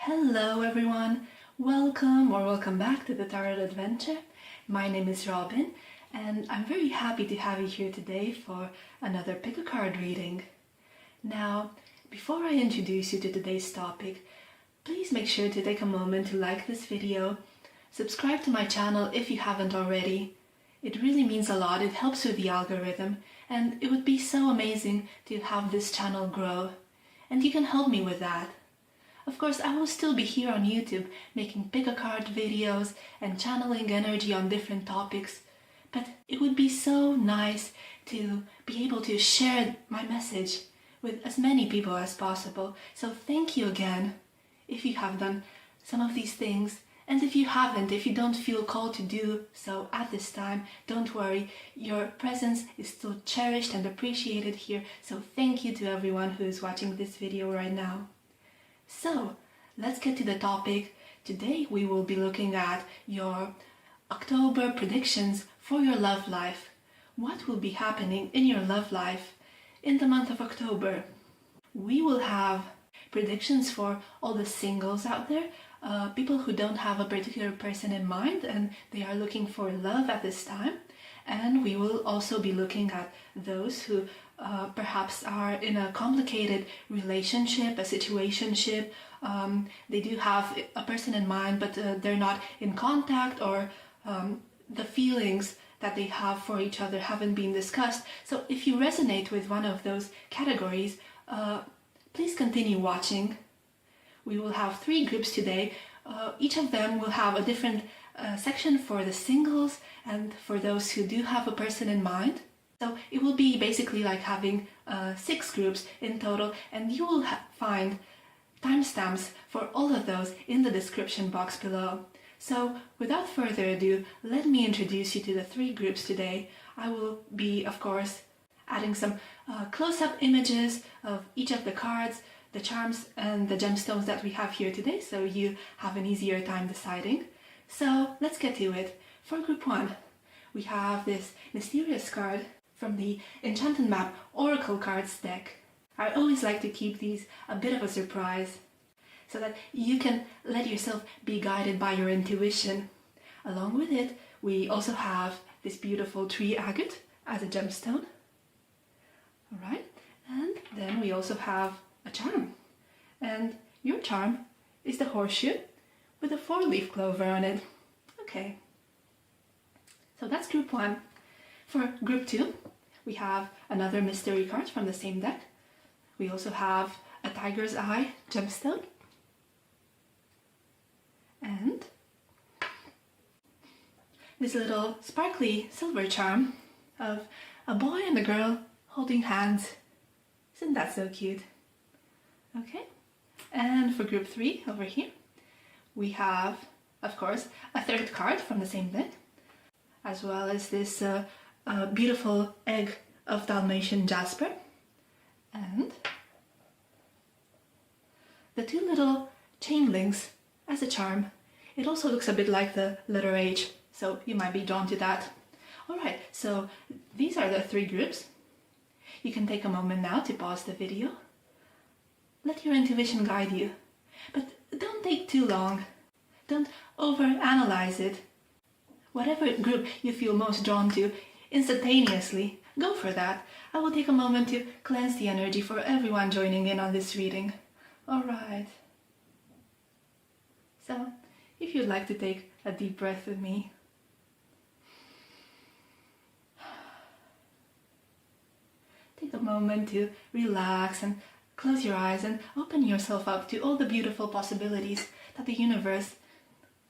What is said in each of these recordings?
Hello everyone, welcome back to the Tarot Adventure. My name is Robin and I'm very happy to have you here today for another pick a card reading. Now, before I introduce you to today's topic, please make sure to take a moment to like this video, subscribe to my channel if you haven't already. It really means a lot, it helps with the algorithm, and it would be so amazing to have this channel grow. And you can help me with that. Of course, I will still be here on YouTube making pick-a-card videos and channeling energy on different topics, but it would be so nice to be able to share my message with as many people as possible. So thank you again if you have done some of these things, and if you haven't, if you don't feel called to do so at this time, don't worry, your presence is still cherished and appreciated here, so thank you to everyone who is watching this video right now. So, let's get to the topic. Today we will be looking at your October predictions for your love life. What will be happening in your love life in the month of October? We will have predictions for all the singles out there, people who don't have a particular person in mind and they are looking for love at this time. And we will also be looking at those who perhaps are in a complicated relationship, a situationship. They do have a person in mind, but they're not in contact, or the feelings that they have for each other haven't been discussed. So if you resonate with one of those categories, please continue watching. We will have 3 groups today. Each of them will have a different section for the singles and for those who do have a person in mind. So it will be basically like having 6 groups in total, and you will find timestamps for all of those in the description box below. So without further ado, let me introduce you to the 3 groups today. I will be, of course, adding some close-up images of each of the cards, the charms and the gemstones that we have here today, so you have an easier time deciding. So let's get to it. For group 1, we have this mysterious card from the Enchanted Map Oracle Cards deck. I always like to keep these a bit of a surprise, so that you can let yourself be guided by your intuition. Along with it, we also have this beautiful tree agate as a gemstone. Alright, and then we also have a charm. And your charm is the horseshoe with a 4-leaf clover on it. Okay, so that's group 1. For group 2, we have another mystery card from the same deck. We also have a tiger's eye gemstone. And this little sparkly silver charm of a boy and a girl holding hands. Isn't that so cute? Okay, and for group 3 over here, we have, of course, a 3rd card from the same deck, as well as this beautiful egg of Dalmatian jasper, and the 2 little chain links as a charm. It also looks a bit like the letter H, so you might be drawn to that. Alright, so these are the 3 groups. You can take a moment now to pause the video. Let your intuition guide you, but don't take too long. Don't overanalyze it. Whatever group you feel most drawn to, instantaneously, go for that. I will take a moment to cleanse the energy for everyone joining in on this reading. Alright. So, if you'd like to take a deep breath with me. Take a moment to relax and close your eyes and open yourself up to all the beautiful possibilities that the universe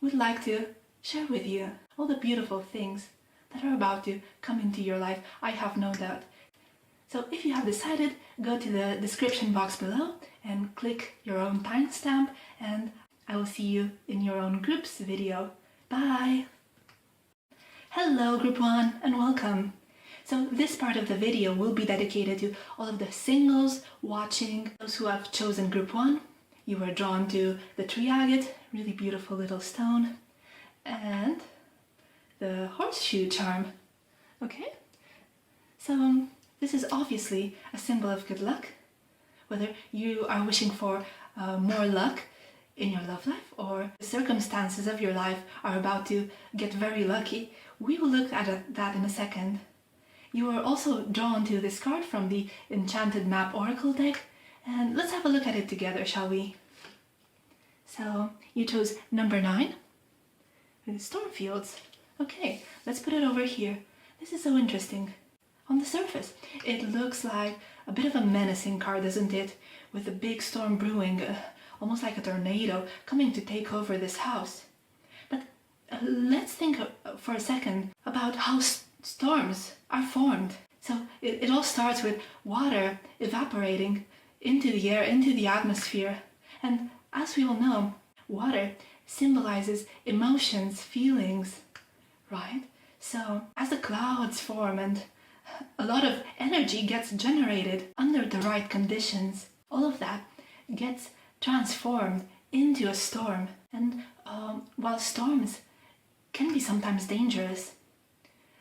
would like to share with you. All the beautiful things that are about to come into your life, I have no doubt. So if you have decided, go to the description box below and click your own timestamp, and I will see you in your own group's video. Bye! Hello group 1 and welcome! So this part of the video will be dedicated to all of the singles watching, those who have chosen group 1. You were drawn to the tree agate, really beautiful little stone, and the horseshoe charm. Okay, so this is obviously a symbol of good luck. Whether you are wishing for more luck in your love life, or the circumstances of your life are about to get very lucky. We will look at that in a second. You are also drawn to this card from the Enchanted Map Oracle deck, and let's have a look at it together, shall we? So, you chose number 9, Stormfields. Okay, let's put it over here. This is so interesting. On the surface, it looks like a bit of a menacing card, doesn't it? With a big storm brewing, almost like a tornado coming to take over this house. But let's think for a second about how storms are formed. So it all starts with water evaporating into the air, into the atmosphere. And as we all know, water symbolizes emotions, feelings, right? So as the clouds form and a lot of energy gets generated under the right conditions, all of that gets transformed into a storm. And while storms can be sometimes dangerous,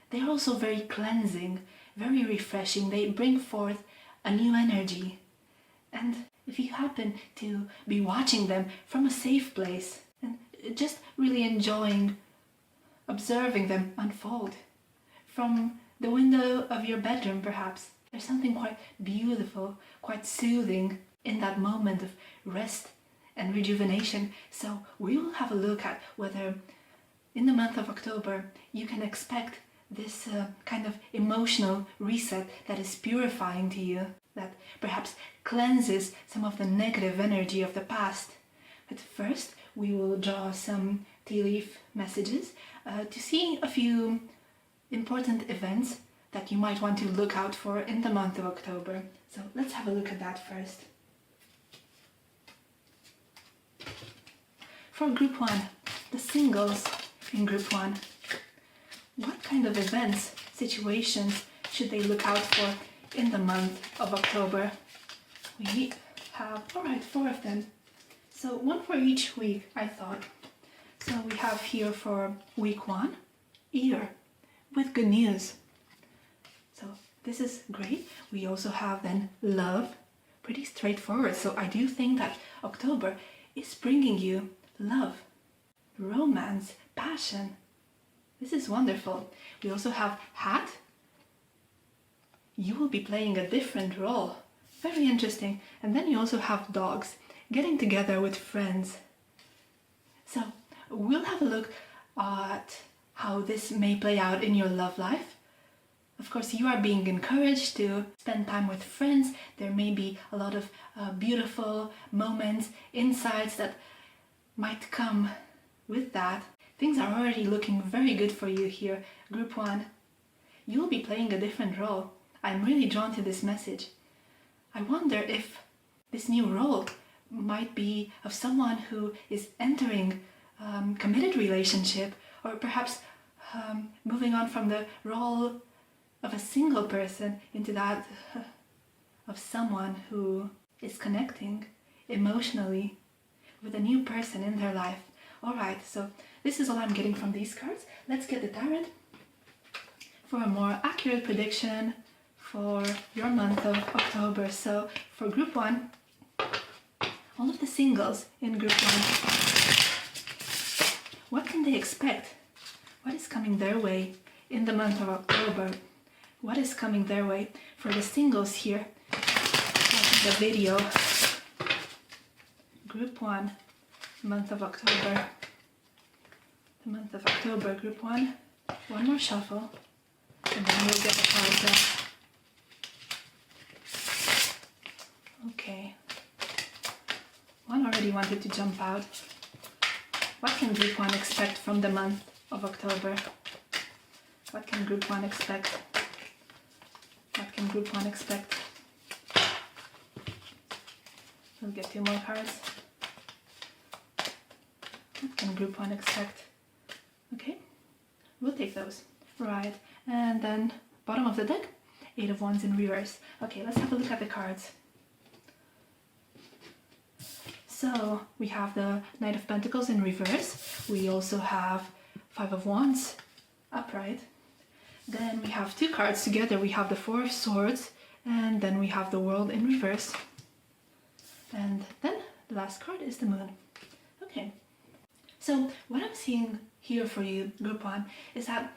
they are also very cleansing, very refreshing. They bring forth a new energy. And if you happen to be watching them from a safe place and just really enjoying observing them unfold from the window of your bedroom, perhaps, there's something quite beautiful, quite soothing in that moment of rest and rejuvenation. So we will have a look at whether in the month of October you can expect this kind of emotional reset that is purifying to you, that perhaps cleanses some of the negative energy of the past. But first we will draw some tea leaf messages to see a few important events that you might want to look out for in the month of October. So let's have a look at that first. For Group 1, the singles in Group 1, what kind of events, situations should they look out for in the month of October? We have, 4 of them. So one for each week, I thought. So we have here for week 1, Ear, with good news. So this is great. We also have then Love, pretty straightforward. So I do think that October is bringing you love, romance, passion. This is wonderful. We also have Hat. You will be playing a different role. Very interesting. And then you also have Dogs, getting together with friends. So we'll have a look at how this may play out in your love life. Of course, you are being encouraged to spend time with friends. There may be a lot of beautiful moments, insights that might come with that. Things are already looking very good for you here, Group 1. You'll be playing a different role. I'm really drawn to this message. I wonder if this new role might be of someone who is entering committed relationship, or perhaps moving on from the role of a single person into that of someone who is connecting emotionally with a new person in their life. Alright, so this is all I'm getting from these cards. Let's get the tarot for a more accurate prediction for your month of October. So for Group 1, all of the singles in Group 1, what can they expect? What is coming their way in the month of October? What is coming their way for the singles here? Watching the video. Group 1, month of October. The month of October, Group 1. One more shuffle, and then we'll get the cards up. Okay. One already wanted to jump out. What can Group 1 expect from the month of October? What can Group 1 expect? What can Group 1 expect? We'll get 2 more cards. What can Group 1 expect? Okay, we'll take those. Right, and then bottom of the deck, 8 of Wands in reverse. Okay, let's have a look at the cards. So we have the Knight of Pentacles in reverse. We also have 5 of Wands upright. Then we have 2 cards together. We have the 4 of Swords, and then we have the World in reverse. And then the last card is the Moon. Okay. So what I'm seeing here for you, group 1, is that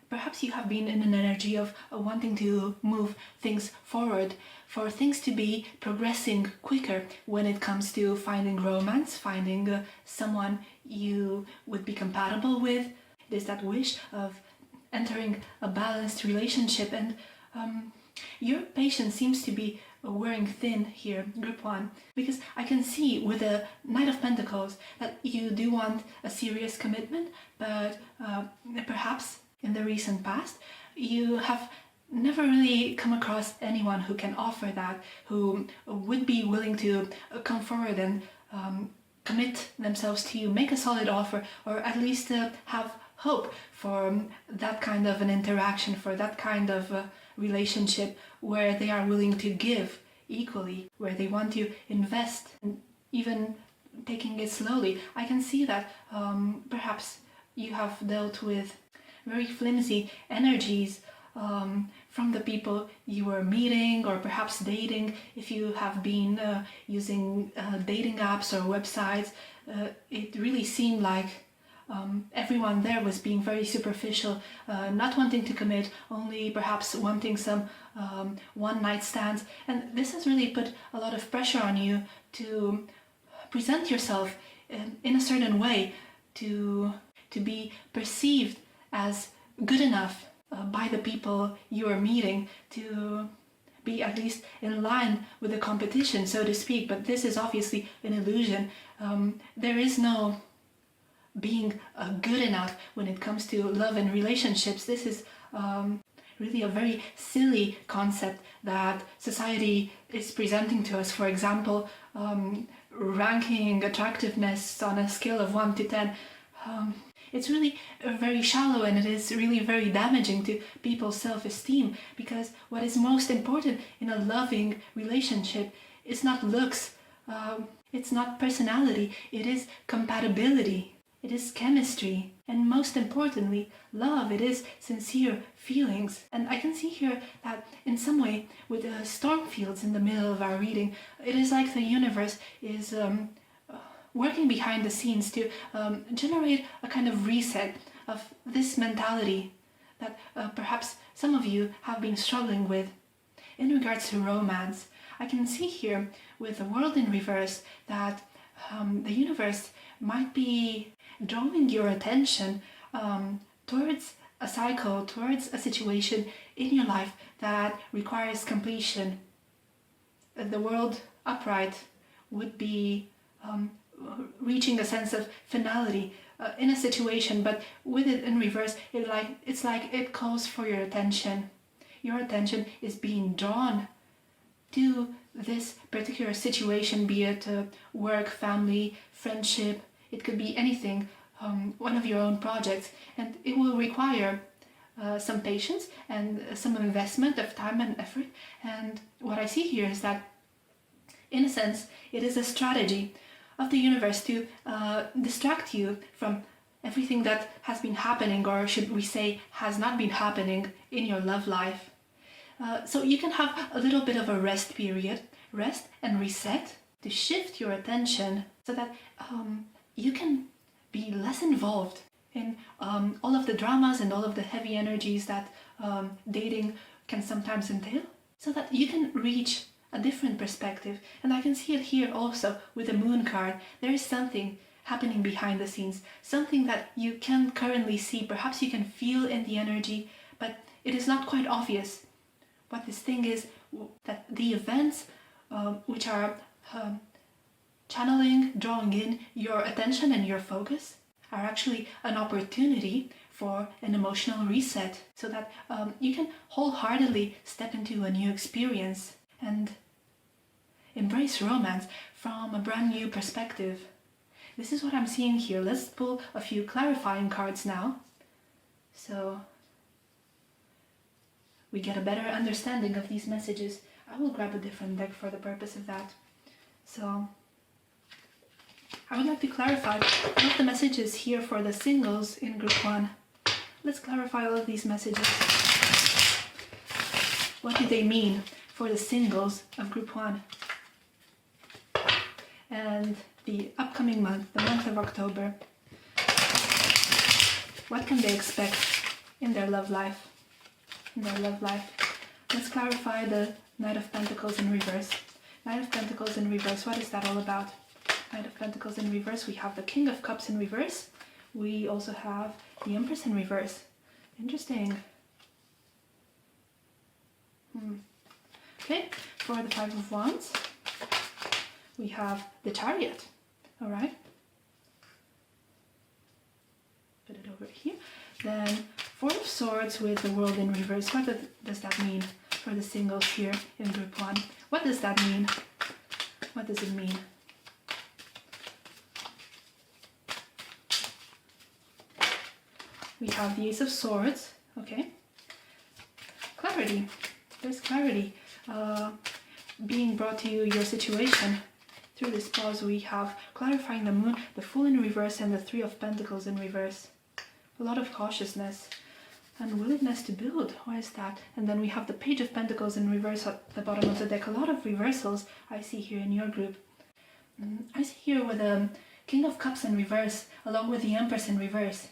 perhaps you have been in an energy of wanting to move things forward, for things to be progressing quicker when it comes to finding romance, finding someone you would be compatible with. It is that wish of entering a balanced relationship, and your patience seems to be wearing thin here, group 1, because I can see with the Knight of Pentacles that you do want a serious commitment, but perhaps in the recent past you have never really come across anyone who can offer that, who would be willing to come forward and commit themselves to you, make a solid offer, or at least have hope for that kind of an interaction, for that kind of relationship where they are willing to give equally, where they want to invest, and even taking it slowly. I can see that perhaps you have dealt with very flimsy energies from the people you were meeting or perhaps dating. If you have been using dating apps or websites, it really seemed like everyone there was being very superficial, not wanting to commit, only perhaps wanting some one-night stands. And this has really put a lot of pressure on you to present yourself in a certain way, to be perceived as good enough by the people you are meeting, to be at least in line with the competition, so to speak. But this is obviously an illusion. There is no being good enough when it comes to love and relationships. This is really a very silly concept that society is presenting to us. For example, ranking attractiveness on a scale of 1 to 10. It's really very shallow, and it is really very damaging to people's self-esteem, because what is most important in a loving relationship is not looks, it's not personality, it is compatibility. It is chemistry, and most importantly, love. It is sincere feelings. And I can see here that in some way, with the storm fields in the middle of our reading, it is like the universe is working behind the scenes to generate a kind of reset of this mentality that perhaps some of you have been struggling with. In regards to romance, I can see here with the world in reverse that the universe might be drawing your attention towards a cycle, towards a situation in your life that requires completion. The world upright would be reaching a sense of finality in a situation, but with it in reverse, it's like it calls for your attention. Your attention is being drawn to this particular situation, be it work, family, friendship. It could be anything, one of your own projects, and it will require some patience and some investment of time and effort. And what I see here is that, in a sense, it is a strategy of the universe to distract you from everything that has been happening, or should we say has not been happening in your love life. So you can have a little bit of a rest period, rest and reset, to shift your attention so that you can be less involved in all of the dramas and all of the heavy energies that dating can sometimes entail, so that you can reach a different perspective. And I can see it here also with the Moon card. There is something happening behind the scenes, something that you can currently see, perhaps you can feel in the energy, but it is not quite obvious. What this thing is, that the events which are channeling, drawing in your attention and your focus are actually an opportunity for an emotional reset, so that you can wholeheartedly step into a new experience and embrace romance from a brand new perspective. This is what I'm seeing here. Let's pull a few clarifying cards now, so we get a better understanding of these messages. I will grab a different deck for the purpose of that. So I would like to clarify all of the messages here for the singles in group 1. Let's clarify all of these messages. What do they mean for the singles of group 1? And the upcoming month, the month of October. What can they expect in their love life? Let's clarify the Knight of Pentacles in reverse. Knight of Pentacles in reverse, what is that all about? Knight of Pentacles in reverse, we have the King of Cups in reverse. We also have the Empress in reverse. Interesting. Okay, for the Five of Wands, we have the Chariot. All right. Put it over here. Then Four of Swords with the World in reverse. What does that mean for the singles here in group 1? What does that mean? What does it mean? We have the Ace of Swords. Okay. Clarity. There's clarity being brought to your situation. Through this pause we have clarifying the Moon, the Fool in reverse, and the Three of Pentacles in reverse. A lot of cautiousness and willingness to build. Why is that? And then we have the Page of Pentacles in reverse at the bottom of the deck. A lot of reversals I see here in your group. I see here with the King of Cups in reverse along with the Empress in reverse.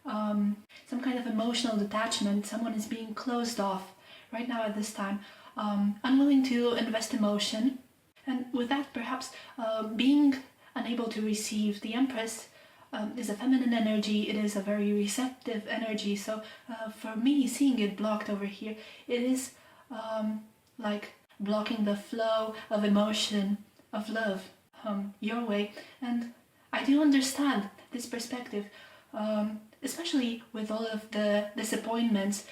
Some kind of emotional detachment. Someone is being closed off right now at this time, unwilling to invest emotion, and with that perhaps being unable to receive. The Empress is a feminine energy. It is a very receptive energy, so for me, seeing it blocked over here, it is like blocking the flow of emotion, of love your way. And I do understand this perspective, especially with all of the disappointments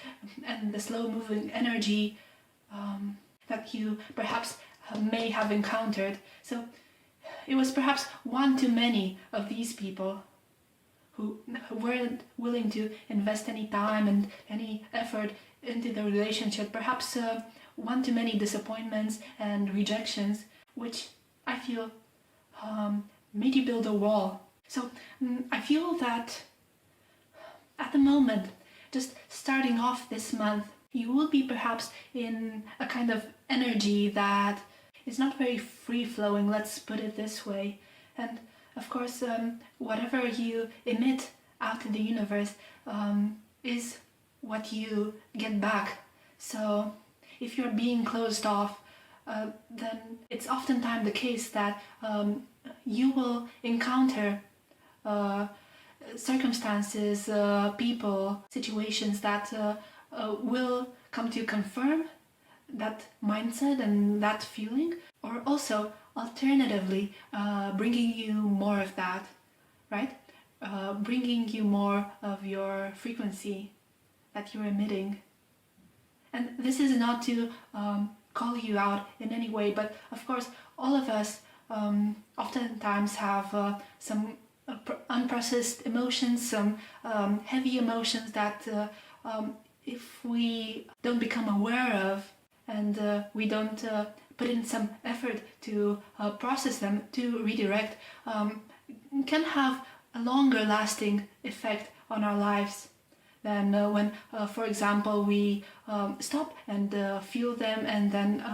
and the slow-moving energy that you perhaps may have encountered. So it was perhaps one too many of these people who weren't willing to invest any time and any effort into the relationship. Perhaps one too many disappointments and rejections, which I feel made you build a wall. So I feel that at the moment, just starting off this month, you will be perhaps in a kind of energy that is not very free-flowing, let's put it this way. And of course, whatever you emit out in the universe is what you get back. So if you're being closed off, then it's oftentimes the case that you will encounter circumstances, people, situations that will come to confirm that mindset and that feeling, or also alternatively bringing you more of that, right? Bringing you more of your frequency that you're emitting. And this is not to call you out in any way, but of course all of us oftentimes have some unprocessed emotions, some heavy emotions that if we don't become aware of and we don't put in some effort to process them, to redirect, can have a longer lasting effect on our lives than when, for example, we stop and feel them and then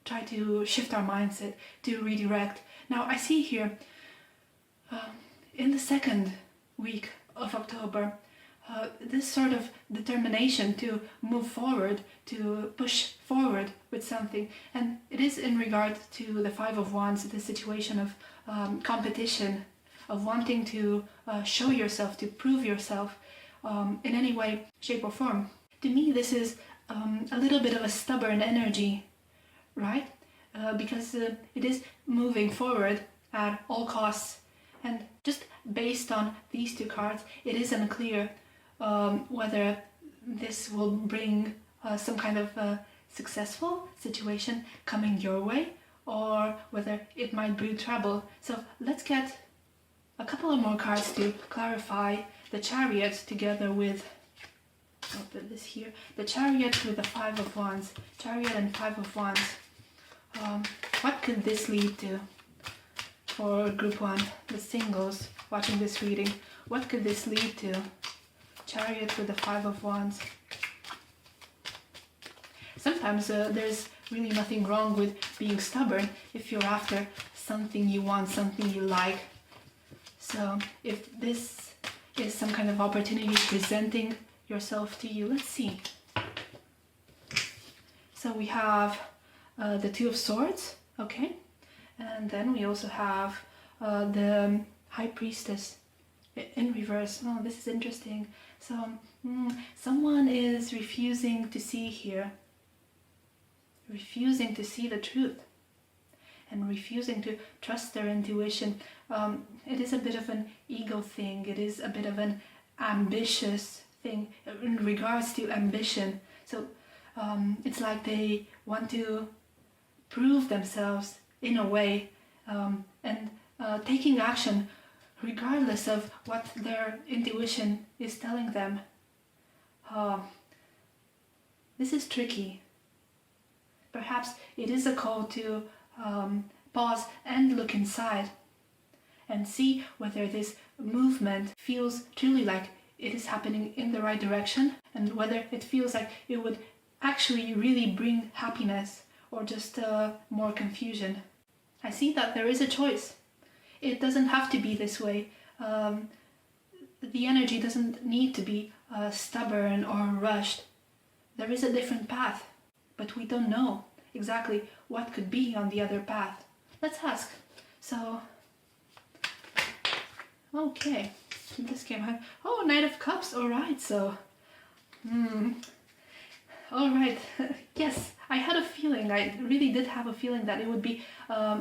try to shift our mindset, to redirect. Now I see here in the second week of October, this sort of determination to move forward, to push forward with something. And it is in regard to the Five of Wands, the situation of competition, of wanting to show yourself, to prove yourself in any way, shape or form. To me, this is a little bit of a stubborn energy, right? Because it is moving forward at all costs. And just based on these two cards, it is unclear whether this will bring some kind of successful situation coming your way, or whether it might brew trouble. So let's get a couple of more cards to clarify the Chariot together with, I'll put this here, the Chariot with the Five of Wands. Chariot and Five of Wands. What could this lead to for group 1, the singles watching this reading? What could this lead to? Chariot with the Five of Wands. Sometimes there's really nothing wrong with being stubborn if you're after something you want, something you like. So if this is some kind of opportunity presenting yourself to you, let's see. So we have the Two of Swords, okay? And then we also have the High Priestess in reverse. Oh, this is interesting. So someone is refusing to see here, refusing to see the truth, and refusing to trust their intuition. It is a bit of an ego thing. It is a bit of an ambitious thing in regards to ambition. So it's like they want to prove themselves in a way, and taking action regardless of what their intuition is telling them. This is tricky. Perhaps it is a call to pause and look inside and see whether this movement feels truly like it is happening in the right direction, and whether it feels like it would actually really bring happiness or just more confusion. I see that there is a choice. It doesn't have to be this way. The energy doesn't need to be stubborn or rushed. There is a different path, but we don't know exactly what could be on the other path. Let's ask. So, okay, this came. Oh, Knight of Cups. All right. So, all right. Yes, I had a feeling. I really did have a feeling that it would be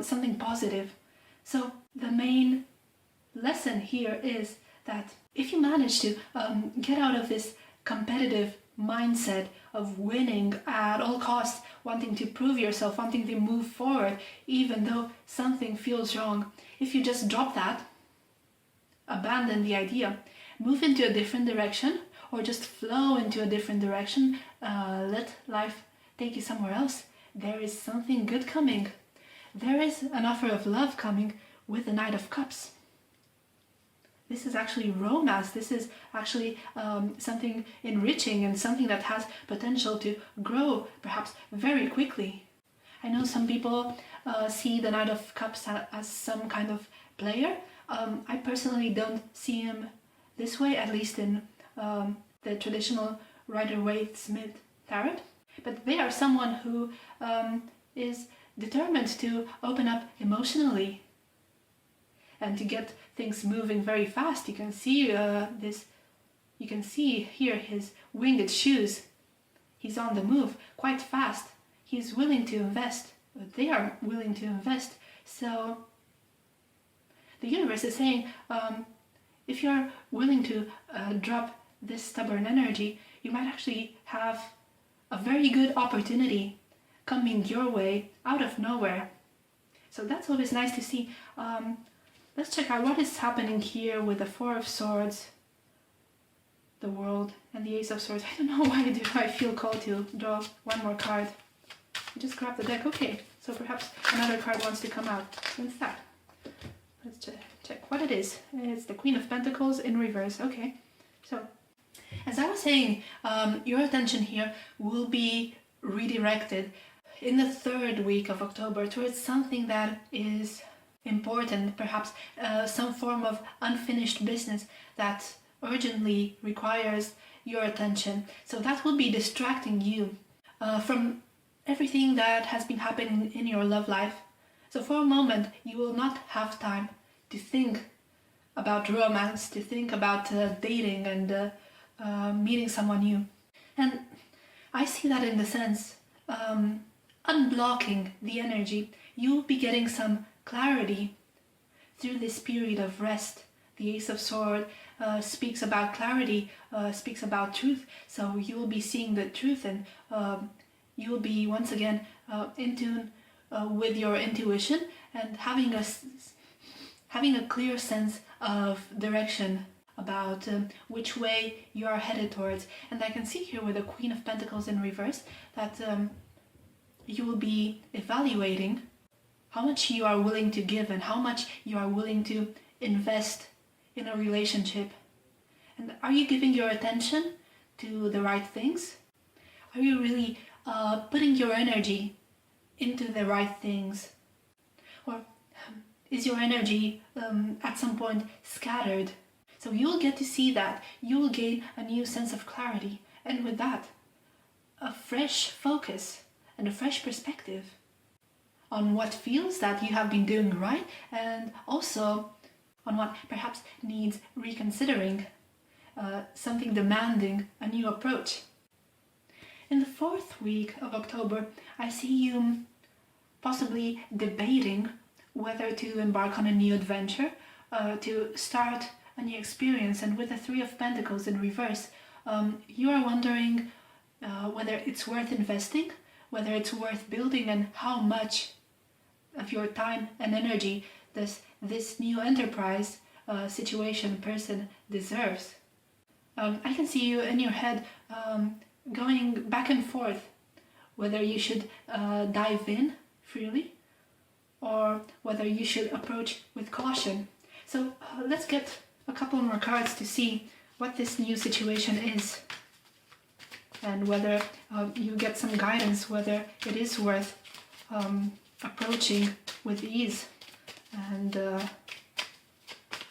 something positive. So the main lesson here is that if you manage to get out of this competitive mindset of winning at all costs, wanting to prove yourself, wanting to move forward, even though something feels wrong, if you just drop that, abandon the idea, move into a different direction, or just flow into a different direction, let life take you somewhere else, there is something good coming. There is an offer of love coming with the Knight of Cups. This is actually romance. This is actually something enriching and something that has potential to grow, perhaps very quickly. I know some people see the Knight of Cups as some kind of player. I personally don't see him this way, at least in the traditional Rider-Waite-Smith tarot. But they are someone who is determined to open up emotionally and to get things moving very fast. You can see you can see here his winged shoes. He's on the move quite fast. He's willing to invest. They are willing to invest. So the universe is saying, if you're willing to drop this stubborn energy, you might actually have a very good opportunity coming your way out of nowhere. So that's always nice to see. Let's check out what is happening here with the Four of Swords, the World, and the Ace of Swords. I don't know why do I feel called to draw one more card. I just grabbed the deck. Okay, so perhaps another card wants to come out. What's that? Let's check what it is. It's the Queen of Pentacles in reverse. Okay, so as I was saying, your attention here will be redirected in the third week of October towards something that is important, perhaps some form of unfinished business that urgently requires your attention. So that will be distracting you from everything that has been happening in your love life. So for a moment, you will not have time to think about romance, to think about dating and meeting someone new. And I see that in the sense, unblocking the energy, you'll be getting some clarity through this period of rest. The Ace of Swords speaks about clarity, speaks about truth. So you will be seeing the truth, and you will be once again in tune with your intuition and having a clear sense of direction about which way you are headed towards. And I can see here with the Queen of Pentacles in reverse that you will be evaluating how much you are willing to give and how much you are willing to invest in a relationship. And are you giving your attention to the right things? Are you really putting your energy into the right things? Or is your energy at some point scattered? So you'll get to see that. You will gain a new sense of clarity. And with that, a fresh focus and a fresh perspective on what feels that you have been doing right, and also on what perhaps needs reconsidering, something demanding a new approach. In the 4th week of October, I see you possibly debating whether to embark on a new adventure, to start a new experience. And with the 3 of Pentacles in reverse, you are wondering whether it's worth investing, whether it's worth building, and how much of your time and energy does this new enterprise, situation, person deserves. I can see you in your head going back and forth whether you should dive in freely or whether you should approach with caution. So let's get a couple more cards to see what this new situation is, and whether you get some guidance, whether it is worth approaching with ease and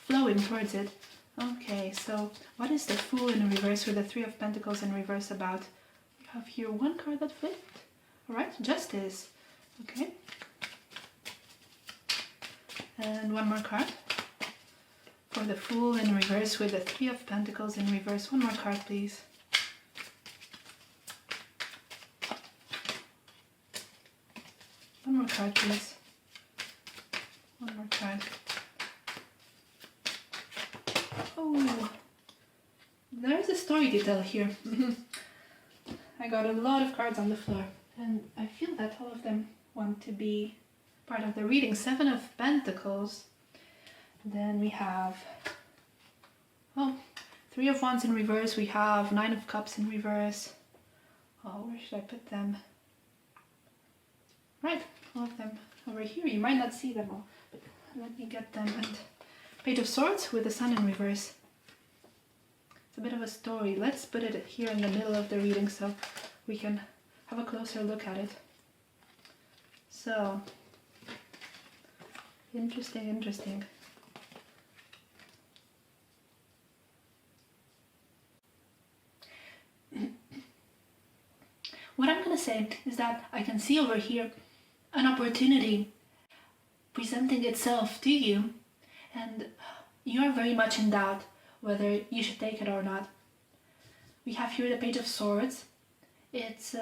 flowing towards it. Okay, so what is the Fool in reverse with the 3 of Pentacles in reverse about? We have here 1 card that flipped. Alright, Justice. Okay. And 1 more card for the Fool in reverse with the 3 of Pentacles in reverse. 1 more card, please. One more card, please. 1 more card. Oh, there's a story to tell here. I got a lot of cards on the floor, and I feel that all of them want to be part of the reading. 7 of Pentacles. Then we have 3 of Wands in reverse. We have 9 of Cups in reverse. Oh, where should I put them? Right, all of them over here. You might not see them all, but let me get them. And Page of Swords with the Sun in reverse. It's a bit of a story. Let's put it here in the middle of the reading so we can have a closer look at it. So, interesting. What I'm going to say is that I can see over here an opportunity presenting itself to you, and you are very much in doubt whether you should take it or not. We have here the Page of Swords. It's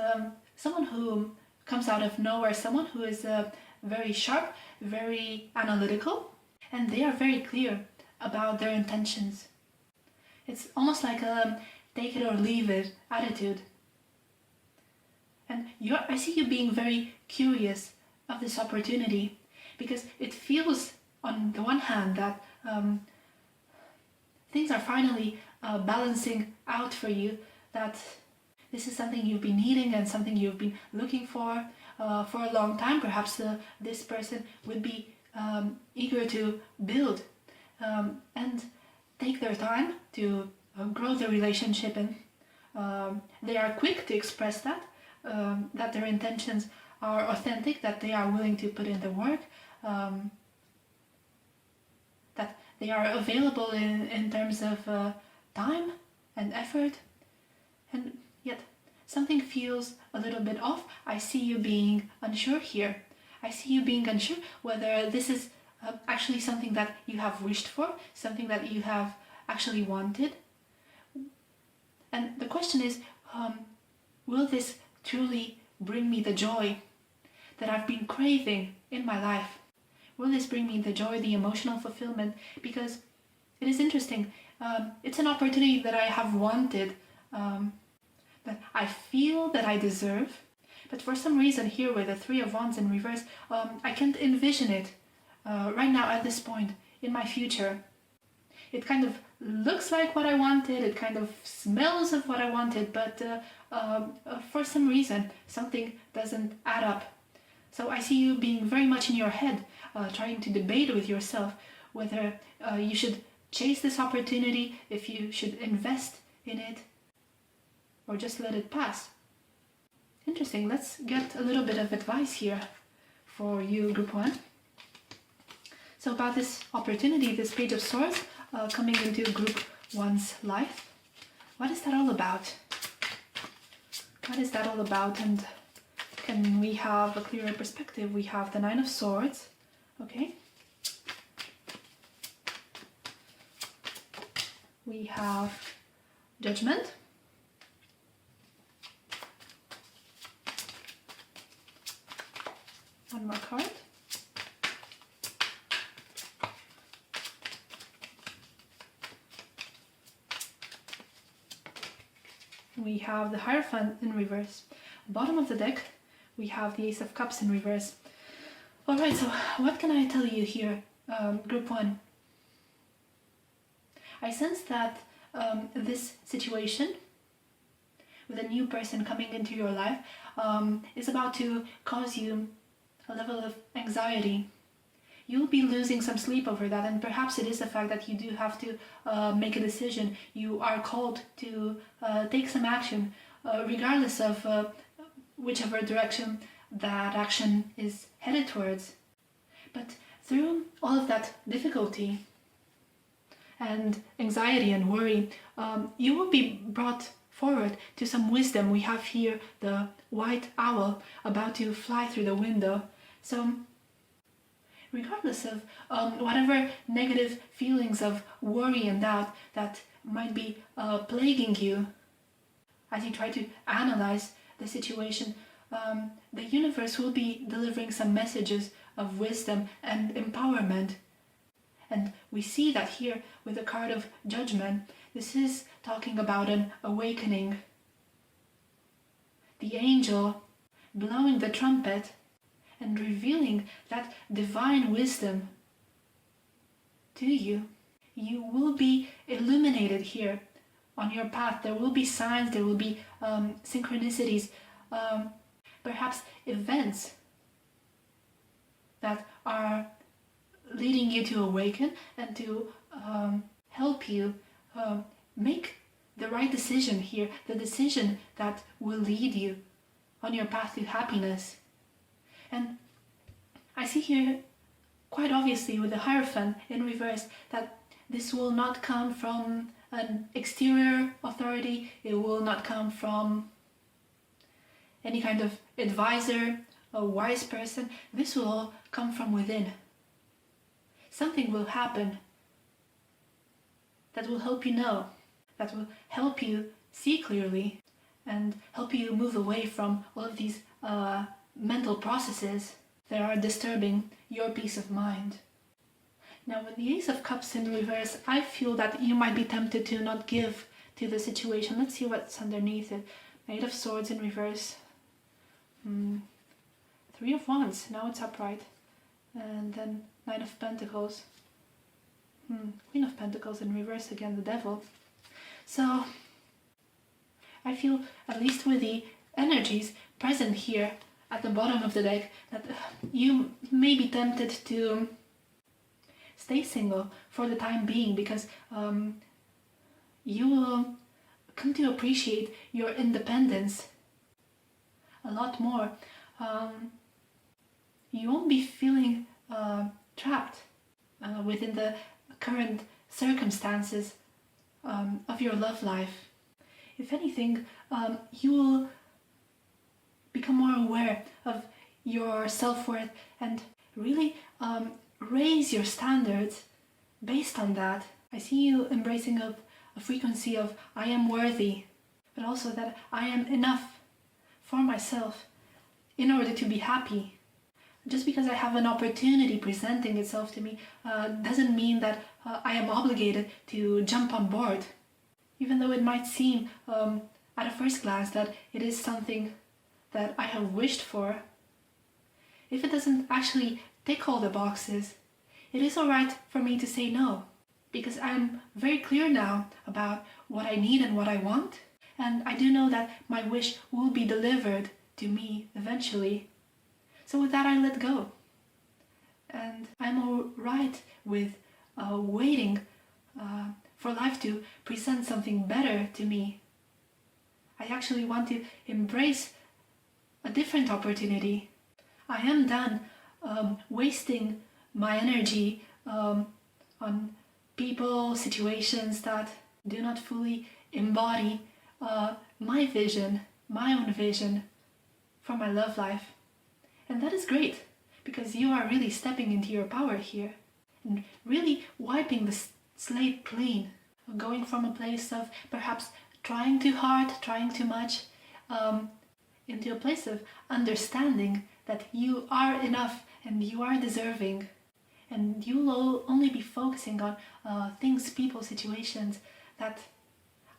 someone who comes out of nowhere, someone who is very sharp, very analytical, and they are very clear about their intentions. It's almost like a take it or leave it attitude. And I see you being very curious of this opportunity, because it feels on the one hand that things are finally balancing out for you, that this is something you've been needing and something you've been looking for a long time. Perhaps this person would be eager to build and take their time to grow the relationship, and they are quick to express that their intentions are authentic, that they are willing to put in the work, that they are available in terms of time and effort, and yet something feels a little bit off. I see you being unsure here. I see you being unsure whether this is actually something that you have wished for, something that you have actually wanted. And the question is, will this truly bring me the joy that I've been craving in my life? Will this bring me the joy, the emotional fulfillment? Because it is interesting. It's an opportunity that I have wanted, that I feel that I deserve. But for some reason here with the 3 of Wands in reverse, I can't envision it right now at this point in my future. It kind of looks like what I wanted, it kind of smells of what I wanted, but for some reason something doesn't add up. So I see you being very much in your head, trying to debate with yourself whether you should chase this opportunity, if you should invest in it, or just let it pass. Interesting. Let's get a little bit of advice here for you, Group 1. So about this opportunity, this Page of Swords coming into Group 1's life, what is that all about? What is that all about? And can we have a clearer perspective? We have the Nine of Swords, okay? We have Judgment. One more card. We have the Hierophant in reverse. Bottom of the deck, we have the Ace of Cups in reverse. Alright, so what can I tell you here, Group 1? I sense that this situation with a new person coming into your life is about to cause you a level of anxiety. You'll be losing some sleep over that, and perhaps it is the fact that you do have to make a decision. You are called to take some action, regardless of whichever direction that action is headed towards. But through all of that difficulty and anxiety and worry, you will be brought forward to some wisdom. We have here the white owl about to fly through the window. So regardless of whatever negative feelings of worry and doubt that might be plaguing you as you try to analyze the situation, the universe will be delivering some messages of wisdom and empowerment. And we see that here with the card of Judgment. This is talking about an awakening. The angel blowing the trumpet and revealing that divine wisdom to you. You will be illuminated here on your path. There will be signs, there will be synchronicities, perhaps events that are leading you to awaken and to help you make the right decision here, the decision that will lead you on your path to happiness. And I see here quite obviously with the Hierophant in reverse that this will not come from an exterior authority, it will not come from any kind of advisor, a wise person. This will all come from within. Something will happen that will help you know, that will help you see clearly and help you move away from all of these mental processes that are disturbing your peace of mind. Now with the Ace of Cups in reverse, I feel that you might be tempted to not give to the situation. Let's see what's underneath it. Eight of Swords in reverse. Three of Wands, now it's upright. And then Nine of Pentacles. Queen of Pentacles in reverse again, the Devil. So I feel, at least with the energies present here at the bottom of the deck, that you may be tempted to stay single for the time being, because you will come to appreciate your independence a lot more. You won't be feeling trapped within the current circumstances of your love life. If anything, you will become more aware of your self-worth and really raise your standards based on that. I see you embracing a frequency of I am worthy, but also that I am enough for myself in order to be happy. Just because I have an opportunity presenting itself to me doesn't mean that I am obligated to jump on board. Even though it might seem at a first glance that it is something that I have wished for, if it doesn't actually tick all the boxes, it is alright for me to say no, because I'm very clear now about what I need and what I want, and I do know that my wish will be delivered to me eventually. So with that, I let go, and I'm alright with waiting for life to present something better to me. I actually want to embrace a different opportunity. I am done wasting my energy on people, situations that do not fully embody my vision, my own vision for my love life. And that is great, because you are really stepping into your power here and really wiping the slate clean, going from a place of perhaps trying too hard, trying too much, into a place of understanding that you are enough and you are deserving, and you will only be focusing on things, people, situations that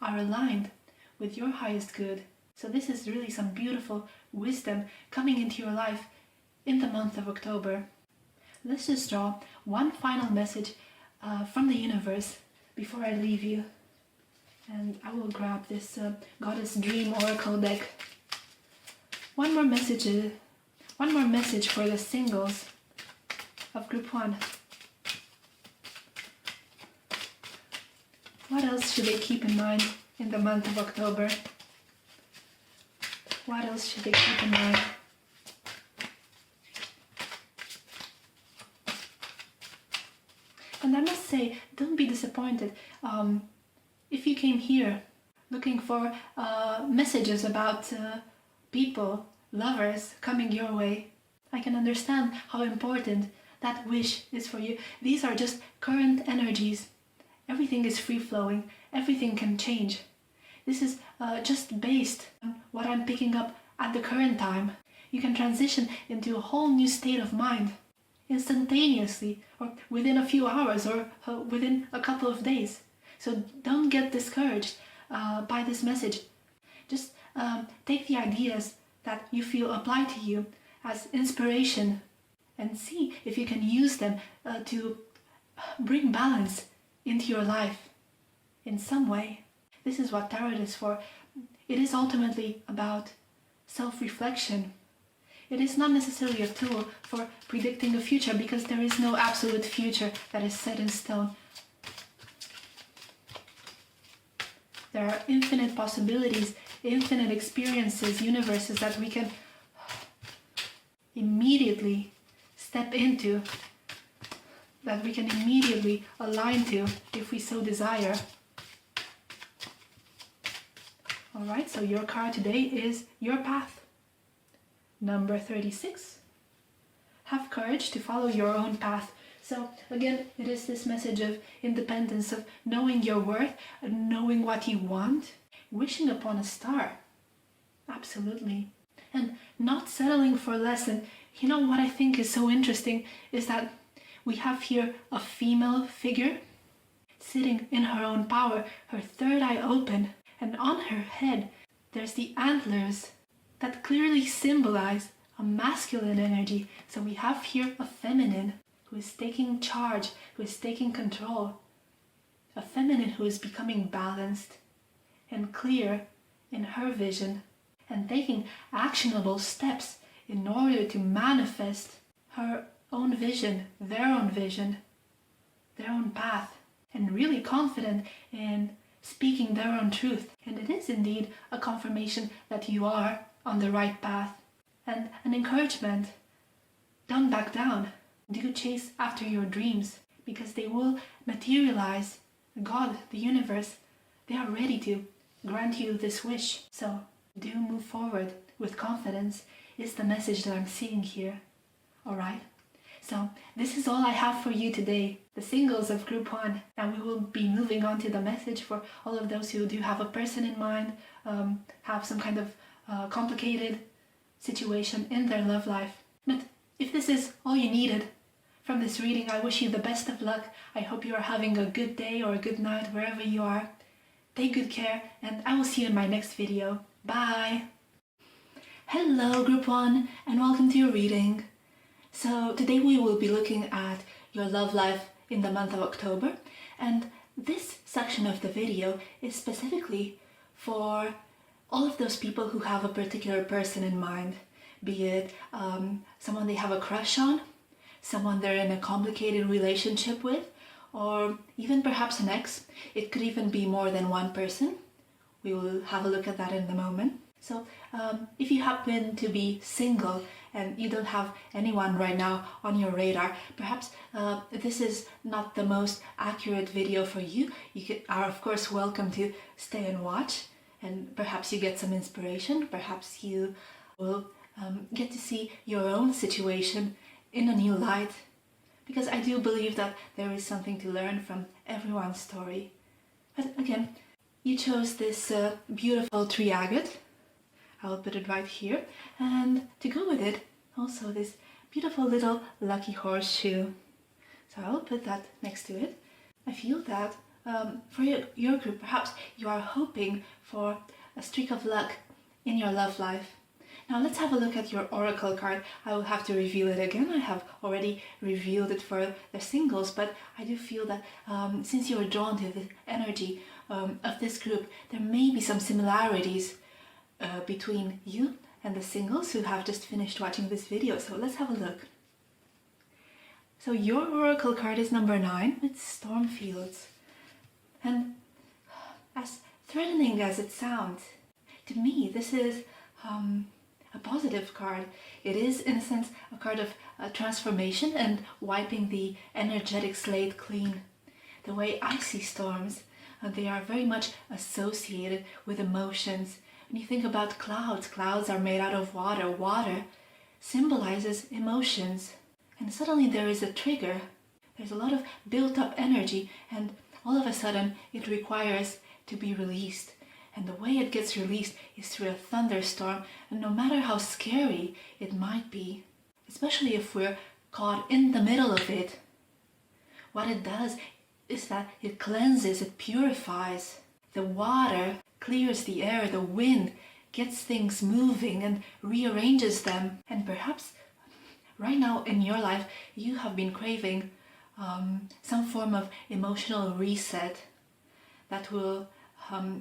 are aligned with your highest good. So this is really some beautiful wisdom coming into your life in the month of October. Let's just draw one final message from the universe before I leave you. And I will grab this Goddess Dream Oracle deck. One more message for the singles of Group 1. What else should they keep in mind in the month of October? What else should they keep in mind? And I must say, don't be disappointed if you came here looking for messages about people, lovers coming your way. I can understand how important that wish is for you. These are just current energies. Everything is free-flowing. Everything can change. This is just based on what I'm picking up at the current time. You can transition into a whole new state of mind instantaneously, or within a few hours, or within a couple of days. So don't get discouraged by this message. Just take the ideas that you feel apply to you as inspiration and see if you can use them to bring balance into your life in some way. This is what tarot is for. It is ultimately about self-reflection. It is not necessarily a tool for predicting the future, because there is no absolute future that is set in stone. There are infinite possibilities, infinite experiences, universes that we can immediately step into, that we can immediately align to if we so desire. Alright, so your card today is your path. Number 36. Have courage to follow your own path. So again, it is this message of independence, of knowing your worth, and knowing what you want, wishing upon a star. Absolutely. And not settling for less. And you know what I think is so interesting is that we have here a female figure sitting in her own power, her third eye open, and on her head there's the antlers that clearly symbolize a masculine energy. So we have here a feminine who is taking charge, who is taking control. A feminine who is becoming balanced and clear in her vision and taking actionable steps in order to manifest her own vision, their own path, and really confident in speaking their own truth. And it is indeed a confirmation that you are on the right path, and an encouragement. Don't back down. Do chase after your dreams, because they will materialize. God, the universe, they are ready to grant you this wish. So do move forward with confidence is the message that I'm seeing here. Alright? So this is all I have for you today, the singles of Group 1, and we will be moving on to the message for all of those who do have a person in mind, have some kind of complicated situation in their love life. But if this is all you needed from this reading, I wish you the best of luck. I hope you are having a good day or a good night wherever you are. Take good care, and I will see you in my next video. Bye! Hello Group 1, and welcome to your reading. So today we will be looking at your love life in the month of October, and this section of the video is specifically for all of those people who have a particular person in mind, be it someone they have a crush on, someone they're in a complicated relationship with, or even perhaps an ex. It could even be more than one person. We will have a look at that in a moment. So if you happen to be single and you don't have anyone right now on your radar, perhaps this is not the most accurate video for you. You are of course welcome to stay and watch, and perhaps you get some inspiration. Perhaps you will get to see your own situation in a new light, because I do believe that there is something to learn from everyone's story. But again, you chose this beautiful tree agate. I'll put it right here, and to go with it, also this beautiful little lucky horseshoe. So I'll put that next to it. I feel that for your group, perhaps you are hoping for a streak of luck in your love life. Now let's have a look at your oracle card. I will have to reveal it again. I have already revealed it for the singles, but I do feel that since you are drawn to the energy of this group, there may be some similarities between you and the singles who have just finished watching this video. So let's have a look. So your oracle card is number 9. It's storm fields. And as threatening as it sounds, to me this is a positive card. It is, in a sense, a card of transformation and wiping the energetic slate clean. The way I see storms, they are very much associated with emotions. When you think about clouds, clouds are made out of water. Water symbolizes emotions. And suddenly there is a trigger. There's a lot of built-up energy, and all of a sudden it requires to be released. And the way it gets released is through a thunderstorm, and no matter how scary it might be, especially if we're caught in the middle of it, what it does is that it cleanses, it purifies. The water clears the air, the wind gets things moving and rearranges them. And perhaps right now in your life you have been craving some form of emotional reset that will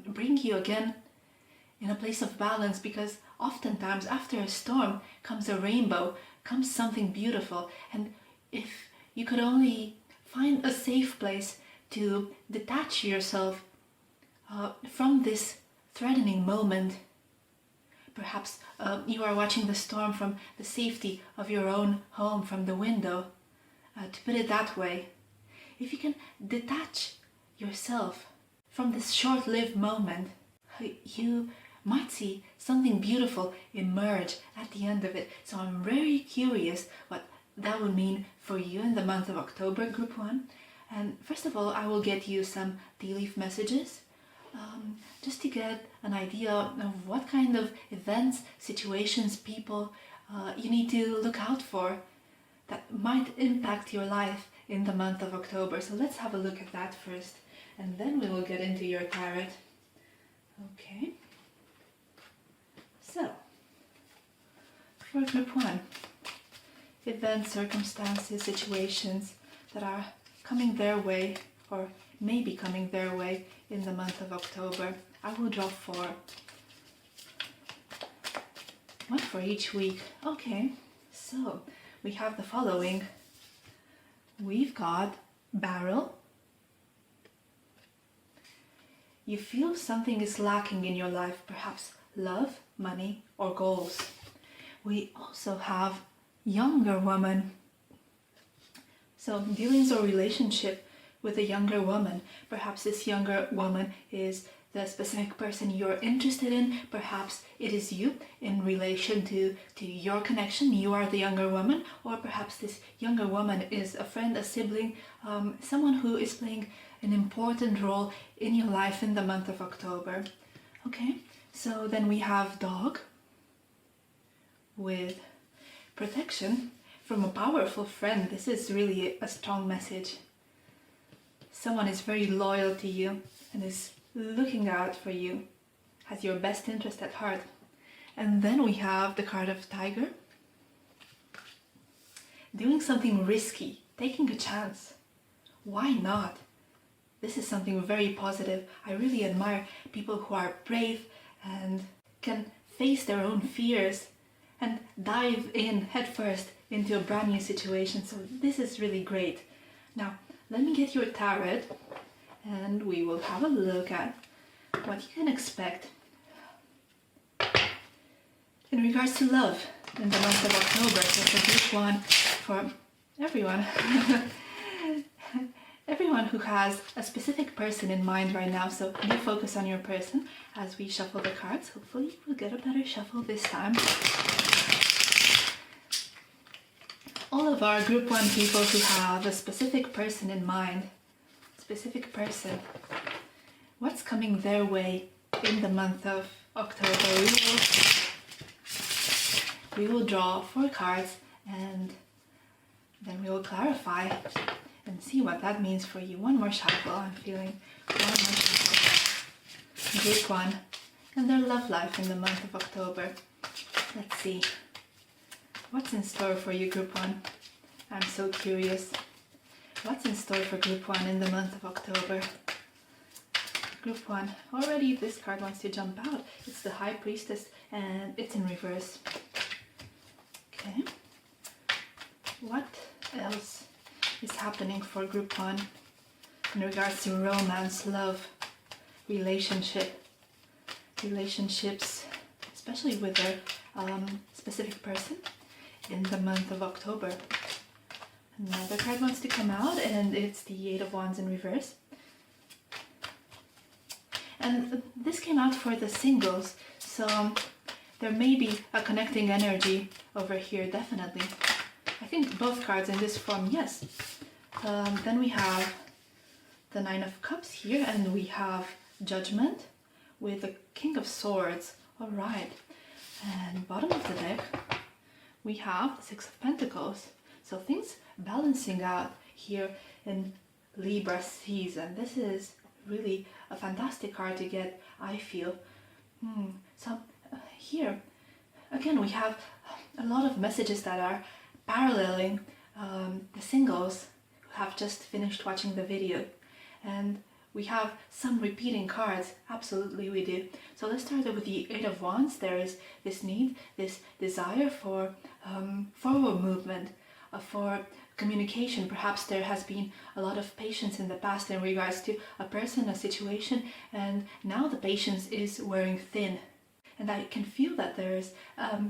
bring you again in a place of balance, because oftentimes after a storm comes a rainbow, comes something beautiful. And if you could only find a safe place to detach yourself from this threatening moment, perhaps you are watching the storm from the safety of your own home, from the window, to put it that way. If you can detach yourself from this short-lived moment, you might see something beautiful emerge at the end of it. So I'm very curious what that would mean for you in the month of October, Group 1. And first of all, I will get you some tea leaf messages, just to get an idea of what kind of events, situations, people you need to look out for that might impact your life in the month of October. So let's have a look at that first, and then we will get into your tarot. Okay. So, for Group 1, events, circumstances, situations that are coming their way or maybe coming their way in the month of October. I will draw 4. One for each week. Okay, so we have the following. We've got barrel. You feel something is lacking in your life, perhaps love, money, or goals. We also have younger woman. So dealings or relationship with a younger woman. Perhaps this younger woman is the specific person you're interested in. Perhaps it is you in relation to your connection. You are the younger woman. Or perhaps this younger woman is a friend, a sibling, someone who is playing an important role in your life in the month of October. Okay, so then we have dog with protection from a powerful friend. This is really a strong message. Someone is very loyal to you and is looking out for you, has your best interest at heart. And then we have the card of tiger. Doing something risky, taking a chance. Why not? This is something very positive. I really admire people who are brave and can face their own fears and dive in headfirst into a brand new situation. So this is really great. Now, let me get your tarot and we will have a look at what you can expect in regards to love in the month of October. So for group one, for everyone, everyone who has a specific person in mind right now. So you focus on your person as we shuffle the cards. Hopefully we'll get a better shuffle this time. All of our group one people who have a specific person in mind, specific person, what's coming their way in the month of October? We will draw 4 cards and then we will clarify and see what that means for you. One more shuffle, I'm feeling one more shuffle. Group one and their love life in the month of October. Let's see. What's in store for you, group one? I'm so curious. What's in store for group one in the month of October? Group one. Already this card wants to jump out. It's the High Priestess and it's in reverse. Okay. What else is happening for group one in regards to romance, love, relationships, especially with a specific person in the month of October? Another card wants to come out and it's the 8 of Wands in reverse. And this came out for the singles, so there may be a connecting energy over here, definitely. I think both cards in this form, yes. Then we have the 9 of Cups here and we have Judgment with the King of Swords. Alright. And bottom of the deck, we have the 6 of Pentacles. So things balancing out here in Libra season. This is really a fantastic card to get, I feel. So here, again, we have a lot of messages that are paralleling the singles who have just finished watching the video. And we have some repeating cards, absolutely we do. So let's start with the 8 of Wands. There is this need, this desire for forward movement, for communication. Perhaps there has been a lot of patience in the past in regards to a person, a situation, and now the patience is wearing thin. And I can feel that there is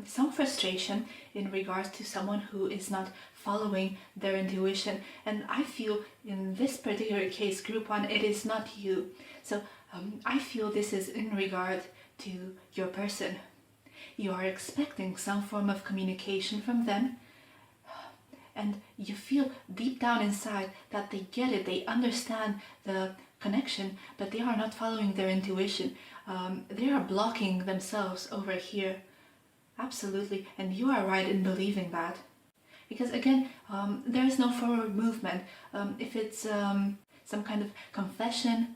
some frustration in regards to someone who is not following their intuition. And I feel in this particular case, group one, it is not you. So I feel this is in regard to your person. You are expecting some form of communication from them. And you feel deep down inside that they get it, they understand the connection, but they are not following their intuition. They are blocking themselves over here. Absolutely. And you are right in believing that. Because again, there is no forward movement. If it's some kind of confession,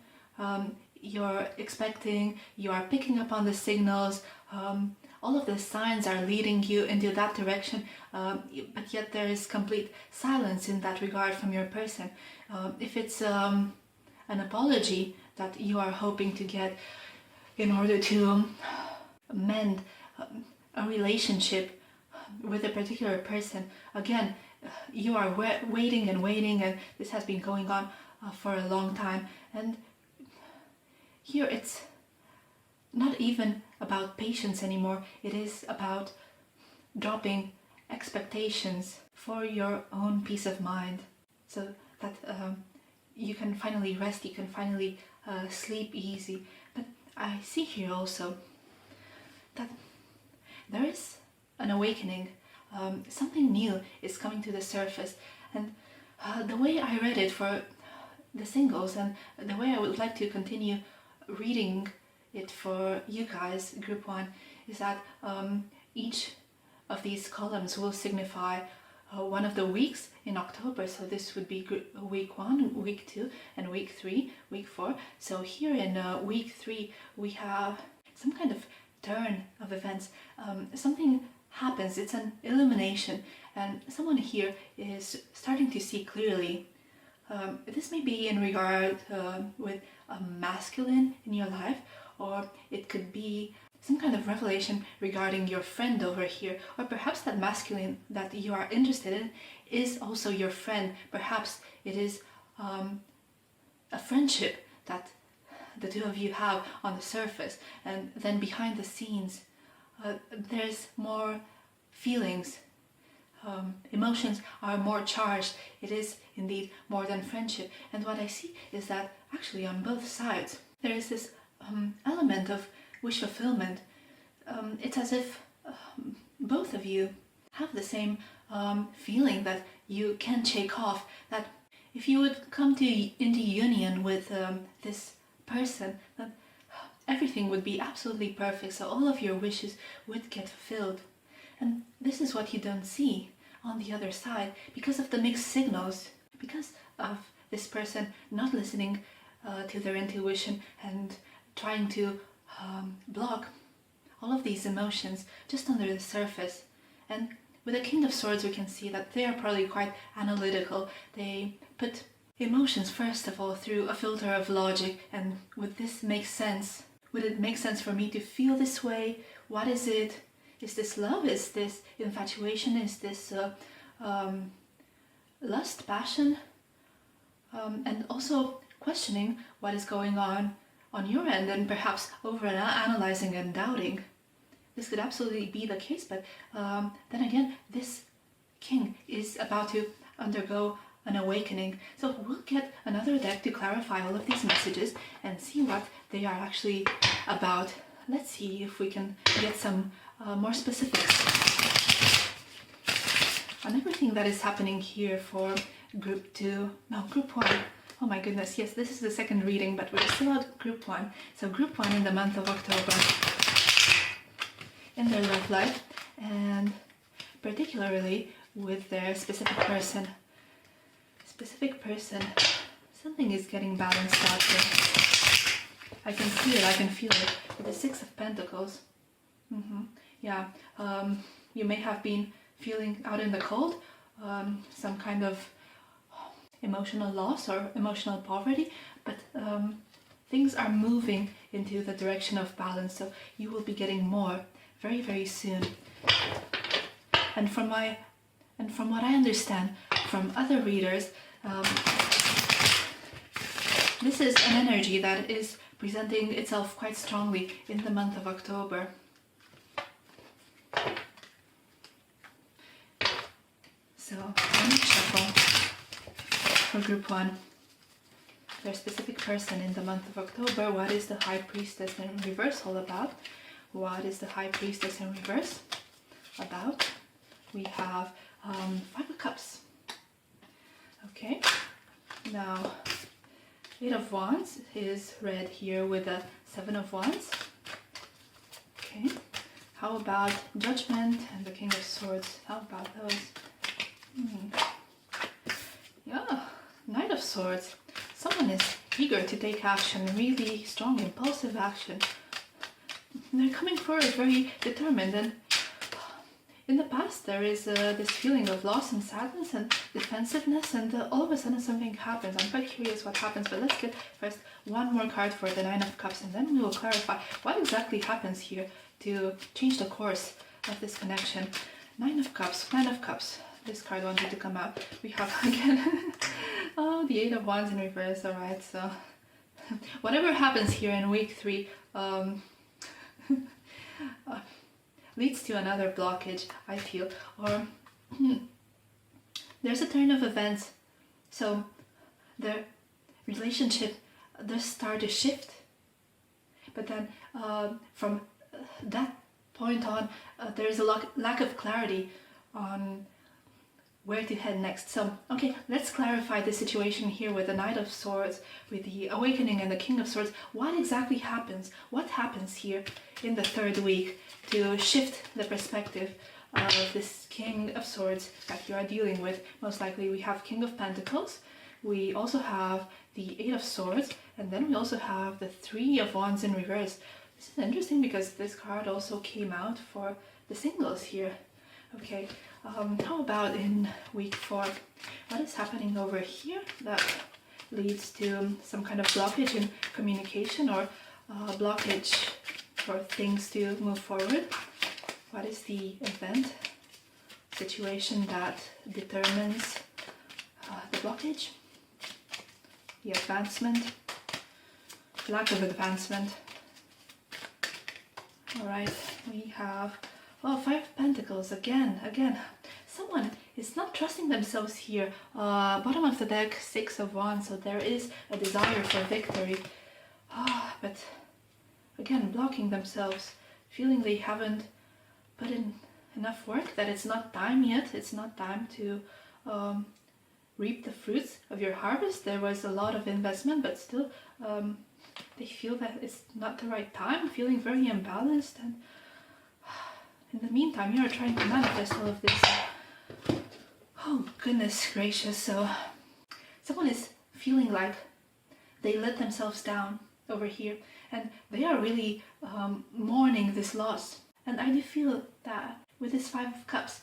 you're expecting, you are picking up on the signals, all of the signs are leading you into that direction, but yet there is complete silence in that regard from your person. If it's an apology that you are hoping to get in order to mend a relationship with a particular person, again, you are waiting and waiting, and this has been going on for a long time. And here it's not even about patience anymore. It is about dropping expectations for your own peace of mind, so that you can finally rest, you can finally sleep easy. But I see here also that there is an awakening. Something new is coming to the surface, and the way I read it for the singles and the way I would like to continue reading it for you guys, group one, is that each of these columns will signify one of the weeks in October. So this would be week 1, week 2, and week 3, week 4. So here in week 3 we have some kind of turn of events. Something happens, it's an illumination, and someone here is starting to see clearly. This may be in regard with a masculine in your life, or it could be some kind of revelation regarding your friend over here, or perhaps that masculine that you are interested in is also your friend. Perhaps it is a friendship that the two of you have on the surface, and then behind the scenes there's more feelings. Emotions are more charged. It is indeed more than friendship. And what I see is that actually on both sides there is this element of wish fulfillment. It's as if both of you have the same feeling that you can't shake off, that if you would come into union with this person, that everything would be absolutely perfect, so all of your wishes would get fulfilled. And this is what you don't see on the other side because of the mixed signals, because of this person not listening to their intuition and trying to block all of these emotions just under the surface. And with the King of Swords we can see that they are probably quite analytical. They put emotions first of all through a filter of logic, and would this make sense? Would it make sense for me to feel this way? What is it? Is this love? Is this infatuation? Is this lust, passion? And also questioning what is going on your end, and perhaps over analyzing and doubting. This could absolutely be the case, but then again, this king is about to undergo an awakening. So we'll get another deck to clarify all of these messages and see what they are actually about. Let's see if we can get some more specifics on everything that is happening here for group 1. Oh my goodness, yes, this is the second reading, but we're still at group 1. So group 1 in the month of October, in their love life, and particularly with their specific person. Something is getting balanced out here. I can see it, I can feel it, with the Six of Pentacles. Yeah, you may have been feeling out in the cold, some kind of emotional loss or emotional poverty, but things are moving into the direction of balance, so you will be getting more very, very soon. And from what I understand from other readers, this is an energy that is presenting itself quite strongly in the month of October. So let me shuffle for group 1. Their specific person in the month of October. What is the High Priestess in reverse all about? What is the High Priestess in reverse about? We have 5 of Cups. Okay, now 8 of Wands is read here with the 7 of Wands. Okay, how about Judgment and the King of Swords? How about those? Yeah, Knight of Swords. Someone is eager to take action, really strong, impulsive action. They're coming forward very determined, and in the past there is this feeling of loss and sadness and defensiveness, and all of a sudden something happens. I'm quite curious what happens, but let's get first one more card for the Nine of Cups, and then we will clarify what exactly happens here to change the course of this connection. Nine of Cups. This card wanted to come out. We have again the Eight of Wands in reverse. Alright, so whatever happens here in week 3 leads to another blockage, I feel, or there's a turn of events, so the relationship does start to shift, but then from that point on there is a lack of clarity on where to head next. So okay, let's clarify the situation here with the Knight of Swords, with the Awakening and the King of Swords. What exactly happens? What happens here in the 3rd week to shift the perspective of this King of Swords that you are dealing with? Most likely we have King of Pentacles, we also have the 8 of Swords, and then we also have the 3 of Wands in reverse. This is interesting because this card also came out for the singles here. Okay, how about in week 4? What is happening over here that leads to some kind of blockage in communication, or blockage for things to move forward? What is the event, situation that determines the blockage, the advancement, lack of advancement? All right, we have, oh, Five of Pentacles again. Someone is not trusting themselves here. Bottom of the deck, Six of Wands, so there is a desire for victory. But again, blocking themselves, feeling they haven't put in enough work, that it's not time yet. It's not time to reap the fruits of your harvest. There was a lot of investment, but still they feel that it's not the right time, feeling very imbalanced. And in the meantime, you're trying to manifest all of this. Oh, goodness gracious. So someone is feeling like they let themselves down over here, and they are really mourning this loss. And I do feel that with this Five of Cups,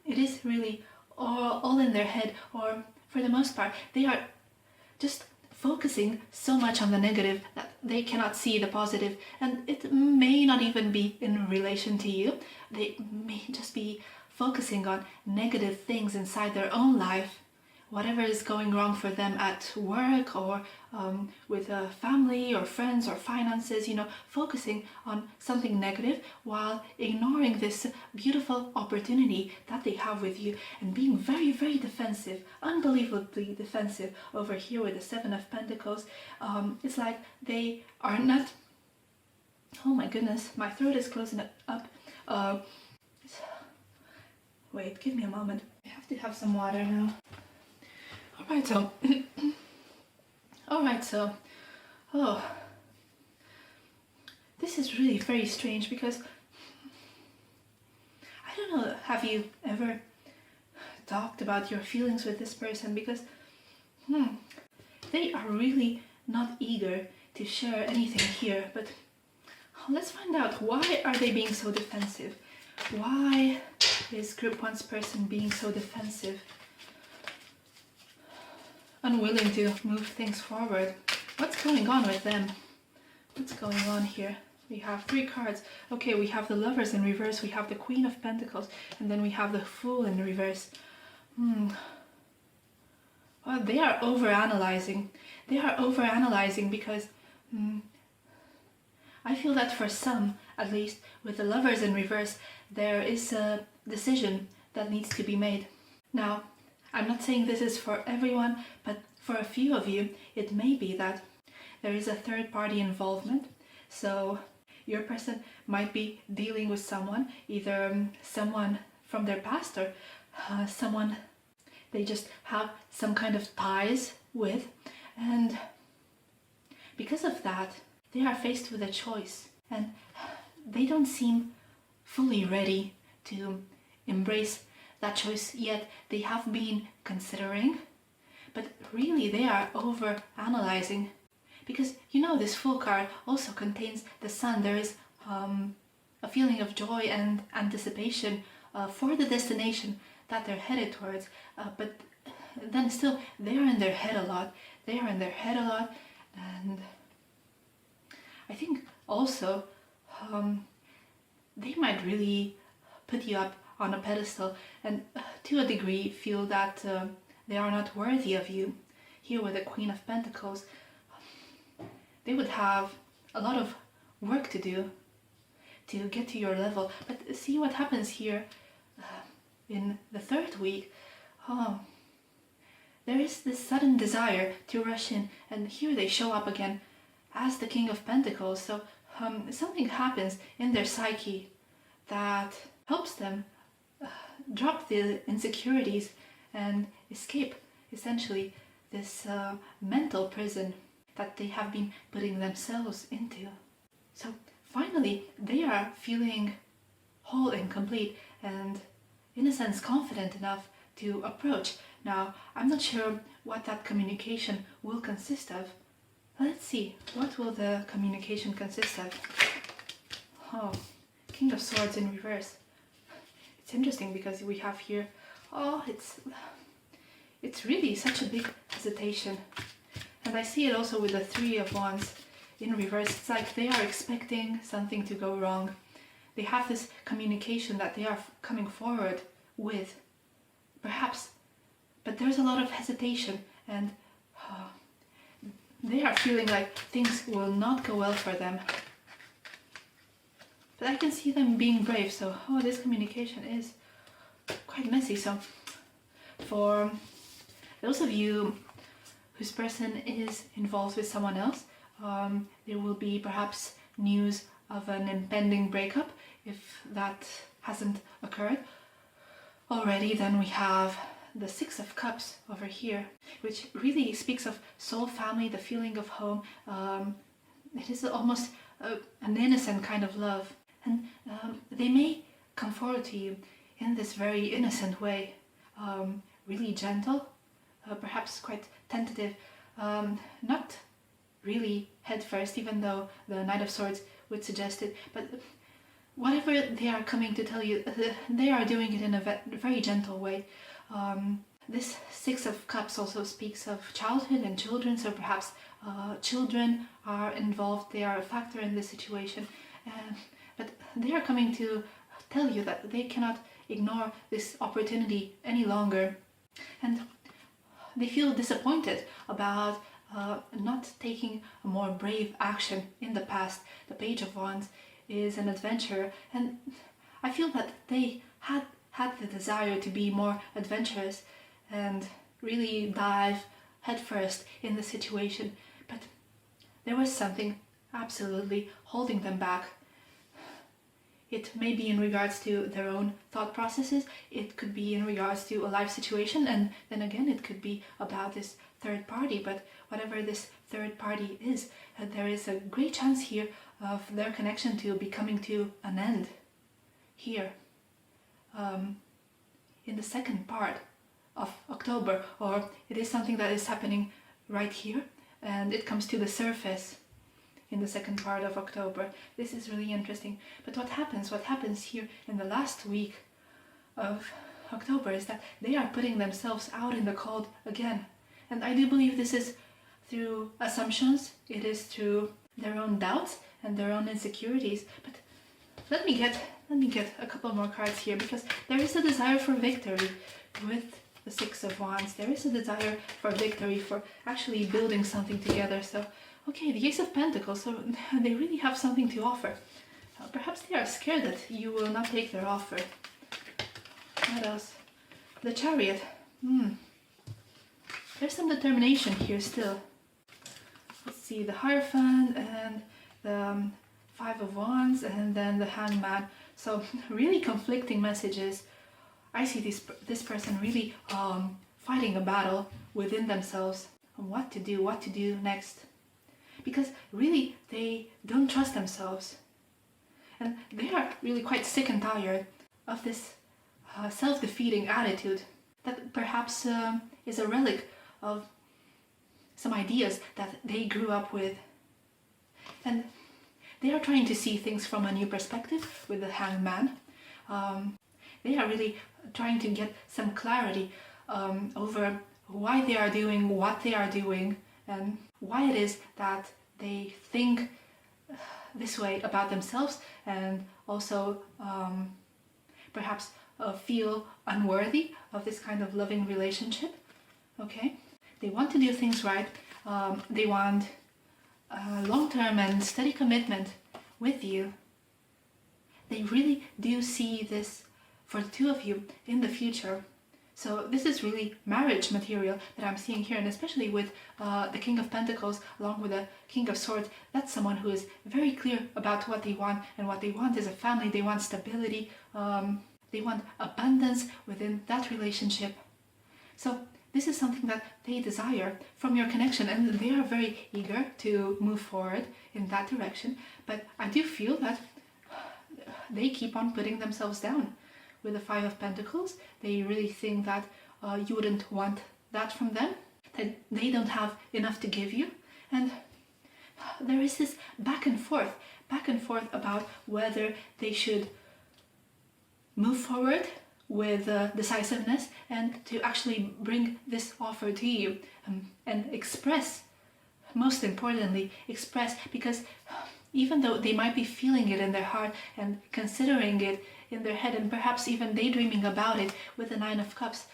it is really all in their head, or for the most part, they are just focusing so much on the negative that they cannot see the positive. And it may not even be in relation to you. They may just be focusing on negative things inside their own life, whatever is going wrong for them at work, or with a family or friends or finances, focusing on something negative while ignoring this beautiful opportunity that they have with you, and being very, very defensive, unbelievably defensive over here with the Seven of Pentacles. It's like they are not, oh my goodness, my throat is closing up. Wait, give me a moment. I have to have some water now. Alright, so, this is really very strange, because, I don't know, have you ever talked about your feelings with this person? Because, they are really not eager to share anything here, but let's find out, why are they being so defensive? Why is Group 1's person being so defensive? Unwilling to move things forward. What's going on with them? What's going on here? We have three cards. Okay, we have the Lovers in reverse, we have the Queen of Pentacles, and then we have the Fool in reverse. Well, they are overanalyzing. They are overanalyzing because I feel that for some, at least, with the Lovers in reverse, there is a decision that needs to be made. Now, I'm not saying this is for everyone, but for a few of you, it may be that there is a third party involvement. So your person might be dealing with someone, either someone from their past, or someone they just have some kind of ties with. And because of that, they are faced with a choice, and they don't seem fully ready to embrace that choice yet. They have been considering, but really they are over analyzing, because this Fool card also contains the Sun. There is a feeling of joy and anticipation for the destination that they're headed towards, but then still they are in their head a lot. And I think also they might really put you up on a pedestal, and to a degree feel that they are not worthy of you. Here with the Queen of Pentacles, they would have a lot of work to do to get to your level. But see what happens here in the third week. There is this sudden desire to rush in, and here they show up again as the King of Pentacles. So something happens in their psyche that helps them drop the insecurities and escape essentially this mental prison that they have been putting themselves into. So finally they are feeling whole and complete, and in a sense confident enough to approach. Now I'm not sure what that communication will consist of. Let's see, what will the communication consist of? King of Swords in reverse. It's interesting because we have here, it's really such a big hesitation. And I see it also with the Three of Wands in reverse. It's like they are expecting something to go wrong. They have this communication that they are coming forward with, perhaps, but there's a lot of hesitation, and they are feeling like things will not go well for them. But I can see them being brave, so this communication is quite messy. So for those of you whose person is involved with someone else, there will be perhaps news of an impending breakup. If that hasn't occurred already, then we have the Six of Cups over here, which really speaks of soul family, the feeling of home. It is almost an innocent kind of love, and they may come forward to you in this very innocent way, really gentle, perhaps quite tentative, not really head first, even though the Knight of Swords would suggest it, but whatever they are coming to tell you, they are doing it in a very gentle way. This Six of Cups also speaks of childhood and children, so perhaps children are involved, they are a factor in this situation, but they are coming to tell you that they cannot ignore this opportunity any longer, and they feel disappointed about not taking a more brave action in the past. The Page of Wands is an adventurer, and I feel that they had the desire to be more adventurous and really dive headfirst in the situation, but there was something absolutely holding them back. It may be in regards to their own thought processes, it could be in regards to a life situation, and then again it could be about this third party, but whatever this third party is, there is a great chance here of their connection to be coming to an end here in the second part of October, or it is something that is happening right here and it comes to the surface in the second part of October. This is really interesting. But what happens here in the last week of October is that they are putting themselves out in the cold again. And I do believe this is through assumptions, it is through their own doubts and their own insecurities. But let me get a couple more cards here, because there is a desire for victory with the Six of Wands. There is a desire for victory, for actually building something together. So, okay, the Ace of Pentacles, so they really have something to offer. Perhaps they are scared that you will not take their offer. What else? The Chariot. There's some determination here still. Let's see, the Hierophant and the Five of Wands and then the Hangman. So really conflicting messages. I see this person really fighting a battle within themselves on what to do next. Because really they don't trust themselves. And they are really quite sick and tired of this self-defeating attitude that perhaps is a relic of some ideas that they grew up with. And they are trying to see things from a new perspective with the Hangman. They are really trying to get some clarity over why they are doing what they are doing and why it is that they think this way about themselves, and also perhaps feel unworthy of this kind of loving relationship. Okay, they want to do things right. They want long-term and steady commitment with you. They really do see this for the two of you in the future. So this is really marriage material that I'm seeing here, and especially with the King of Pentacles along with the King of Swords. That's someone who is very clear about what they want, and what they want is a family. They want stability. They want abundance within that relationship. So this is something that they desire from your connection, and they are very eager to move forward in that direction. But I do feel that they keep on putting themselves down. With the Five of Pentacles, they really think that you wouldn't want that from them, that they don't have enough to give you. And there is this back and forth about whether they should move forward with decisiveness and to actually bring this offer to you and express, most importantly, express, because even though they might be feeling it in their heart and considering it in their head and perhaps even daydreaming about it with the Nine of Cups,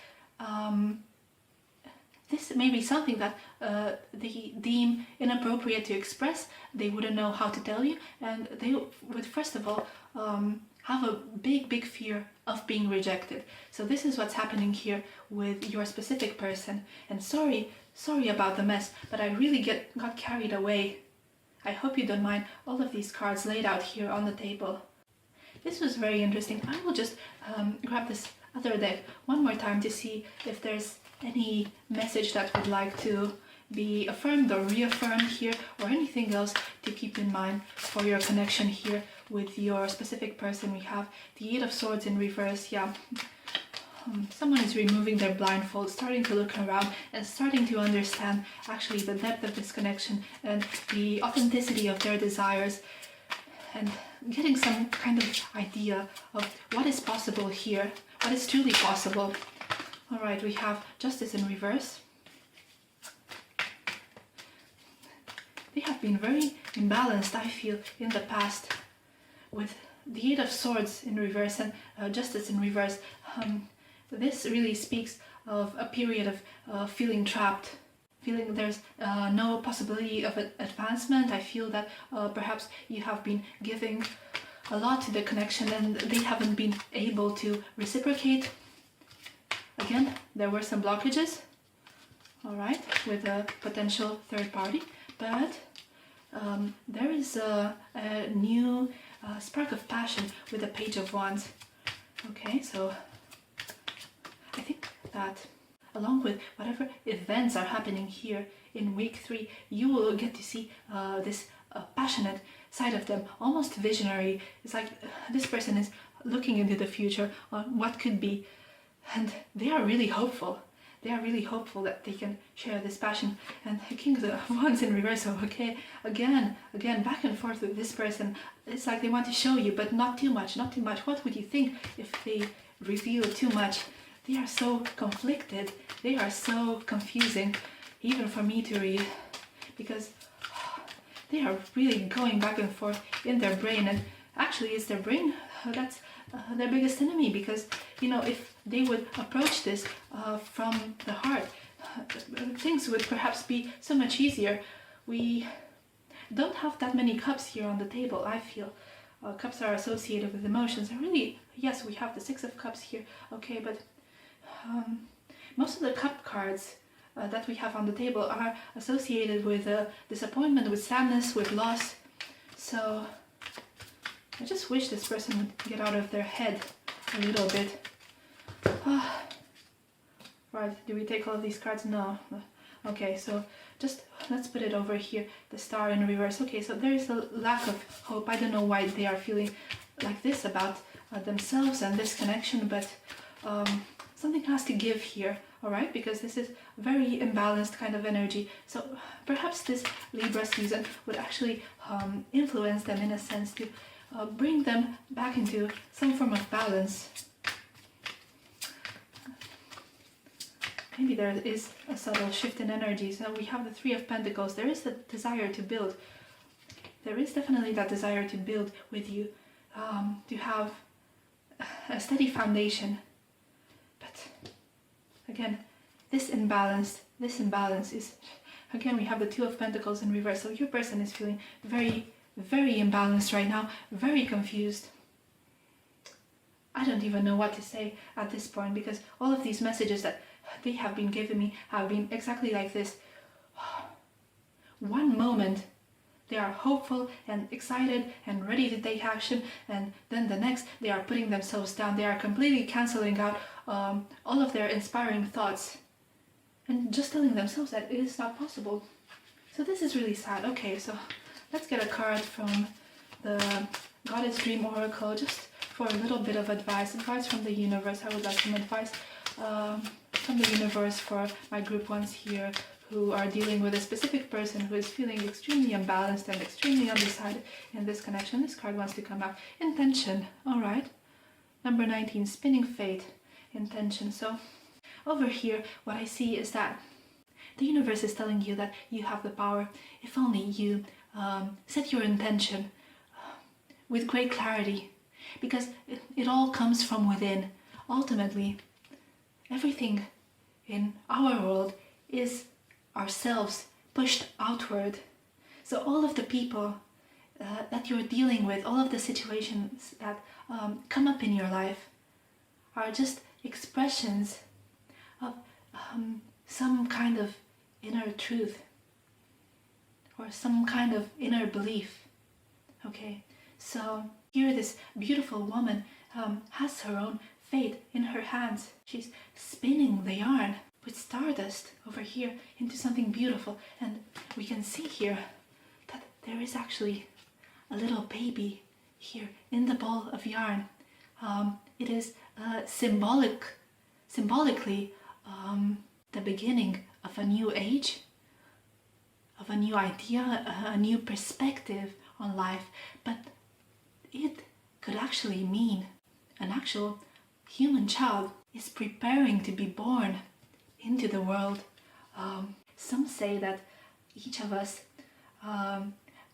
this may be something that they deem inappropriate to express. They wouldn't know how to tell you, and they would first of all have a big fear of being rejected. So this is what's happening here with your specific person. And sorry about the mess, but I really got carried away. I hope you don't mind all of these cards laid out here on the table. This was very interesting. I will just grab this other deck one more time to see if there's any message that would like to be affirmed or reaffirmed here, or anything else to keep in mind for your connection here with your specific person. We have the Eight of Swords in reverse. Yeah, someone is removing their blindfold, starting to look around and starting to understand actually the depth of this connection and the authenticity of their desires, and getting some kind of idea of what is possible here, what is truly possible. All right, we have Justice in reverse. They have been very imbalanced, I feel, in the past, with the Eight of Swords in reverse and Justice in reverse. This really speaks of a period of feeling trapped, feeling there's no possibility of advancement. I feel that perhaps you have been giving a lot to the connection and they haven't been able to reciprocate. Again, there were some blockages, all right, with a potential third party, but there is a new spark of passion with the Page of Wands. Okay, so I think that along with whatever events are happening here in week 3, you will get to see this passionate side of them, almost visionary. It's like this person is looking into the future on what could be, and they are really hopeful. They are really hopeful that they can share this passion. And the King of Wands in reverse. So okay, again, back and forth with this person. It's like they want to show you, but not too much, not too much. What would you think if they reveal too much? They are so conflicted. They are so confusing, even for me to read, because they are really going back and forth in their brain. And actually, it's their brain that's their biggest enemy, because, you know, if they would approach this from the heart, things would perhaps be so much easier. We don't have that many cups here on the table, I feel. Cups are associated with emotions. And really, yes, we have the Six of Cups here, okay, but most of the cup cards that we have on the table are associated with disappointment, with sadness, with loss. So I just wish this person would get out of their head a little bit. Right, do we take all of these cards? No. Okay, so just let's put it over here, the Star in reverse. Okay, so there is a lack of hope. I don't know why they are feeling like this about themselves and this connection, but something has to give here, all right? Because this is very imbalanced kind of energy. So perhaps this Libra season would actually influence them in a sense to bring them back into some form of balance. Maybe there is a subtle shift in energies. Now we have the Three of Pentacles. There is the desire to build. There is definitely that desire to build with you, to have a steady foundation. But again, this imbalance is, again, we have the Two of Pentacles in reverse. So your person is feeling very imbalanced right now, very confused. I don't even know what to say at this point, because all of these messages that they have been giving me have been exactly like this. One moment they are hopeful and excited and ready to take action, and then the next they are putting themselves down. They are completely cancelling out all of their inspiring thoughts and just telling themselves that it is not possible. So this is really sad. Okay, so let's get a card from the Goddess Dream Oracle, just for a little bit of advice from the universe. I would like some advice from the universe for my group ones here who are dealing with a specific person who is feeling extremely imbalanced and extremely undecided in this connection. This card wants to come out. Intention. All right. Number 19, Spinning Fate. Intention. So over here, what I see is that the universe is telling you that you have the power. If only you set your intention with great clarity, because it all comes from within. Ultimately, everything in our world is ourselves pushed outward. So all of the people that you're dealing with, all of the situations that come up in your life are just expressions of some kind of inner truth or some kind of inner belief. Okay, so here this beautiful woman has her own fate in her hands. She's spinning the yarn with stardust over here into something beautiful, and we can see here that there is actually a little baby here in the ball of yarn. It is symbolically the beginning of a new age, of a new idea, a new perspective on life, but it could actually mean an actual human child is preparing to be born into the world. Some say that each of us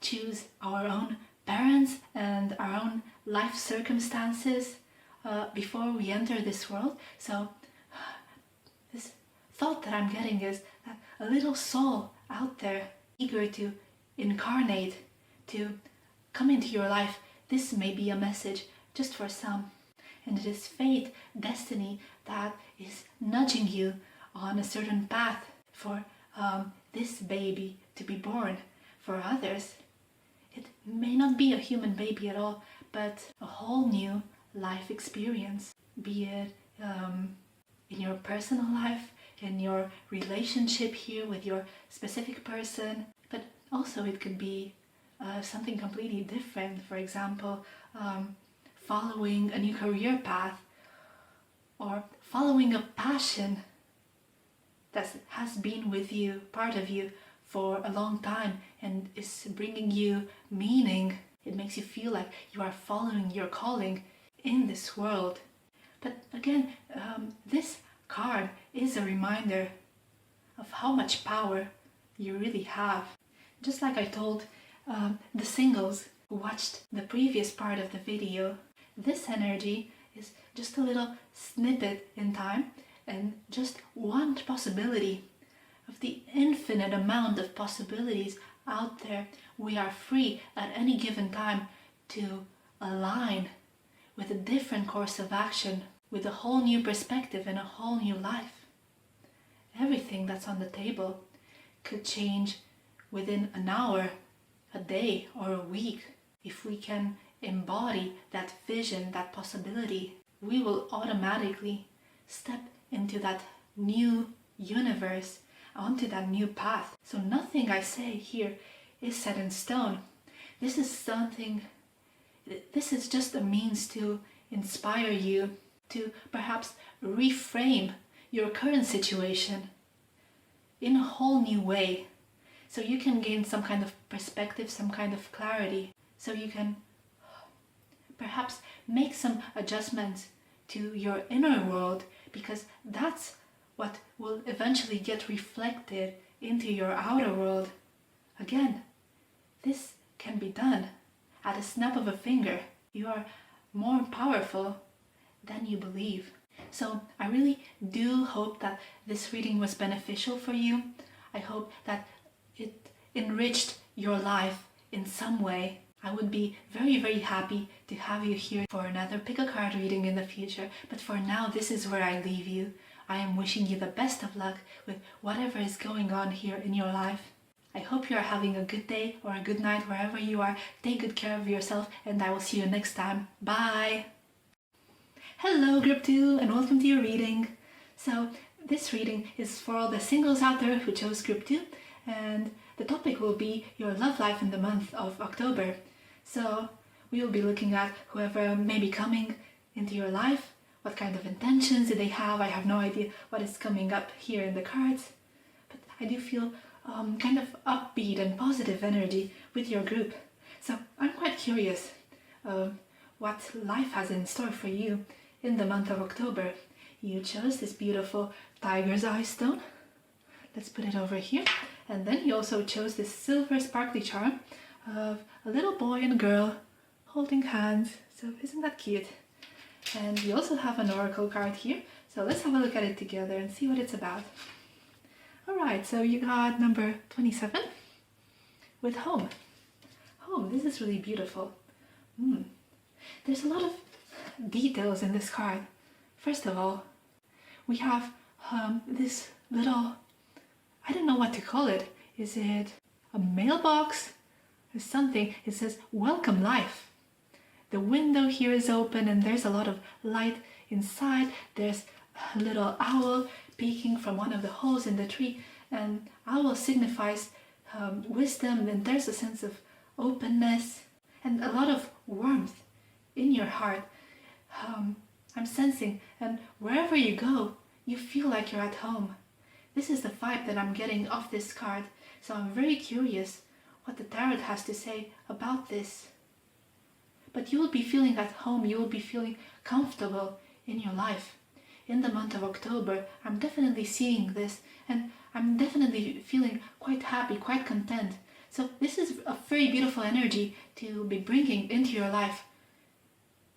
choose our own parents and our own life circumstances before we enter this world. So this thought that I'm getting is that a little soul out there eager to incarnate, to come into your life, this may be a message just for some. And it is fate, destiny, that is nudging you on a certain path for this baby to be born. For others, it may not be a human baby at all, but a whole new life experience, be it in your personal life, in your relationship here with your specific person, but also it could be something completely different. For example, following a new career path, or following a passion that has been with you, part of you, for a long time and is bringing you meaning. It makes you feel like you are following your calling in this world. But again, this card is a reminder of how much power you really have. Just like I told the singles who watched the previous part of the video, this energy is just a little snippet in time and just one possibility of the infinite amount of possibilities out there. We are free at any given time to align with a different course of action, with a whole new perspective and a whole new life. Everything that's on the table could change within an hour, a day, or a week. If we can embody that vision, that possibility, we will automatically step into that new universe, onto that new path. So nothing I say here is set in stone. This is just a means to inspire you to perhaps reframe your current situation in a whole new way, so you can gain some kind of perspective, some kind of clarity, so you can perhaps make some adjustments to your inner world, because that's what will eventually get reflected into your outer world. Again, this can be done at a snap of a finger. You are more powerful than you believe. So I really do hope that this reading was beneficial for you. I hope that it enriched your life in some way. I would be very, very happy to have you here for another pick a card reading in the future. But for now, this is where I leave you. I am wishing you the best of luck with whatever is going on here in your life. I hope you are having a good day or a good night wherever you are. Take good care of yourself, and I will see you next time. Bye! Hello Group 2 and welcome to your reading. So this reading is for all the singles out there who chose Group 2, and the topic will be your love life in the month of October. So we will be looking at whoever may be coming into your life, what kind of intentions do they have. I have no idea what is coming up here in the cards, but I do feel kind of upbeat and positive energy with your group. So I'm quite curious what life has in store for you in the month of October. You chose this beautiful tiger's eye stone. Let's put it over here. And then you also chose this silver sparkly charm of a little boy and girl holding hands. So isn't that cute? And you also have an oracle card here. So let's have a look at it together and see what it's about. Alright, so you got number 27 with home. Home, this is really beautiful. There's a lot of details in this card. First of all, we have this little, I don't know what to call it. Is it a mailbox or something? It says, welcome life. The window here is open and there's a lot of light inside. There's a little owl peeking from one of the holes in the tree, and owl signifies wisdom, and there's a sense of openness and a lot of warmth in your heart. I'm sensing, and wherever you go, you feel like you're at home. This is the vibe that I'm getting off this card, so I'm very curious what the tarot has to say about this. But you will be feeling at home, you will be feeling comfortable in your life. In the month of October, I'm definitely seeing this, and I'm definitely feeling quite happy, quite content. So this is a very beautiful energy to be bringing into your life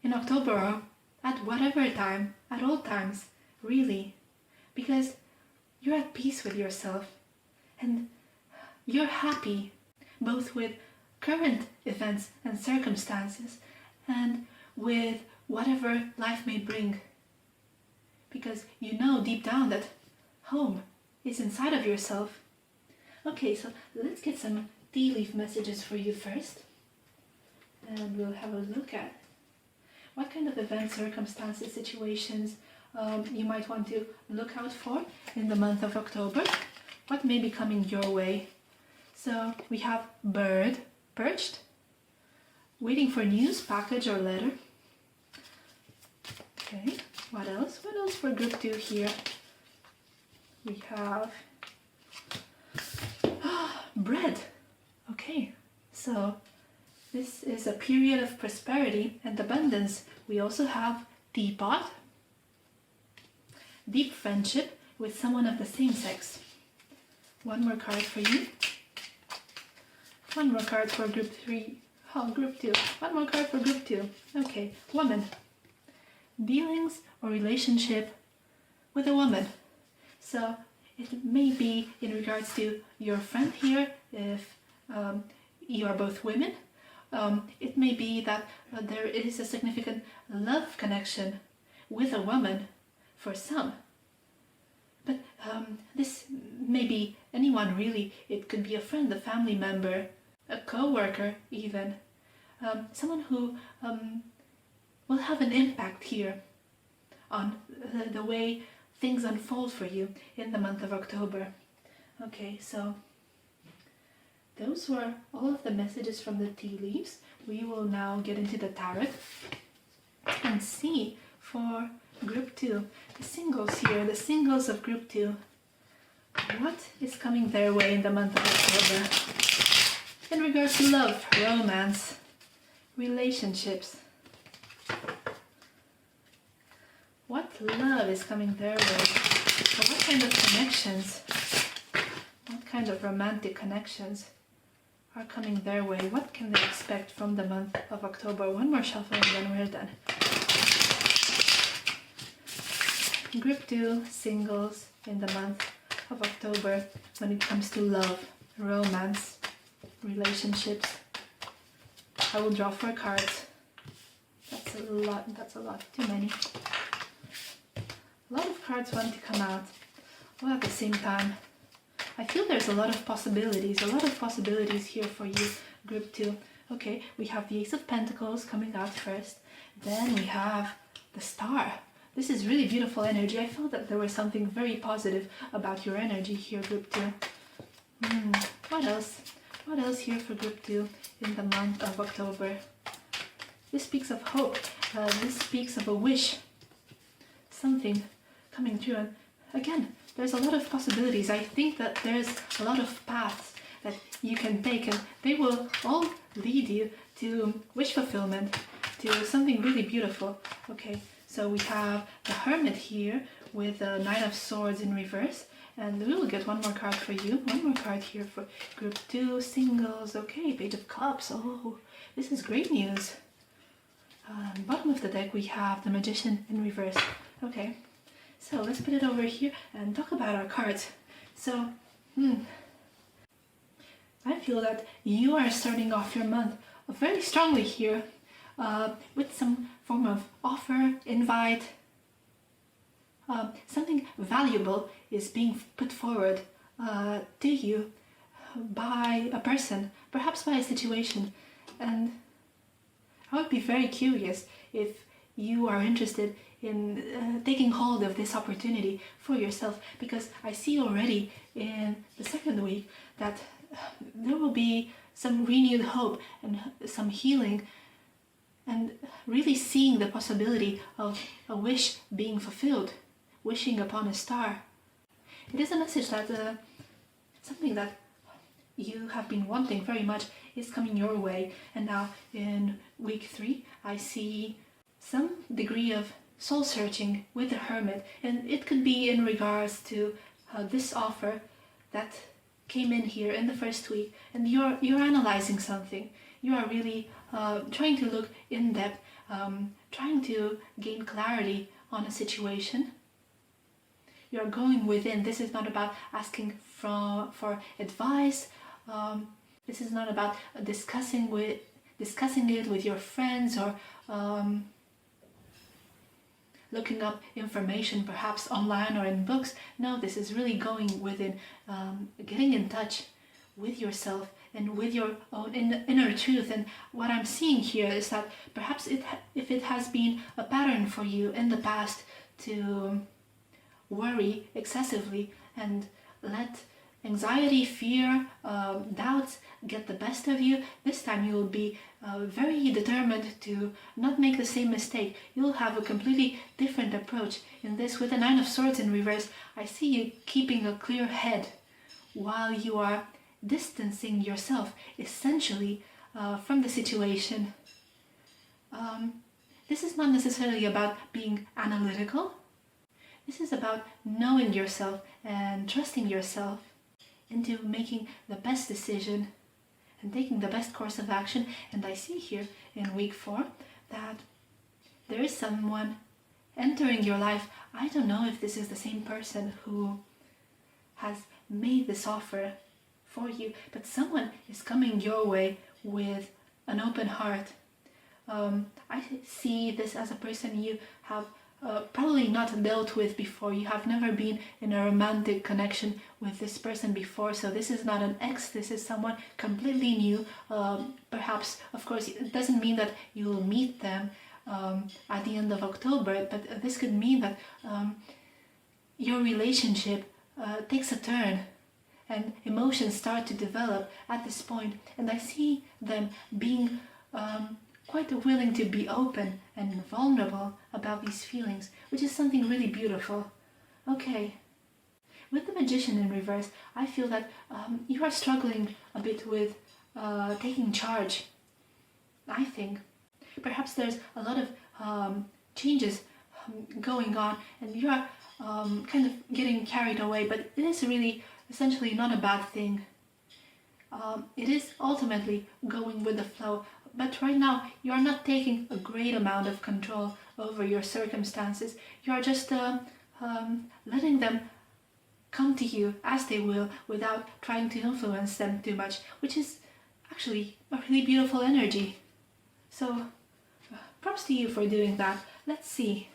in October, or at whatever time, at all times, really. Because you're at peace with yourself, and you're happy both with current events and circumstances and with whatever life may bring. Because you know deep down that home is inside of yourself. Okay, so let's get some tea leaf messages for you first. And we'll have a look at what kind of events, circumstances, situations you might want to look out for in the month of October. What may be coming your way. So we have bird, perched, waiting for news, package or letter. Okay, what else? What else for group 2 here? We have bread. Okay, so this is a period of prosperity and abundance. We also have teapot, deep friendship with someone of the same sex. One more card for you. One more card for group 3. Oh, group 2. One more card for group 2. Okay, woman. Dealings or relationship with a woman. So it may be in regards to your friend here, if you are both women. It may be that there is a significant love connection with a woman for some. But this may be anyone really. It could be a friend, a family member, a co-worker even. Someone who will have an impact here on the way things unfold for you in the month of October. Okay, so those were all of the messages from the tea leaves. We will now get into the tarot and see for group 2, the singles here, the singles of group 2. What is coming their way in the month of October? In regards to love, romance, relationships. What love is coming their way? Or what kind of connections? What kind of romantic connections are coming their way? What can they expect from the month of October? One more shuffle and then we're done. Group 2, singles in the month of October when it comes to love, romance, relationships. I will draw 4 cards. That's a lot, too many. A lot of cards want to come out all at the same time. I feel there's a lot of possibilities here for you, group 2. Okay, we have the Ace of Pentacles coming out first. Then we have the Star. This is really beautiful energy. I felt that there was something very positive about your energy here, group 2. What else? What else here for group 2 in the month of October? This speaks of hope. This speaks of a wish. Something coming true. And again, there's a lot of possibilities. I think that there's a lot of paths that you can take, and they will all lead you to wish fulfillment, to something really beautiful. Okay, so we have the Hermit here with the Nine of Swords in reverse, and we will get one more card for you. One more card here for group 2, singles. Okay, Page of Cups. Oh, this is great news. Bottom of the deck we have the Magician in reverse. Okay, so let's put it over here and talk about our cards. So, I feel that you are starting off your month very strongly here with some form of offer, invite. Something valuable is being put forward to you by a person, perhaps by a situation. And I would be very curious if you are interested in taking hold of this opportunity for yourself, because I see already in the second week that there will be some renewed hope and some healing, and really seeing the possibility of a wish being fulfilled, wishing upon a star. It is a message that something that you have been wanting very much is coming your way. And now in week 3 I see some degree of soul searching with the Hermit, and it could be in regards to this offer that came in here in the first week, and you're analyzing something. You are really trying to look in depth, trying to gain clarity on a situation. You're going within. This is not about asking for advice. This is not about discussing it with your friends, or looking up information perhaps online or in books. No, this is really going within, getting in touch with yourself and with your own inner truth. And what I'm seeing here is that perhaps if it has been a pattern for you in the past to worry excessively and let anxiety, fear, doubts get the best of you, this time you will be very determined to not make the same mistake. You'll have a completely different approach. In this, with the 9 of Swords in reverse, I see you keeping a clear head while you are distancing yourself essentially from the situation. This is not necessarily about being analytical. This is about knowing yourself and trusting yourself into making the best decision and taking the best course of action. And I see here in week 4 that there is someone entering your life. I don't know if this is the same person who has made this offer for you, but someone is coming your way with an open heart. I see this as a person you have probably not dealt with before. You have never been in a romantic connection with this person before, so this is not an ex, this is someone completely new. Perhaps, of course, it doesn't mean that you will meet them at the end of October, but this could mean that your relationship takes a turn and emotions start to develop at this point. And I see them being quite willing to be open and vulnerable about these feelings, which is something really beautiful. Okay, with the Magician in reverse, I feel that you are struggling a bit with taking charge. I think perhaps there's a lot of changes going on, and you are kind of getting carried away, but it is really essentially not a bad thing. It is ultimately going with the flow, but right now you are not taking a great amount of control over your circumstances. You are just letting them come to you as they will, without trying to influence them too much, which is actually a really beautiful energy. So props to you for doing that. Let's see.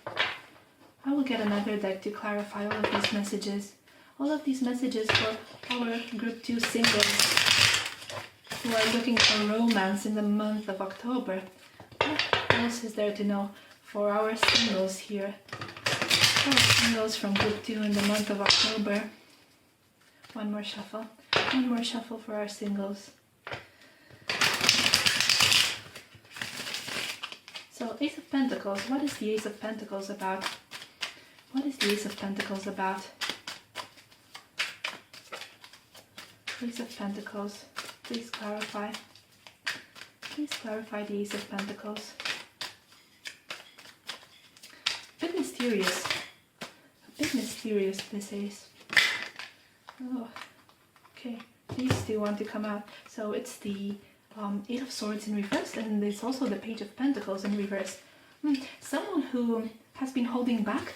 I will get another deck to clarify all of these messages. All of these messages for our group 2 singles who are looking for romance in the month of October. What else is there to know for our singles here? Our singles from group 2 in the month of October. One more shuffle. One more shuffle for our singles. So, Ace of Pentacles. What is the Ace of Pentacles about? What is the Ace of Pentacles about? Ace of Pentacles. Please clarify. Please clarify the Ace of Pentacles. A bit mysterious. A bit mysterious, this Ace. Oh, okay. These two want to come out. So it's the 8 of Swords in reverse, and it's also the Page of Pentacles in reverse. Someone who has been holding back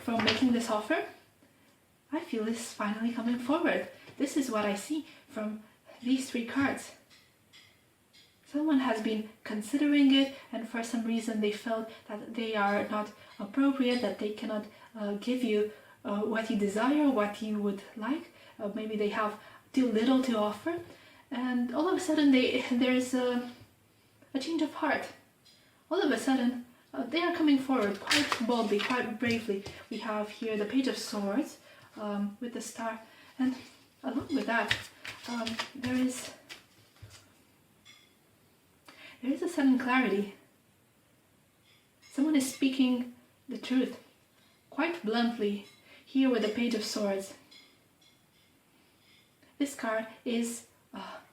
from making this offer. I feel is finally coming forward. This is what I see from these 3 cards. Someone has been considering it, and for some reason they felt that they are not appropriate, that they cannot give you what you desire, what you would like. Maybe they have too little to offer, and all of a sudden there's a change of heart. All of a sudden they are coming forward quite boldly, quite bravely. We have here the Page of Swords with the star, and along with that there is a sudden clarity. Someone is speaking the truth quite bluntly here with the Page of Swords. This card is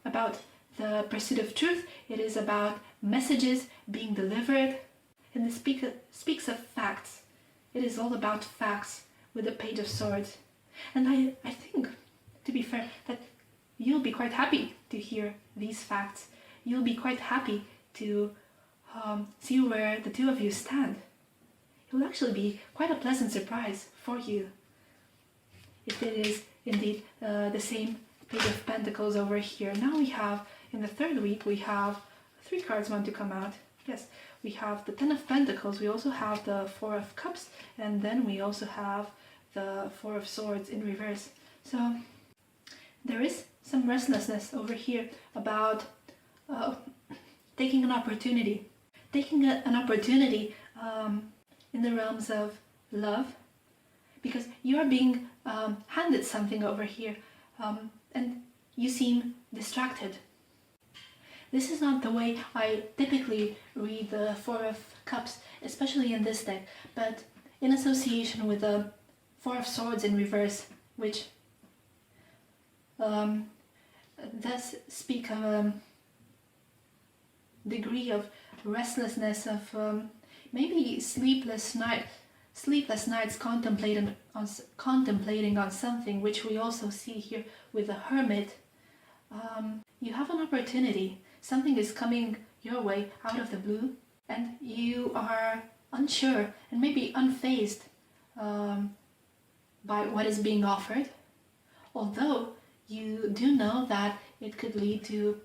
about the pursuit of truth. It is about messages being delivered, and it speaks of facts. It is all about facts with the Page of Swords. And I think, to be fair, that you'll be quite happy to hear these facts. You'll be quite happy to see where the 2 of you stand. It will actually be quite a pleasant surprise for you if it is indeed the same Page of Pentacles over here. Now we have, in the 3rd week, we have 3 cards want to come out. Yes, we have the 10 of Pentacles, we also have the 4 of Cups, and then we also have the 4 of Swords in reverse. So there is some restlessness over here about taking an opportunity. Taking an opportunity in the realms of love, because you are being handed something over here, and you seem distracted. This is not the way I typically read the 4 of Cups, especially in this deck, but in association with the 4 of Swords in reverse, which does speak of a degree of restlessness, of maybe sleepless nights contemplating on something, which we also see here with the Hermit. You have an opportunity. Something is coming your way out of the blue, and you are unsure and maybe unfazed by what is being offered, although you do know that it could lead to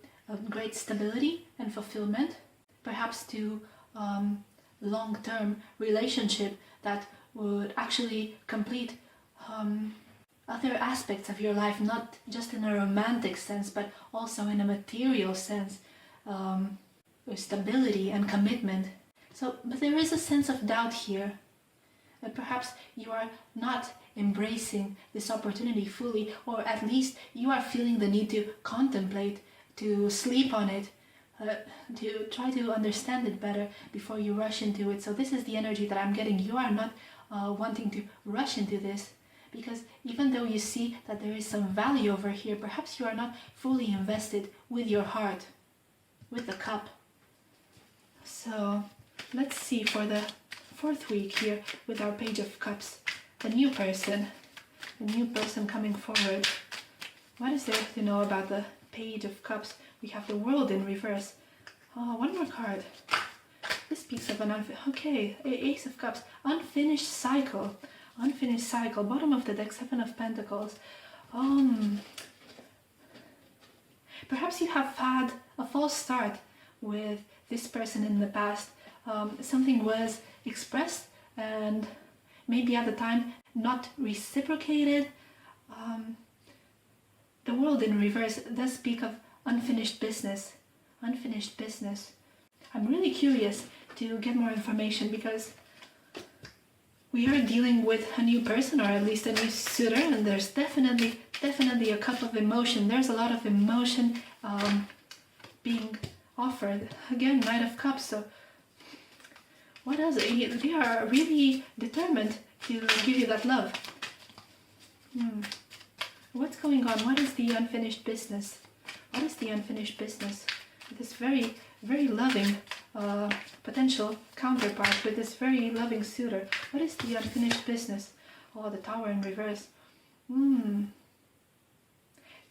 great stability and fulfillment, perhaps to long-term relationship that would actually complete other aspects of your life, not just in a romantic sense, but also in a material sense, with stability and commitment. But there is a sense of doubt here. That perhaps you are not embracing this opportunity fully, or at least you are feeling the need to contemplate, to sleep on it, to try to understand it better before you rush into it. So this is the energy that I'm getting. You are not wanting to rush into this, because even though you see that there is some value over here, perhaps you are not fully invested with your heart, with the cup. So let's see for the 4th week here with our Page of Cups, the new person coming forward. What is there to know about the Page of Cups? We have the World in reverse. Oh, one more card. This speaks of an Ace of Cups, unfinished cycle. Bottom of the deck, 7 of Pentacles. Perhaps you have had a false start with this person in the past. Something was expressed and maybe at the time not reciprocated. The World in reverse does speak of unfinished business. I'm really curious to get more information, because we are dealing with a new person, or at least a new suitor, and there's definitely a cup of emotion. There's a lot of emotion being offered. Again, Knight of Cups. So what else? They are really determined to give you that love. What's going on? What is the unfinished business? This very, very loving potential counterpart with this very loving suitor. What is the unfinished business? Oh, the Tower in reverse.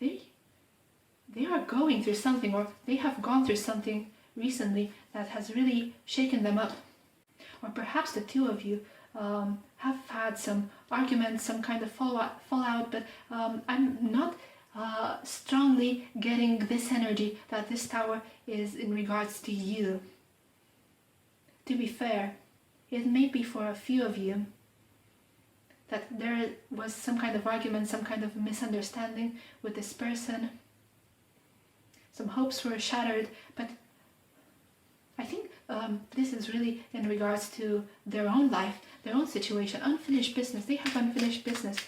They are going through something, or they have gone through something recently that has really shaken them up. Or perhaps the 2 of you have had some arguments, some kind of fallout, but I'm not strongly getting this energy that this tower is in regards to you. To be fair, it may be for a few of you that there was some kind of argument, some kind of misunderstanding with this person. Some hopes were shattered, but I think this is really in regards to their own life, their own situation, unfinished business. They have unfinished business.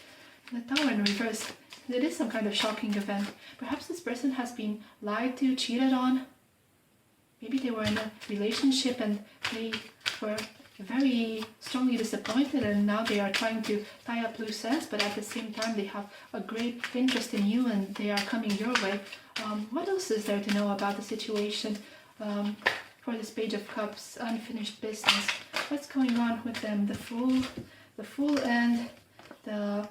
And the Tower in reverse, it is some kind of shocking event. Perhaps this person has been lied to, cheated on. Maybe they were in a relationship and they were very strongly disappointed, and now they are trying to tie up loose ends, but at the same time they have a great interest in you and they are coming your way. What else is there to know about the situation? For this Page of Cups, unfinished business. What's going on with them? The Fool and the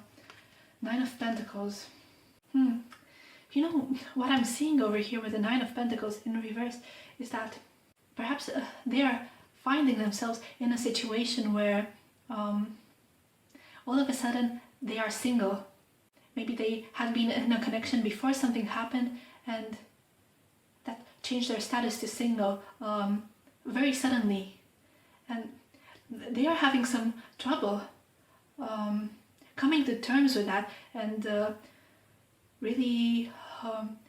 Nine of Pentacles. You know, what I'm seeing over here with the Nine of Pentacles in reverse is that perhaps they are finding themselves in a situation where all of a sudden they are single. Maybe they had been in a connection before something happened and that changed their status to single very suddenly. And they are having some trouble coming to terms with that and really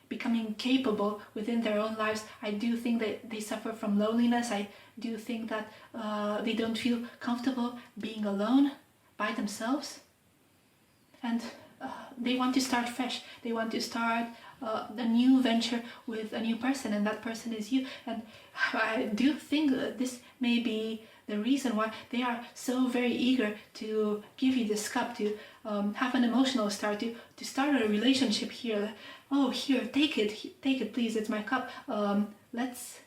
becoming capable within their own lives. I do think that they suffer from loneliness. I do think that they don't feel comfortable being alone by themselves. And they want to start fresh. They want to start a new venture with a new person, and that person is you. And I do think that this may be the reason why they are so very eager to give you this cup, to have an emotional start, to start a relationship here. Oh, here, take it please, it's my cup. Let's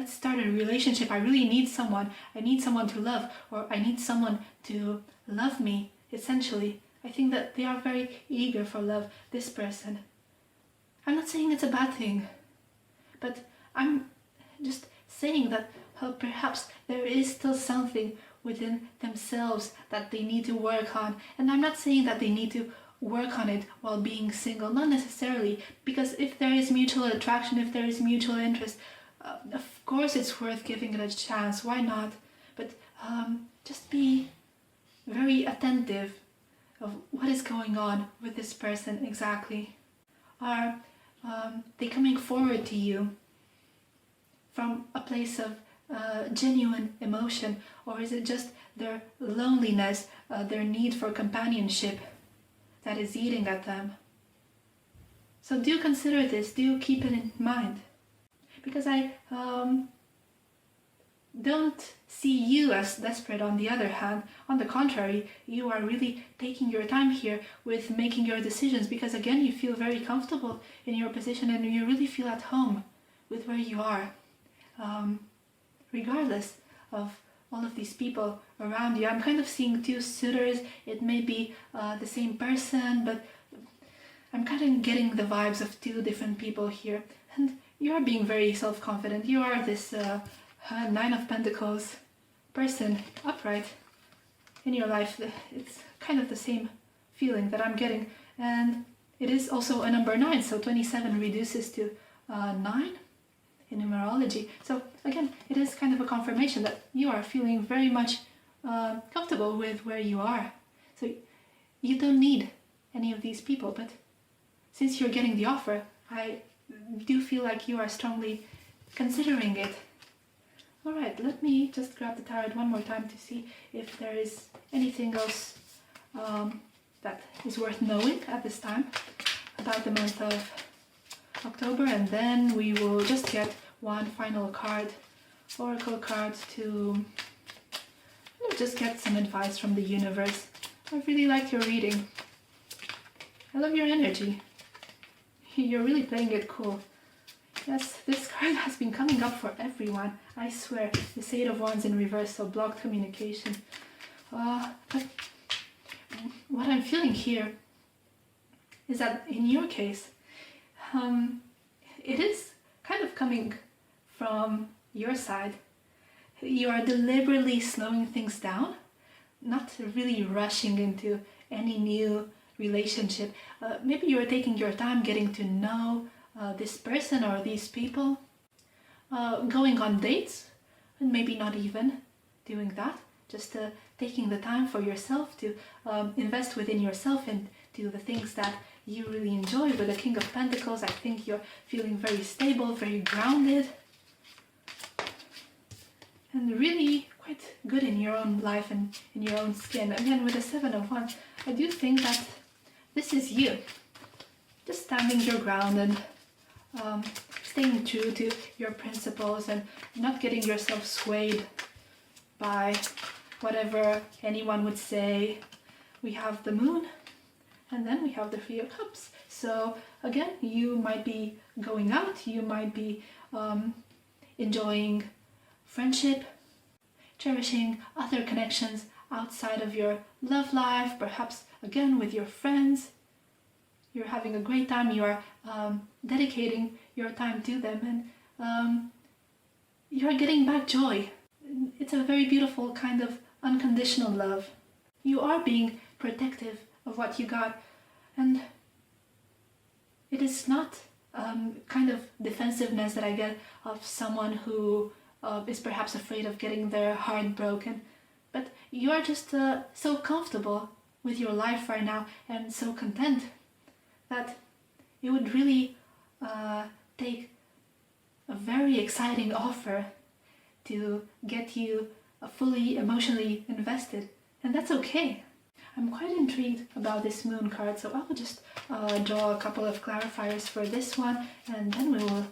start a relationship. I really need someone. I need someone to love, or I need someone to love me, essentially. I think that they are very eager for love, this person. I'm not saying it's a bad thing, but I'm just saying that perhaps there is still something within themselves that they need to work on. And I'm not saying that they need to work on it while being single, not necessarily, because if there is mutual attraction, if there is mutual interest, of course it's worth giving it a chance. Why not? But just be very attentive of what is going on with this person exactly. Are they coming forward to you from a place of genuine emotion, or is it just their loneliness, their need for companionship that is eating at them? So do consider this, do keep it in mind, because I don't see you as desperate. On the other hand, on the contrary, you are really taking your time here with making your decisions, because again, you feel very comfortable in your position and you really feel at home with where you are, regardless of all of these people around you. I'm kind of seeing two suitors. It may be the same person, but I'm kind of getting the vibes of two different people here. And you are being very self-confident. You are this Nine of Pentacles person, upright in your life. It's kind of the same feeling that I'm getting. And it is also a number 9, so 27 reduces to 9 in numerology. So again, it is kind of a confirmation that you are feeling very much comfortable with where you are. So you don't need any of these people, but since you're getting the offer, I do feel like you are strongly considering it. Alright, let me just grab the tarot one more time to see if there is anything else that is worth knowing at this time about the month of October, and then we will just get one final card, oracle card, to just get some advice from the universe. I really liked your reading. I love your energy. You're really playing it cool. Yes, this card has been coming up for everyone, I swear. This 8 of Wands in reverse, so blocked communication. But what I'm feeling here is that in your case, it is kind of coming from your side. You are deliberately slowing things down, not really rushing into any new relationship. Maybe you're taking your time getting to know this person or these people, going on dates, and maybe not even doing that, just taking the time for yourself to invest within yourself and do the things that you really enjoy. With the King of Pentacles, I think you're feeling very stable, very grounded, and really quite good in your own life and in your own skin. Again, with the Seven of Wands, I do think that this is you, just standing your ground and staying true to your principles and not getting yourself swayed by whatever anyone would say. We have the Moon, and then we have the Three of Cups. So again, you might be going out, you might be enjoying friendship, cherishing other connections outside of your love life, perhaps again with your friends. You're having a great time, you are dedicating your time to them, and you're getting back joy. It's a very beautiful kind of unconditional love. You are being protective of what you got, and it is not kind of defensiveness that I get of someone who is perhaps afraid of getting their heart broken, but you are just so comfortable with your life right now and so content that it would really take a very exciting offer to get you fully emotionally invested, and that's okay. I'm quite intrigued about this Moon card, so I will just draw a couple of clarifiers for this one, and then we will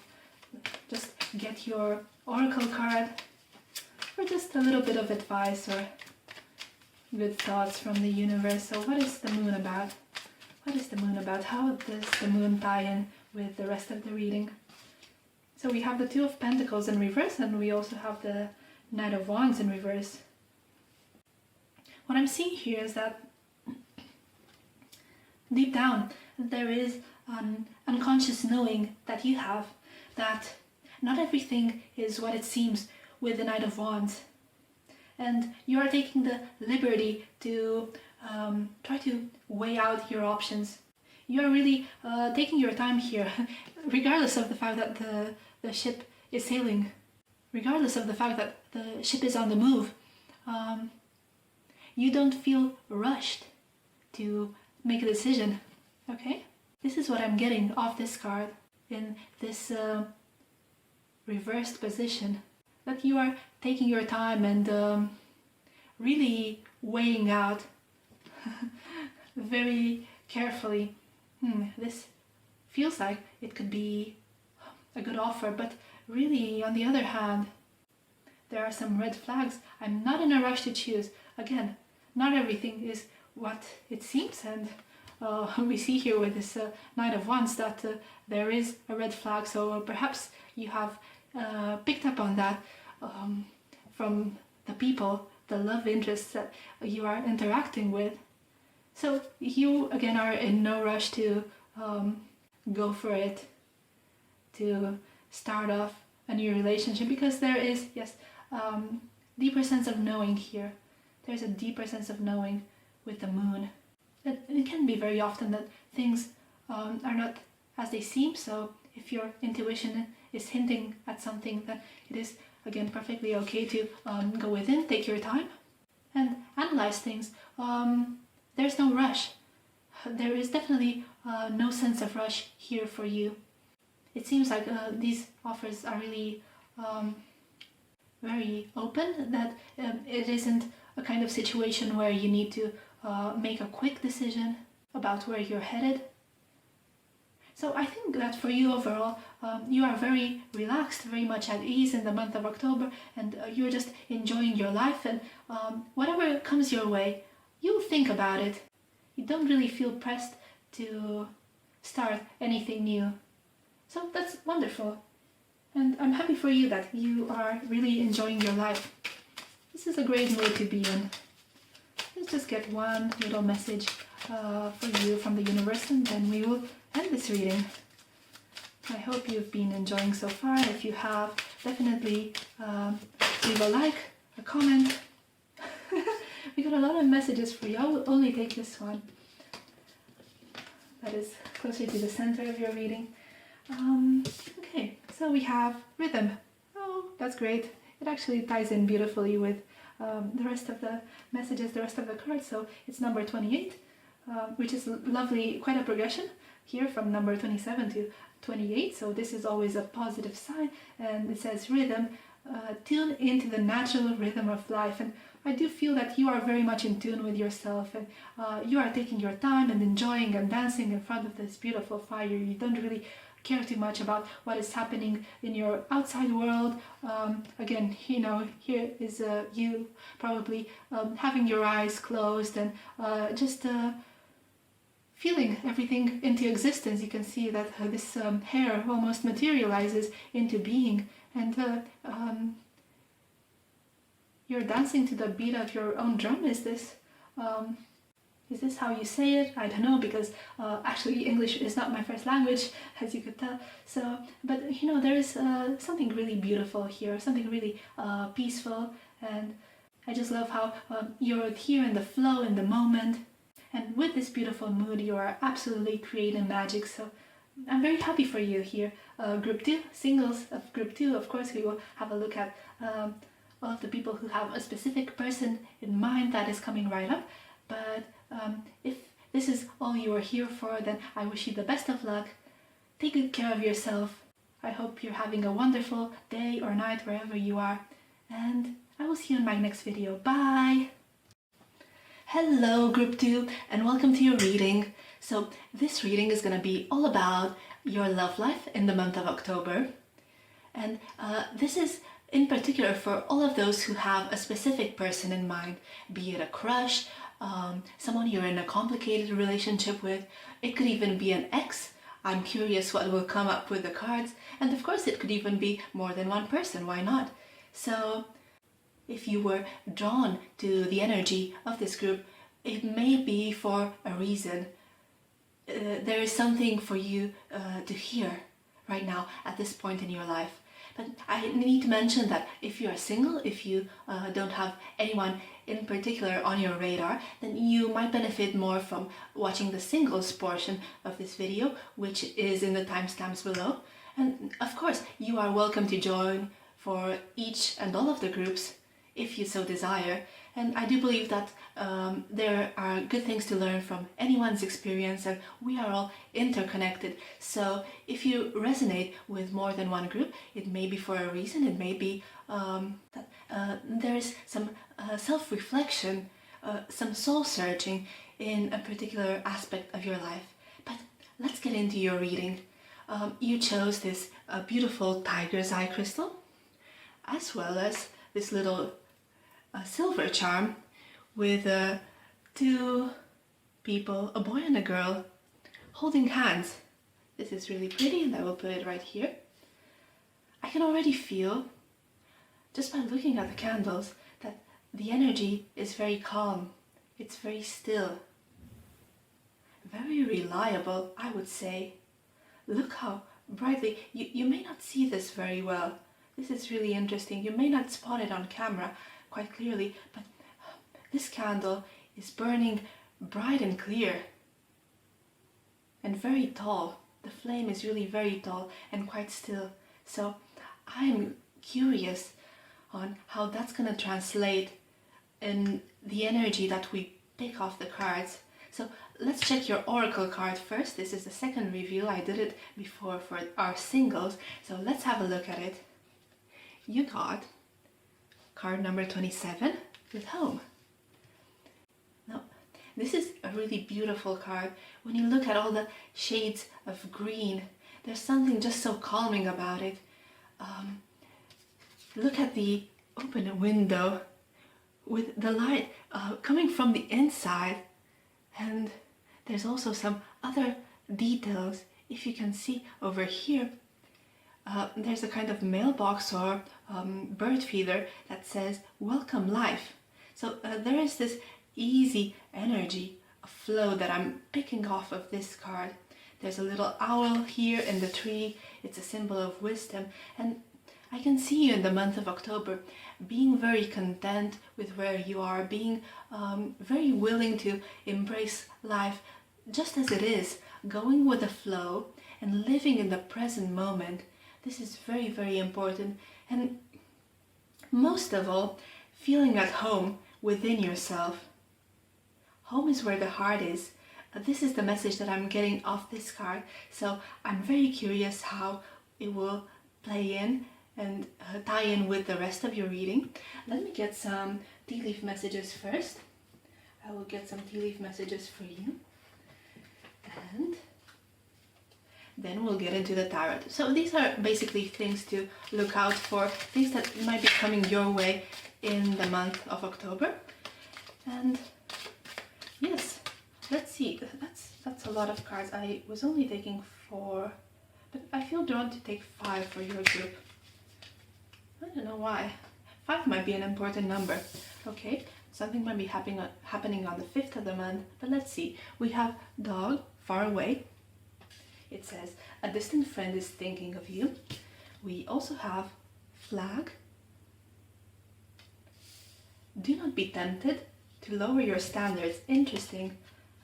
just get your oracle card for just a little bit of advice or good thoughts from the universe. So what is the Moon about? What is the Moon about? How does the Moon tie in with the rest of the reading? So we have the Two of Pentacles in reverse, and we also have the Knight of Wands in reverse. What I'm seeing here is that deep down there is an unconscious knowing that you have that not everything is what it seems with the Knight of Wands, and you are taking the liberty to try to weigh out your options. You are really taking your time here, regardless of the fact that the ship is sailing, regardless of the fact that the ship is on the move. You don't feel rushed to make a decision, okay? This is what I'm getting off this card in this reversed position, that you are taking your time and really weighing out very carefully. This feels like it could be a good offer, but really, on the other hand, there are some red flags. I'm not in a rush to choose. Again, not everything is what it seems, and we see here with this Knight of Wands that there is a red flag, so perhaps you have picked up on that from the people, the love interests that you are interacting with. So you again are in no rush to go for it, to start off a new relationship, because there is, yes, deeper sense of knowing here. There's a deeper sense of knowing with the Moon. It can be very often that things are not as they seem, so if your intuition is hinting at something, then it is again perfectly okay to go within, take your time and analyze things. There's no rush. There is definitely no sense of rush here for you. It seems like these offers are really very open, that it isn't a kind of situation where you need to make a quick decision about where you're headed. So I think that for you overall, you are very relaxed, very much at ease in the month of October, and you're just enjoying your life, and whatever comes your way, you think about it. You don't really feel pressed to start anything new. So that's wonderful. And I'm happy for you that you are really enjoying your life. This is a great mood to be in. Let's just get one little message for you from the universe, and then we will end this reading. I hope you've been enjoying so far. If you have, definitely leave a like, a comment, we got a lot of messages for you. I will only take this one. That is closer to the center of your reading. Okay, so we have rhythm. Oh, that's great. It actually ties in beautifully with the rest of the messages, the rest of the cards. So it's number 28, which is lovely, quite a progression here from number 27 to 28. So this is always a positive sign. And it says rhythm, tune into the natural rhythm of life. And I do feel that you are very much in tune with yourself, and you are taking your time and enjoying and dancing in front of this beautiful fire. You don't really care too much about what is happening in your outside world. Again, you know, here is you probably having your eyes closed and just feeling everything into existence. You can see that this hair almost materializes into being, and you're dancing to the beat of your own drum. Is this how you say it? I don't know, because actually English is not my first language, as you could tell. So, but you know, there is something really beautiful here, something really peaceful, and I just love how you're here in the flow, in the moment, and with this beautiful mood, you are absolutely creating magic. So I'm very happy for you here. Group 2, singles of Group 2, of course, we will have a look at all of the people who have a specific person in mind that is coming right up. But if this is all you are here for, then I wish you the best of luck. Take good care of yourself. I hope you're having a wonderful day or night wherever you are. And I will see you in my next video. Bye! Hello Group 2 and welcome to your reading. So this reading is going to be all about your love life in the month of October. And this is in particular for all of those who have a specific person in mind, be it a crush, someone you're in a complicated relationship with. It could even be an ex. I'm curious what will come up with the cards. And of course it could even be more than one person, why not? So if you were drawn to the energy of this group, it may be for a reason. There is something for you to hear right now at this point in your life. But I need to mention that if you are single, if you don't have anyone in particular on your radar, then you might benefit more from watching the singles portion of this video, which is in the timestamps below. And of course, you are welcome to join for each and all of the groups if you so desire. And I do believe that there are good things to learn from anyone's experience, and we are all interconnected. So if you resonate with more than one group, it may be for a reason. It may be that there is some self-reflection, some soul-searching in a particular aspect of your life. But let's get into your reading. You chose this beautiful tiger's eye crystal, as well as this little silver charm with two people, a boy and a girl, holding hands. This is really pretty, and I will put it right here. I can already feel, just by looking at the candles, that the energy is very calm. It's very still. Very reliable, I would say. Look how brightly, you may not see this very well. This is really interesting. You may not spot it on camera quite clearly, but this candle is burning bright and clear and very tall. The flame is really very tall and quite still. So I'm curious on how that's going to translate in the energy that we pick off the cards. So let's check your oracle card first. This is the second reveal. I did it before for our singles, so let's have a look at it. You got card number 27 with home. Now, this is a really beautiful card. When you look at all the shades of green, there's something just so calming about it. Look at the open window with the light coming from the inside, and there's also some other details. If you can see over here, there's a kind of mailbox or bird feeder that says welcome life. So there is this easy energy, a flow that I'm picking off of this card. There's a little owl here in the tree. It's a symbol of wisdom, and I can see you in the month of October being very content with where you are, being very willing to embrace life just as it is, going with the flow and living in the present moment. This is very, very important. And most of all, feeling at home within yourself. Home is where the heart is. This is the message that I'm getting off this card. So I'm very curious how it will play in and tie in with the rest of your reading. Let me get some tea leaf messages first. I will get some tea leaf messages for you. And then we'll get into the tarot. So these are basically things to look out for, things that might be coming your way in the month of October. And yes, let's see. That's a lot of cards. I was only taking 4, but I feel drawn to take 5 for your group. I don't know why. 5 might be an important number. Okay, something might be happening on the 5th of the month, but let's see. We have dog, far away. It says, a distant friend is thinking of you. We also have flag. Do not be tempted to lower your standards. Interesting.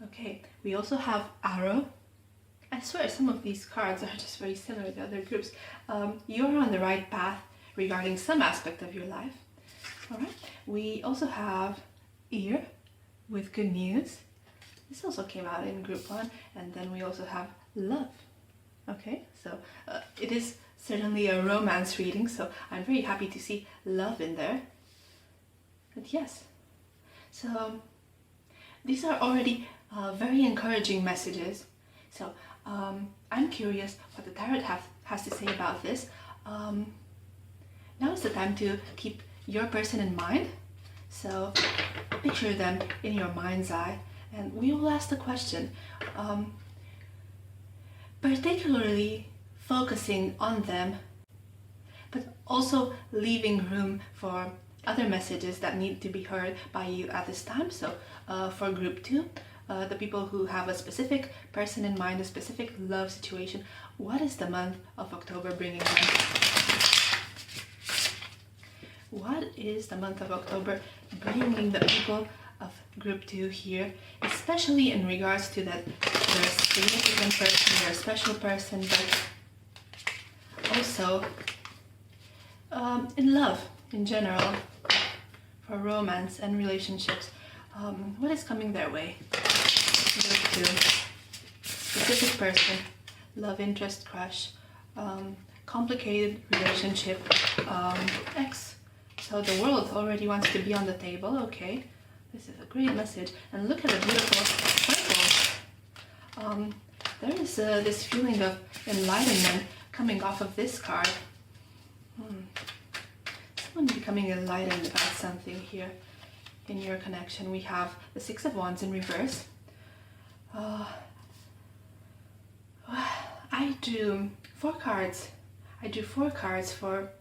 Okay, we also have arrow. I swear some of these cards are just very similar to other groups. You're on the right path regarding some aspect of your life. All right, we also have ear with good news. This also came out in group 1. And then we also have love. Okay, so it is certainly a romance reading, so I'm very happy to see love in there. But yes, so these are already very encouraging messages. So I'm curious what the tarot has to say about this. Now is the time to keep your person in mind. So picture them in your mind's eye, and we will ask the question, particularly focusing on them, but also leaving room for other messages that need to be heard by you at this time. So for group 2, the people who have a specific person in mind, a specific love situation, what is the month of October bringing them? What is the month of October bringing the people of group 2 here, especially in regards to that they're a significant person, they're a special person, but also in love in general, for romance and relationships. What is coming their way? Group 2, specific person, love interest, crush, complicated relationship, ex. So the world already wants to be on the table. Okay, this is a great message. And look at the beautiful circles. There is this feeling of enlightenment coming off of this card. Someone becoming enlightened about something here in your connection. We have the 6 of Wands in reverse. I drew 4 cards. I drew 4 cards for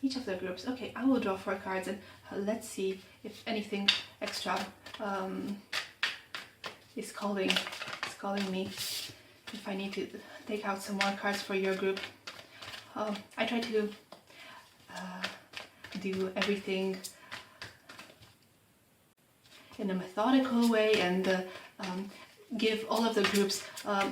each of the groups. Okay, I will draw 4 cards and let's see if anything extra is calling me. If I need to take out some more cards for your group. I try to do everything in a methodical way and give all of the groups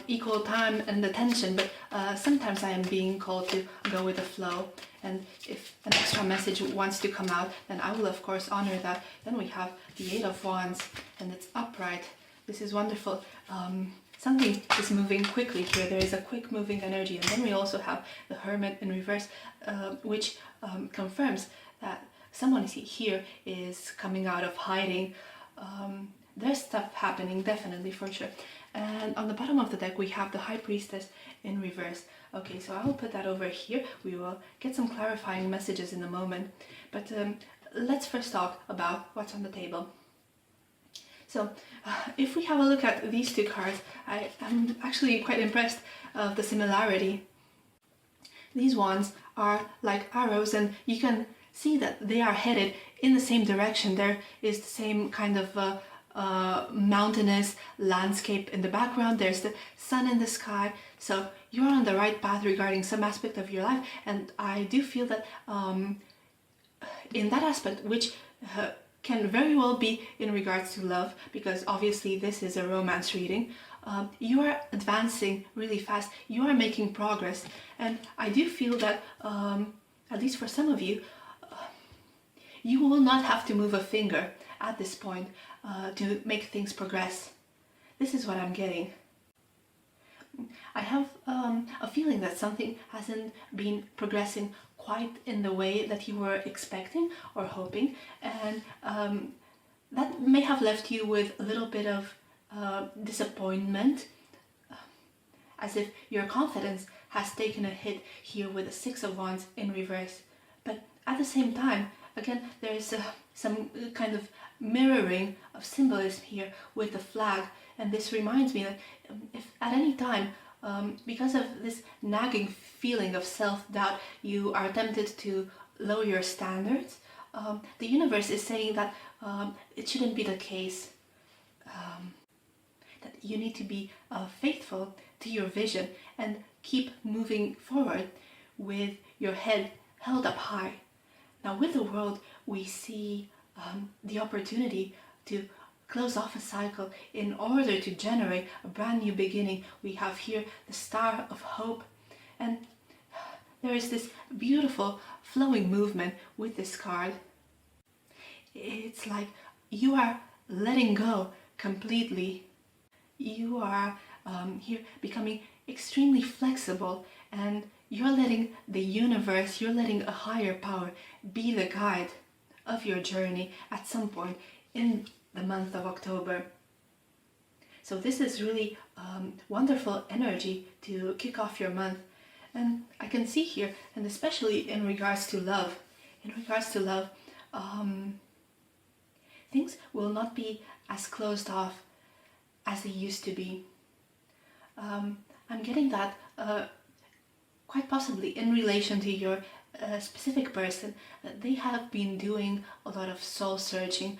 equal time and attention, but sometimes I am being called to go with the flow, and if an extra message wants to come out, then I will of course honor that. Then we have the 8 of Wands, and it's upright. This is wonderful. Something is moving quickly here. There is a quick moving energy. And then we also have the Hermit in reverse, which confirms that someone here is coming out of hiding. There's stuff happening, definitely, for sure. And on the bottom of the deck, we have the High Priestess in reverse. Okay, so I will put that over here. We will get some clarifying messages in a moment. But let's first talk about what's on the table. So if we have a look at these 2 cards, I am actually quite impressed of the similarity. These wands are like arrows, and you can see that they are headed in the same direction. There is the same kind of mountainous landscape in the background. There's the sun in the sky. So you're on the right path regarding some aspect of your life, and I do feel that in that aspect, which can very well be in regards to love, because obviously this is a romance reading, you are advancing really fast, you are making progress, and I do feel that, at least for some of you, you will not have to move a finger at this point to make things progress. This is what I'm getting. I have a feeling that something hasn't been progressing quite in the way that you were expecting or hoping, and that may have left you with a little bit of disappointment, as if your confidence has taken a hit here with the Six of Wands in reverse. But at the same time, again, there is some kind of mirroring of symbolism here with the flag, and this reminds me that if at any time, because of this nagging feeling of self-doubt, you are tempted to lower your standards, the universe is saying that it shouldn't be the case, that you need to be faithful to your vision and keep moving forward with your head held up high. Now with the world, we see the opportunity to close off a cycle in order to generate a brand new beginning. We have here the Star of Hope, and there is this beautiful flowing movement with this card. It's like you are letting go completely. You are here becoming extremely flexible, and you're letting the universe, you're letting a higher power be the guide of your journey at some point in the month of October. So this is really wonderful energy to kick off your month. And I can see here, and especially in regards to love, things will not be as closed off as they used to be. I'm getting that quite possibly in relation to your specific person. They have been doing a lot of soul searching.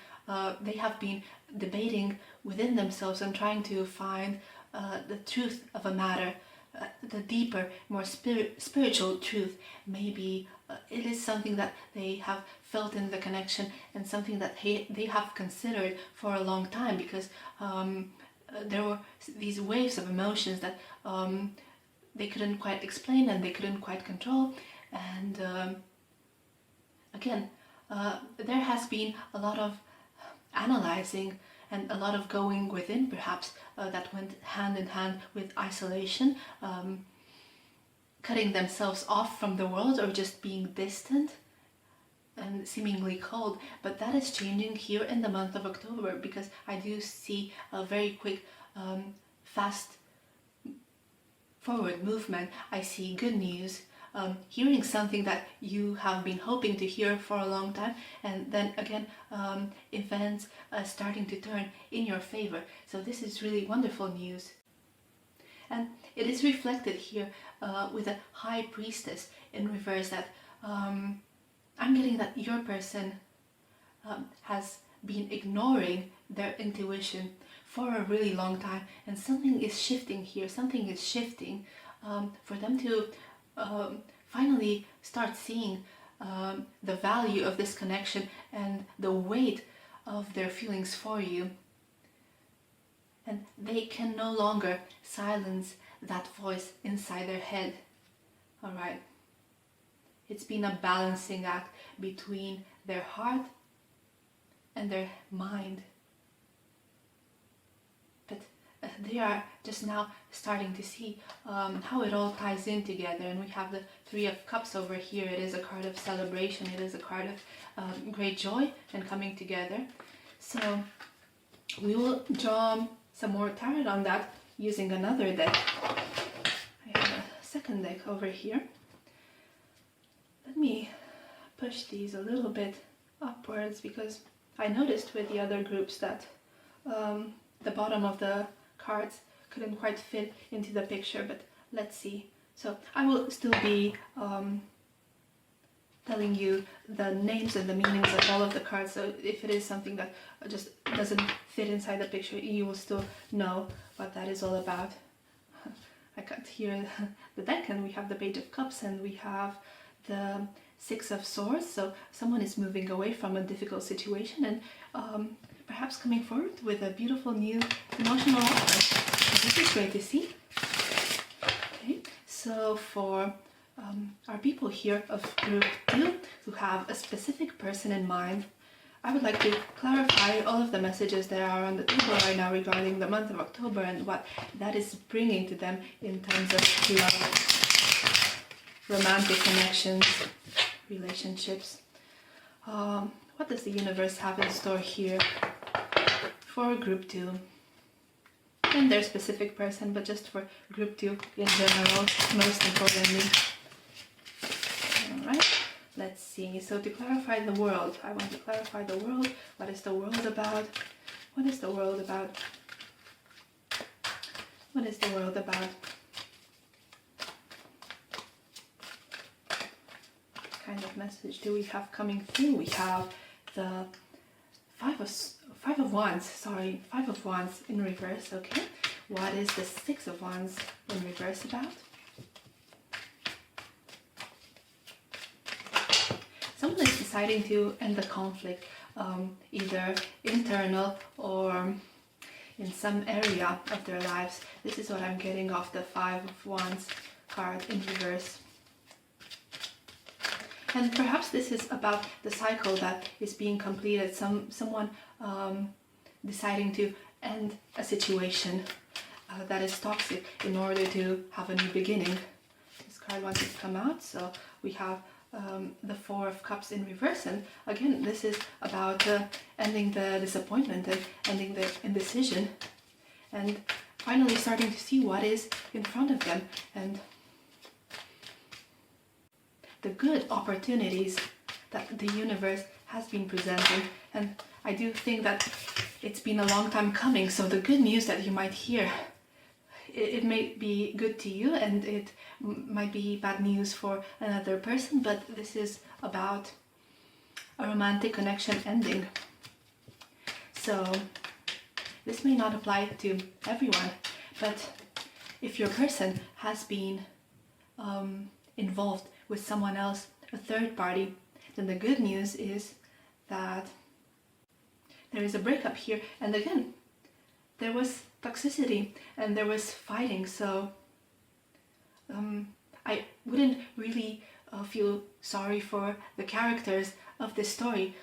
They have been debating within themselves and trying to find the truth of a matter, the deeper, more spiritual truth. Maybe it is something that they have felt in the connection, and something that they have considered for a long time, because there were these waves of emotions that they couldn't quite explain and they couldn't quite control. And again, there has been a lot of analyzing and a lot of going within, perhaps, that went hand in hand with isolation, cutting themselves off from the world, or just being distant and seemingly cold. But that is changing here in the month of October, because I do see a very quick, fast forward movement. I see good news, hearing something that you have been hoping to hear for a long time, and then again, events starting to turn in your favor. So this is really wonderful news. And it is reflected here with a High Priestess in reverse, that I'm getting that your person has been ignoring their intuition for a really long time, and something is shifting here. Something is shifting for them to finally start seeing the value of this connection and the weight of their feelings for you. And they can no longer silence that voice inside their head. Alright. It's been a balancing act between their heart and their mind. But they are just now starting to see how it all ties in together. And we have the Three of Cups over here. It is a card of celebration. It is a card of great joy and coming together. So we will draw some more tarot on that using another deck. I have a second deck over here. Let me push these a little bit upwards, because I noticed with the other groups that the bottom of the cards couldn't quite fit into the picture, but let's see. So I will still be telling you the names and the meanings of all of the cards, so if it is something that just doesn't fit inside the picture, you will still know what that is all about. I cut here the deck, and we have the Page of Cups, and we have the Six of Swords. So someone is moving away from a difficult situation and perhaps coming forward with a beautiful new emotional offer. This is great to see. Okay, so for our people here of group 2 who have a specific person in mind, I would like to clarify all of the messages that are on the table right now regarding the month of October and what that is bringing to them in terms of love, romantic connections, relationships. What does the universe have in store here for group 2? And their specific person, but just for group 2 in general, most importantly. Alright, let's see. So to clarify the world, I want to clarify the world. What is the world about? What is the world about? What is the world about? What kind of message do we have coming through? We have the Five of Wands in reverse, okay? What is the Six of Wands in reverse about? Someone is deciding to end the conflict, either internal or in some area of their lives. This is what I'm getting off the Five of Wands card in reverse. And perhaps this is about the cycle that is being completed, someone deciding to end a situation that is toxic in order to have a new beginning. This card wanted to come out, so we have the Four of Cups in reverse, and again this is about ending the disappointment and ending the indecision and finally starting to see what is in front of them and the good opportunities that the universe has been presenting. And I do think that it's been a long time coming, so the good news that you might hear, it may be good to you and it might be bad news for another person, but this is about a romantic connection ending. So this may not apply to everyone, but if your person has been involved with someone else, a third party, then the good news is that there is a breakup here. And again, there was toxicity and there was fighting, so I wouldn't really feel sorry for the characters of this story,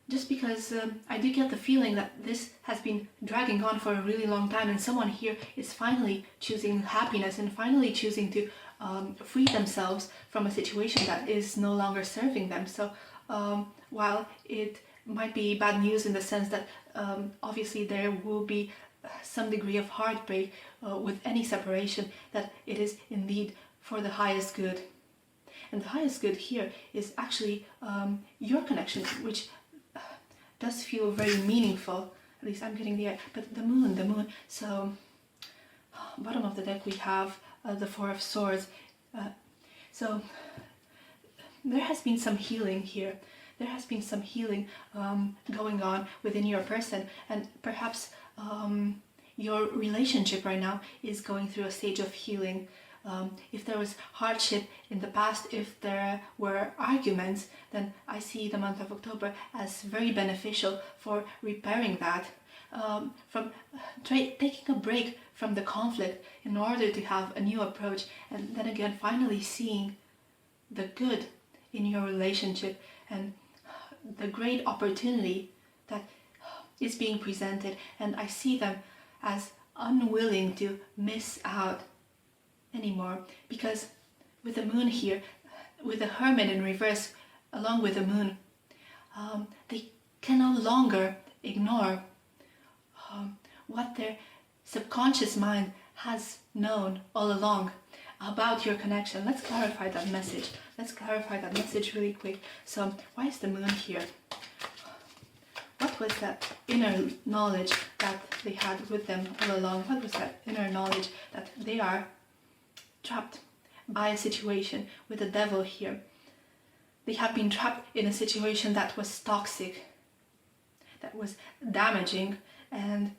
just because I do get the feeling that this has been dragging on for a really long time, and someone here is finally choosing happiness and finally choosing to free themselves from a situation that is no longer serving them. So while it might be bad news in the sense that obviously there will be some degree of heartbreak with any separation, that it is indeed for the highest good. And the highest good here is actually your connection, which does feel very meaningful. At least I'm getting the idea. But the moon. So bottom of the deck we have the Four of Swords. So there has been some healing here. There has been some healing going on within your person, and perhaps your relationship right now is going through a stage of healing. If there was hardship in the past, if there were arguments, then I see the month of October as very beneficial for repairing that, from taking a break from the conflict in order to have a new approach, and then again finally seeing the good in your relationship and the great opportunity that is being presented. And I see them as unwilling to miss out anymore, because with the moon here, with the Hermit in reverse along with the moon, they can no longer ignore what their subconscious mind has known all along about your connection. Let's clarify that message. Let's clarify that message really quick. So why is the moon here? What was that inner knowledge that they had with them all along? What was that inner knowledge that they are trapped by a situation with the devil here? They have been trapped in a situation that was toxic, that was damaging, and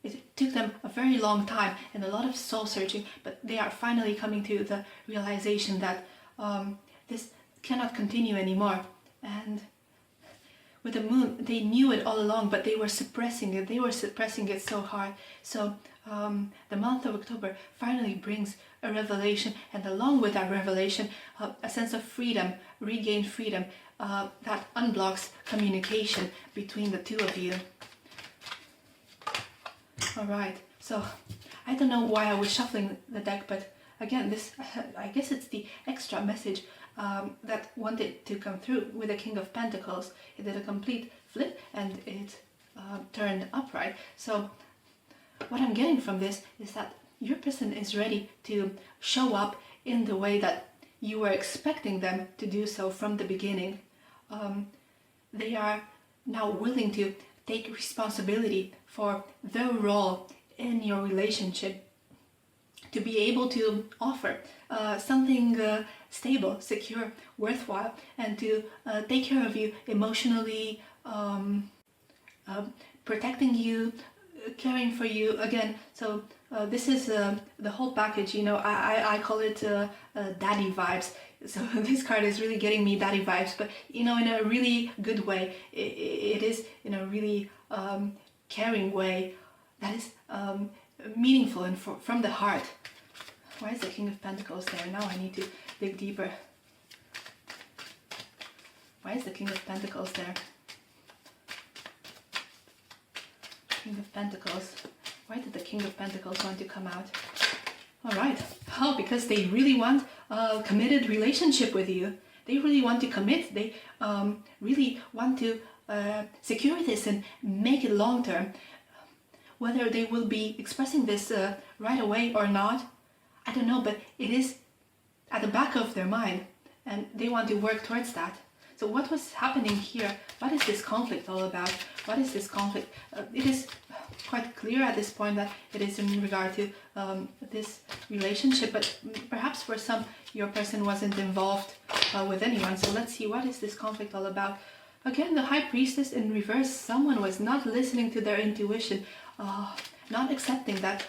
it took them a very long time and a lot of soul searching, but they are finally coming to the realization that this cannot continue anymore. And with the moon, they knew it all along, but they were suppressing it. They were suppressing it so hard. So the month of October finally brings a revelation, and along with that revelation, a sense of freedom, regained freedom, that unblocks communication between the two of you. All right, so I don't know why I was shuffling the deck, but again, this, I guess it's the extra message that wanted to come through with the King of Pentacles. It did a complete flip and it turned upright. So what I'm getting from this is that your person is ready to show up in the way that you were expecting them to do so from the beginning. They are now willing to take responsibility for their role in your relationship, to be able to offer something stable, secure, worthwhile, and to take care of you emotionally, protecting you, caring for you again. So this is the whole package, you know. I call it daddy vibes. So this card is really getting me daddy vibes, but you know, in a really good way. It is in a really caring way that is meaningful and from the heart. Why is the King of Pentacles there? Now I need to dig deeper. Why is the King of Pentacles there? King of Pentacles. Why did the King of Pentacles want to come out? Alright. Oh, because they really want a committed relationship with you. They really want to commit. They really want to secure this and make it long term. Whether they will be expressing this right away or not, I don't know, but it is at the back of their mind and they want to work towards that. So what was happening here? What is this conflict all about? What is this conflict? It is quite clear at this point that it is in regard to this relationship, but perhaps for some your person wasn't involved with anyone. So let's see, what is this conflict all about? Again, the High Priestess in reverse. Someone was not listening to their intuition, not accepting that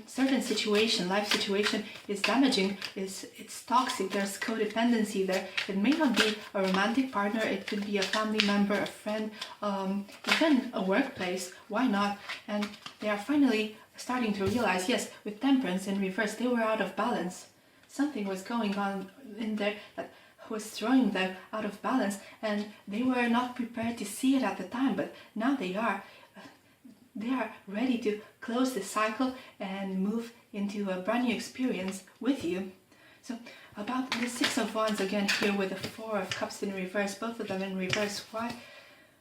certain situation, life situation is damaging, it's toxic, there's codependency there. It may not be a romantic partner, it could be a family member, a friend, even a workplace, why not? And they are finally starting to realize, yes, with Temperance in reverse, they were out of balance. Something was going on in there that was throwing them out of balance, and they were not prepared to see it at the time, but now they are. They are ready to close this cycle and move into a brand new experience with you. So about the Six of Wands again here with the Four of Cups in reverse, both of them in reverse.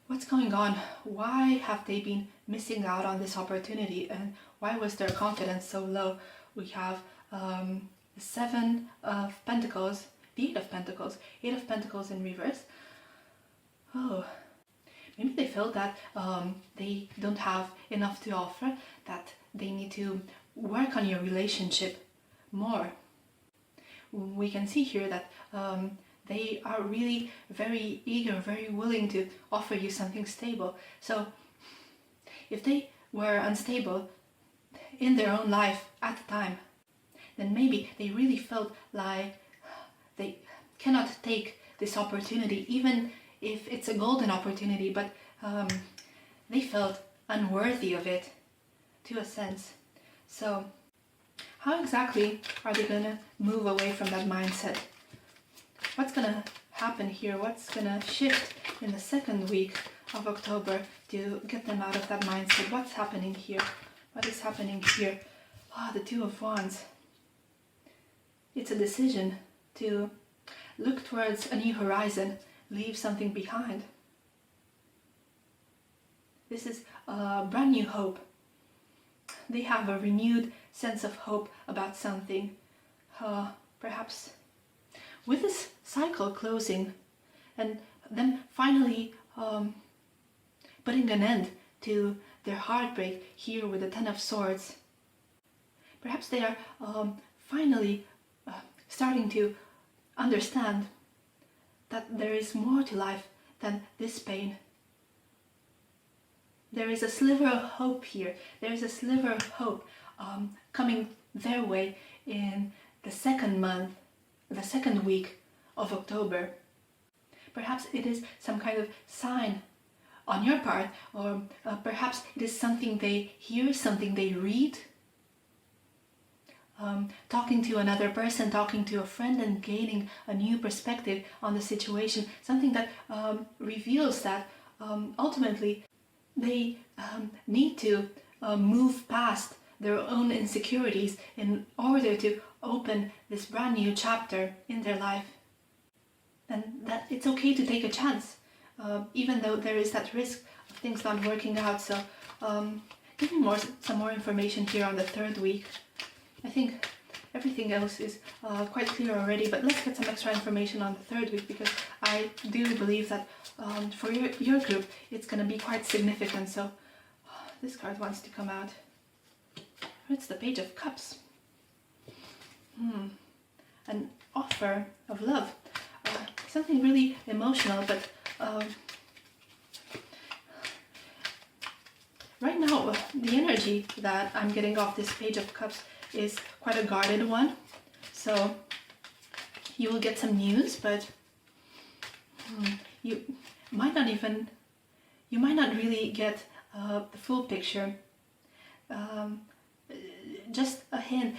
What's going on? Why have they been missing out on this opportunity, and why was their confidence so low? We have the Seven of Pentacles, the Eight of Pentacles, Eight of Pentacles in reverse. Oh, maybe they felt that they don't have enough to offer, that they need to work on your relationship more. We can see here that they are really very eager, very willing to offer you something stable. So if they were unstable in their own life at the time, then maybe they really felt like they cannot take this opportunity, even if it's a golden opportunity, but they felt unworthy of it, to a sense. So how exactly are they going to move away from that mindset? What's going to happen here? What's going to shift in the second week of October to get them out of that mindset? What's happening here? What is happening here? The Two of Wands. It's a decision to look towards a new horizon, leave something behind. This is a brand new hope. They have a renewed sense of hope about something. Perhaps with this cycle closing and them finally putting an end to their heartbreak here with the Ten of Swords. Perhaps they are finally starting to understand that there is more to life than this pain. there is a sliver of hope here. There is a sliver of hope coming their way in the second week of October. Perhaps it is some kind of sign on your part, or perhaps it is something they hear, something they read. Talking to another person, talking to a friend, and gaining a new perspective on the situation, something that reveals that ultimately they need to move past their own insecurities in order to open this brand new chapter in their life. And that it's okay to take a chance, even though there is that risk of things not working out. So give me some more information here on the third week. I think everything else is quite clear already, but let's get some extra information on the third week, because I do believe that for your group it's going to be quite significant. So this card wants to come out. It's the Page of Cups. An offer of love. Something really emotional, but right now the energy that I'm getting off this Page of Cups is quite a guarded one. So you will get some news, but you might not really get the full picture. Just a hint,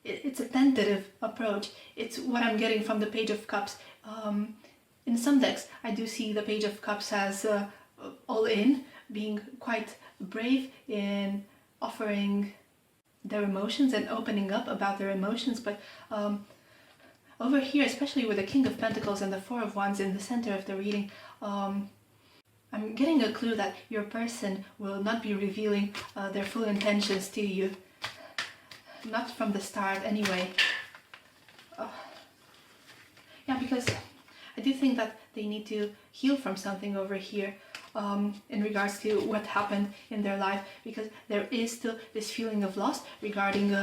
it's a tentative approach. It's what I'm getting from the Page of Cups. In some decks, I do see the Page of Cups as all in, being quite brave in offering their emotions and opening up about their emotions. But over here, especially with the King of Pentacles and the Four of Wands in the center of the reading, I'm getting a clue that your person will not be revealing their full intentions to you. Not from the start anyway. Yeah, because I do think that they need to heal from something over here in regards to what happened in their life, because there is still this feeling of loss regarding,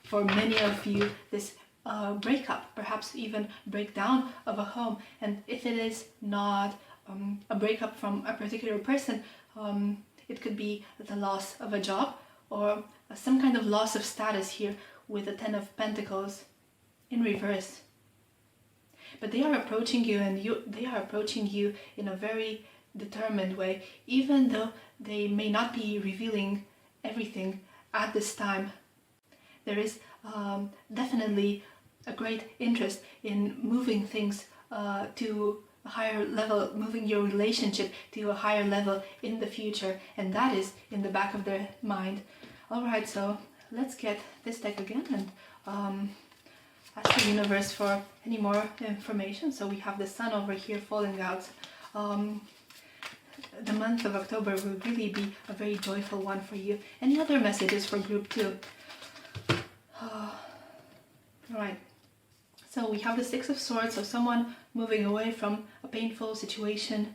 for many of you, this breakup, perhaps even breakdown of a home. And if it is not a breakup from a particular person, it could be the loss of a job, or some kind of loss of status here with the Ten of Pentacles in reverse. But they are approaching you, and they are approaching you in a very determined way, even though they may not be revealing everything at this time. There is definitely a great interest in moving things to a higher level, moving your relationship to a higher level in the future, and that is in the back of their mind. Alright, so let's get this deck again and ask the universe for any more information. So we have the Sun over here falling out. The month of October will really be a very joyful one for you. Any other messages for group 2? Alright, so we have the Six of Swords, so someone moving away from a painful situation,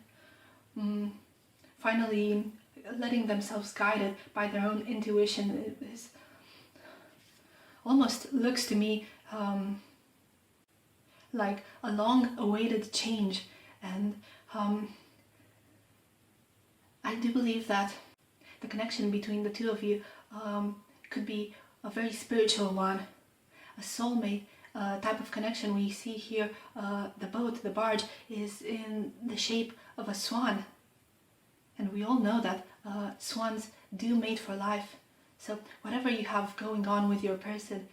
finally letting themselves guided by their own intuition. It is, almost looks to me like a long-awaited change, and I do believe that the connection between the two of you could be a very spiritual one, a soulmate type of connection. We see here the boat, the barge, is in the shape of a swan, and we all know that swans do mate for life. So whatever you have going on with your person,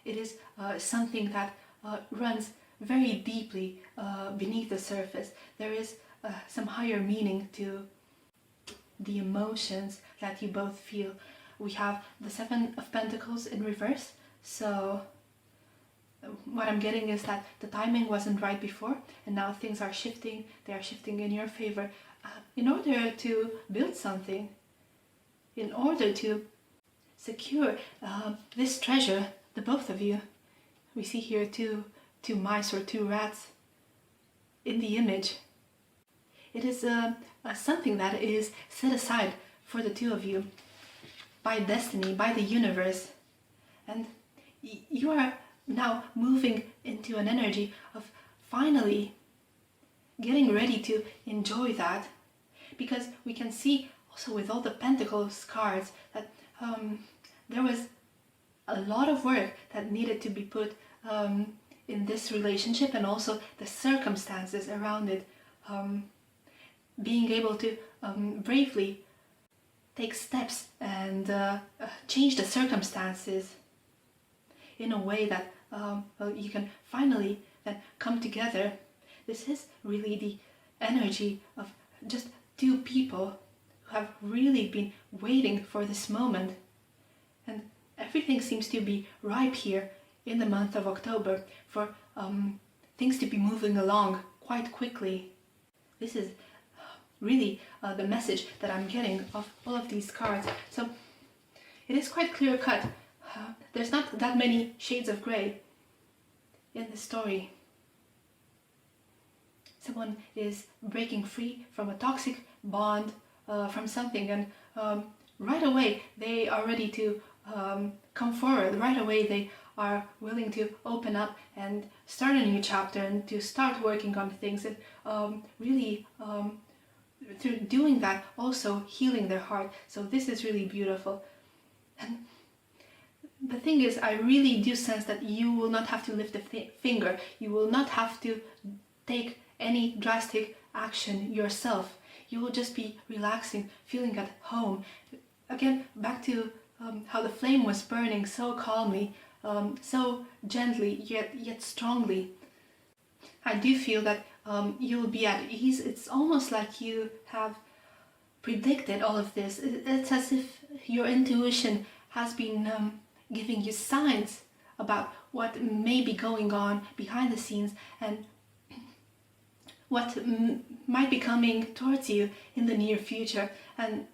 it is something that runs very deeply beneath the surface. There is some higher meaning to the emotions that you both feel. We have the Seven of Pentacles in reverse, so what I'm getting is that the timing wasn't right before, and now things are shifting. They are shifting in your favor in order to build something, in order to secure this treasure, the both of you. We see here two mice or two rats in the image. It is something that is set aside for the two of you by destiny, by the universe, and you are now moving into an energy of finally getting ready to enjoy that. because we can see also with all the Pentacles cards that there was a lot of work that needed to be put in this relationship, and also the circumstances around it. Being able to bravely take steps and change the circumstances in a way that you can finally then come together. This is really the energy of just two people who have really been waiting for this moment. And everything seems to be ripe here in the month of October for things to be moving along quite quickly. This is really the message that I'm getting of all of these cards. So it is quite clear cut. There's not that many shades of gray in the story. Someone is breaking free from a toxic bond, from something, and right away they are ready to come forward. Right away they are willing to open up and start a new chapter and to start working on things, and really through doing that also healing their heart. So this is really beautiful. And the thing is, I really do sense that you will not have to lift a finger. You will not have to take any drastic action yourself. You will just be relaxing, feeling at home. Again, back to how the flame was burning so calmly, so gently, yet strongly. I do feel that you'll be at ease. It's almost like you have predicted all of this. It's as if your intuition has been giving you signs about what may be going on behind the scenes and what might be coming towards you in the near future. And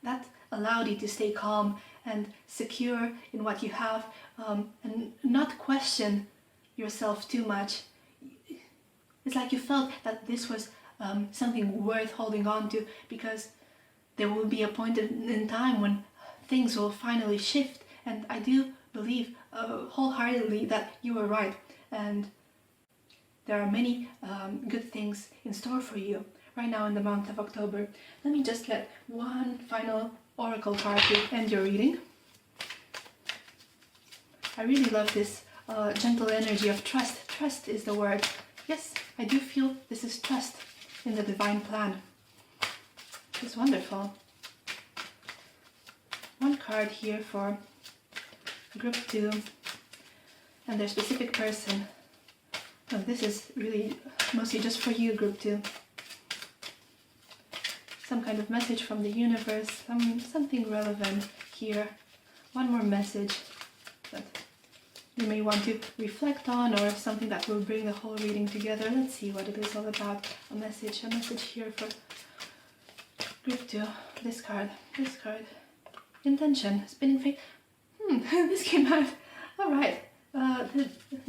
that allowed you to stay calm and secure in what you have, and not question yourself too much. It's like you felt that this was something worth holding on to, because there will be a point in time when things will finally shift. And I do believe wholeheartedly that you were right, and there are many good things in store for you right now in the month of October. Let me just get one final oracle card to end your reading. I really love this gentle energy of trust. Trust is the word. Yes, I do feel this is trust in the divine plan. It's wonderful. One card here for group 2 and their specific person. Oh, this is really mostly just for you, group 2. Some kind of message from the universe, something relevant here. One more message that you may want to reflect on, or something that will bring the whole reading together. Let's see what it is all about. A message here for group 2. This card. Intention, spinning fate. This came out. All right.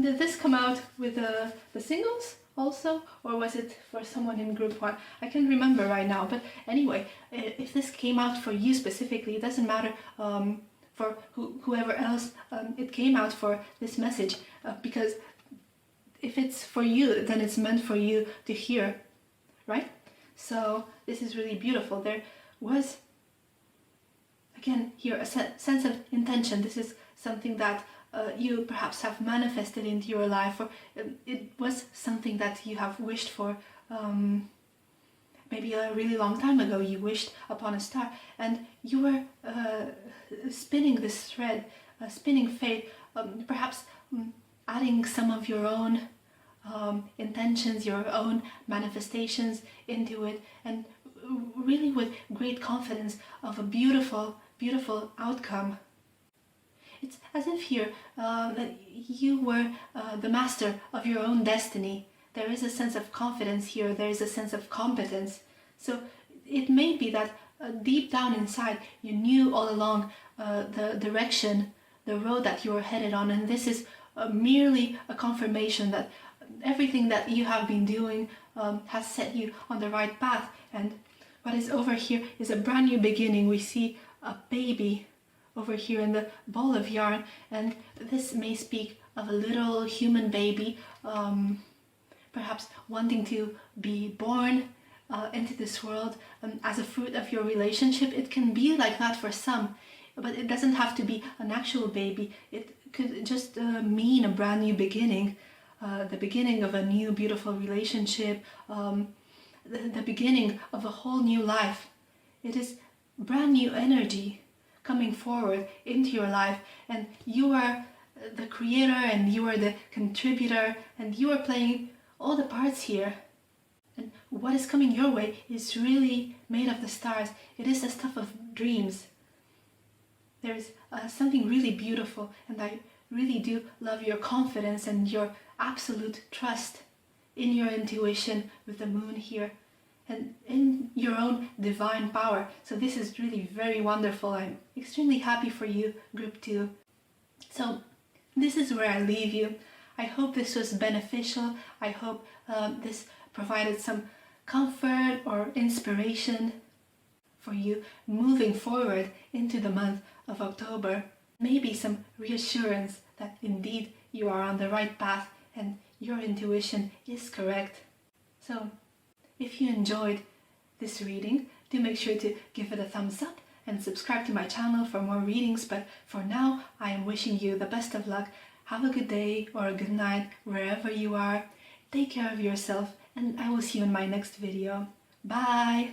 Did this come out with the singles also, or was it for someone in group 1? I can't remember right now, but anyway, if this came out for you specifically, it doesn't matter for whoever else it came out for this message, because if it's for you, then it's meant for you to hear, right? So this is really beautiful. There was, again, here a sense of intention. This is something that you perhaps have manifested into your life, or it was something that you have wished for. Maybe a really long time ago you wished upon a star, and you were spinning this thread, spinning fate, perhaps adding some of your own intentions, your own manifestations into it, and really with great confidence of a beautiful, beautiful outcome. It's as if here that you were the master of your own destiny. There is a sense of confidence here, there is a sense of competence. So it may be that deep down inside you knew all along the direction, the road that you were headed on, and this is merely a confirmation that everything that you have been doing has set you on the right path. And what is over here is a brand new beginning. We see a baby over here in the ball of yarn, and this may speak of a little human baby, perhaps wanting to be born into this world as a fruit of your relationship. It can be like that for some, but it doesn't have to be an actual baby. It could just mean a brand new beginning, the beginning of a new beautiful relationship, the beginning of a whole new life. It is brand new energy coming forward into your life, and you are the creator and you are the contributor and you are playing all the parts here. And what is coming your way is really made of the stars. It is the stuff of dreams. There's something really beautiful, and I really do love your confidence and your absolute trust in your intuition with the moon here and in your own divine power. So this is really very wonderful. I'm extremely happy for you, group 2. So this is where I leave you. I hope this was beneficial. I hope this provided some comfort or inspiration for you moving forward into the month of October. Maybe some reassurance that indeed you are on the right path and your intuition is correct. So if you enjoyed this reading, do make sure to give it a thumbs up and subscribe to my channel for more readings. But for now, I am wishing you the best of luck. Have a good day or a good night wherever you are. Take care of yourself, and I will see you in my next video. Bye!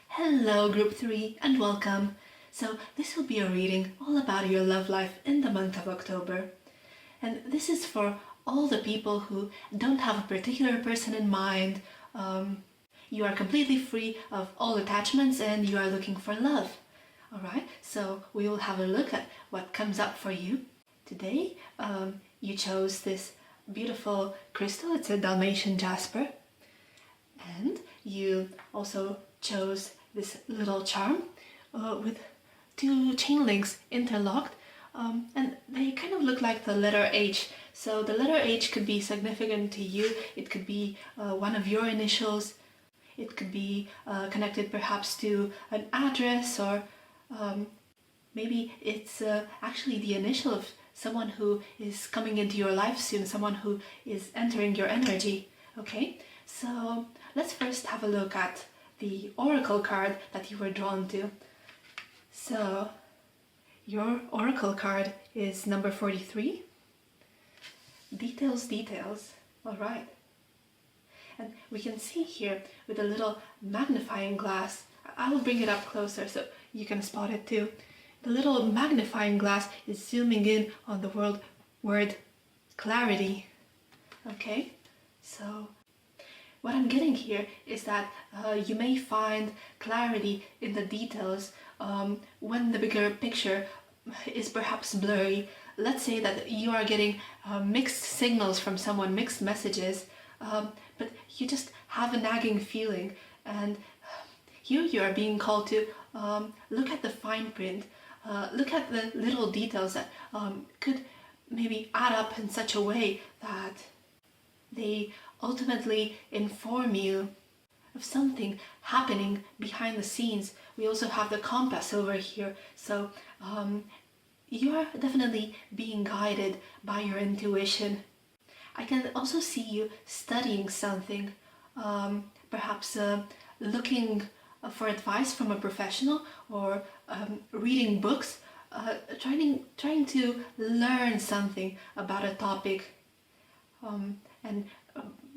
Hello group 3 and welcome. So this will be a reading all about your love life in the month of October. And this is for all the people who don't have a particular person in mind. You are completely free of all attachments and you are looking for love. Alright, so we will have a look at what comes up for you. Today you chose this beautiful crystal. It's a Dalmatian jasper. And you also chose this little charm with 2 chain links interlocked. And they kind of look like the letter H. So the letter H could be significant to you. It could be one of your initials. It could be connected perhaps to an address, or maybe it's actually the initial of someone who is coming into your life soon, someone who is entering your energy. Okay, so let's first have a look at the oracle card that you were drawn to. So your oracle card is number 43. Details, details. All right. And we can see here with a little magnifying glass, I will bring it up closer so you can spot it too. The little magnifying glass is zooming in on the word clarity. Okay, so what I'm getting here is that you may find clarity in the details when the bigger picture is perhaps blurry. Let's say that you are getting mixed signals from someone, mixed messages, but you just have a nagging feeling, and here you are being called to look at the fine print, look at the little details that could maybe add up in such a way that they ultimately inform you of something happening behind the scenes. We also have the compass over here, so you are definitely being guided by your intuition. I can also see you studying something, perhaps looking for advice from a professional, or reading books, trying to learn something about a topic, and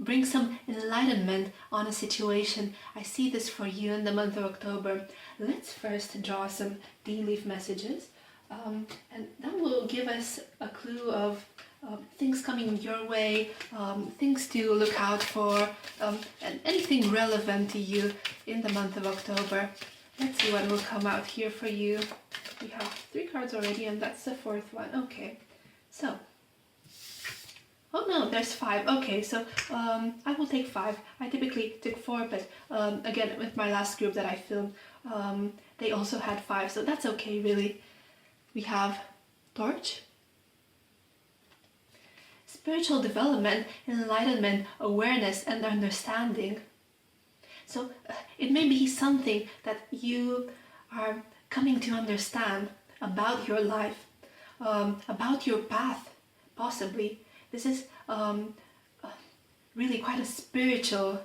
bring some enlightenment on a situation. I see this for you in the month of October. Let's first draw some tea leaf messages, and that will give us a clue of things coming your way, things to look out for, and anything relevant to you in the month of October. Let's see what will come out here for you. We have 3 cards already, and that's the 4th one. Okay, so, oh no, there's 5. Okay, so I will take 5. I typically took 4, but again, with my last group that I filmed, they also had 5, so that's okay, really. We have torch, spiritual development, enlightenment, awareness, and understanding. So it may be something that you are coming to understand about your life, about your path, possibly. This is really quite a spiritual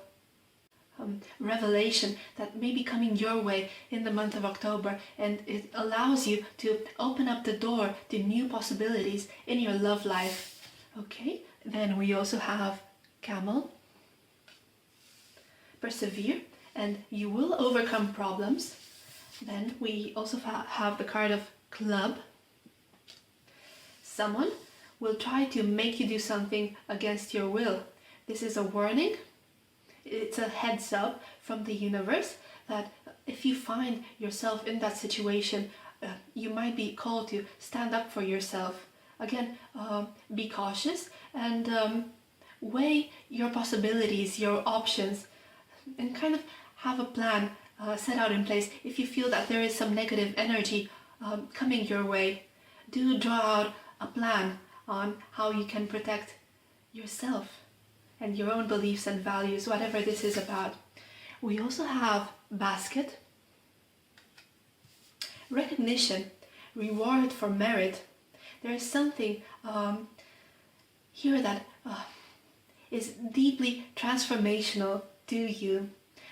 revelation that may be coming your way in the month of October, and it allows you to open up the door to new possibilities in your love life. Okay, then we also have Camel, persevere, and you will overcome problems. Then we also have the card of Club. Someone will try to make you do something against your will. This is a warning. It's a heads up from the universe that if you find yourself in that situation, you might be called to stand up for yourself. Again, be cautious and weigh your possibilities, your options, and kind of have a plan set out in place. If you feel that there is some negative energy coming your way, do draw out a plan on how you can protect yourself and your own beliefs and values, whatever this is about. We also have Basket, recognition, reward for merit. There is something here that is deeply transformational to you.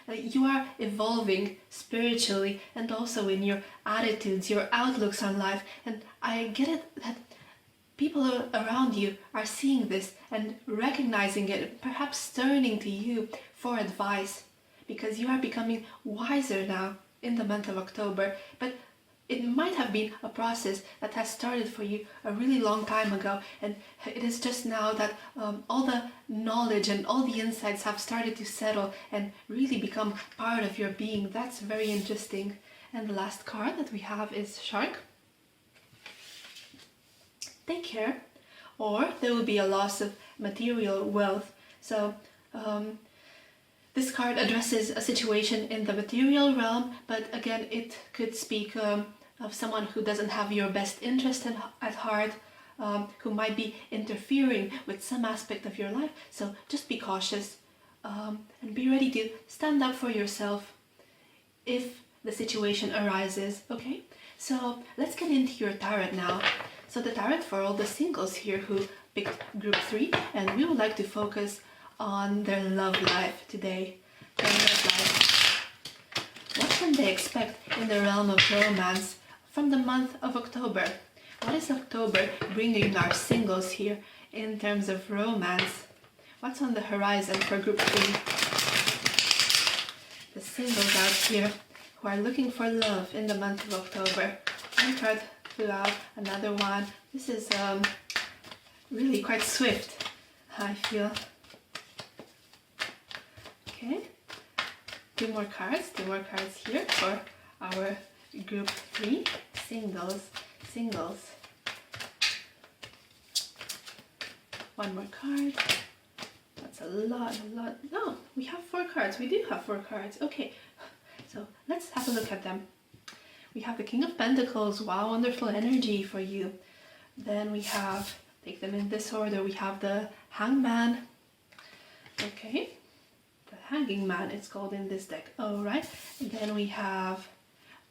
You are evolving spiritually and also in your attitudes, your outlooks on life. And I get it that people around you are seeing this and recognizing it, perhaps turning to you for advice, because you are becoming wiser now in the month of October. But it might have been a process that has started for you a really long time ago, and it is just now that all the knowledge and all the insights have started to settle and really become part of your being. That's very interesting. And the last card that we have is Shark. Take care, or there will be a loss of material wealth. So this card addresses a situation in the material realm, but again, it could speak of someone who doesn't have your best interest at heart, who might be interfering with some aspect of your life. So just be cautious and be ready to stand up for yourself if the situation arises. Okay, so let's get into your tarot now. So the tarot for all the singles here who picked group 3, and we would like to focus on their love life today. Their love life. What can they expect in the realm of romance from the month of October? What is October bringing our singles here in terms of romance? What's on the horizon for group 3? The singles out here who are looking for love in the month of October. One card flew out, another one. This is really quite swift, I feel. Okay, two more cards here for our group 3, singles. One more card. That's a lot. No, we have 4 cards. We do have 4 cards. Okay, so let's have a look at them. We have the King of Pentacles. Wow, wonderful energy for you. Then we have, take them in this order, we have the Hangman. Okay, the Hanging Man it's called in this deck. Alright, and then we have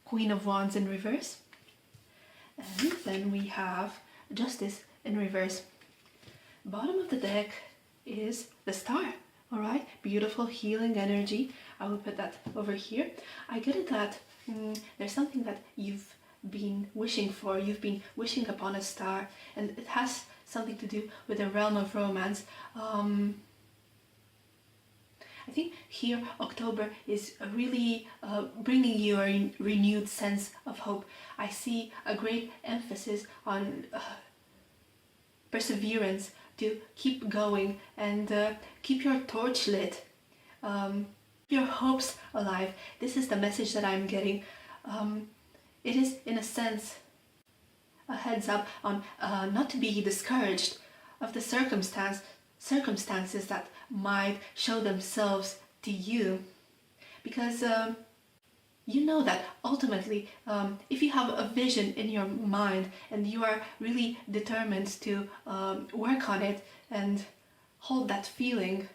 Queen of Wands in reverse. And then we have Justice in reverse. Bottom of the deck is the Star. Alright, beautiful healing energy. I will put that over here. I get it that there's something that you've been wishing for. You've been wishing upon a star, and it has something to do with the realm of romance. I think here October is really bringing you a renewed sense of hope. I see a great emphasis on perseverance, to keep going and keep your torch lit, your hopes alive. This is the message that I'm getting. It is, in a sense, a heads up on not to be discouraged of the circumstances that might show themselves to you, because you know that ultimately, if you have a vision in your mind and you are really determined to work on it and hold that feeling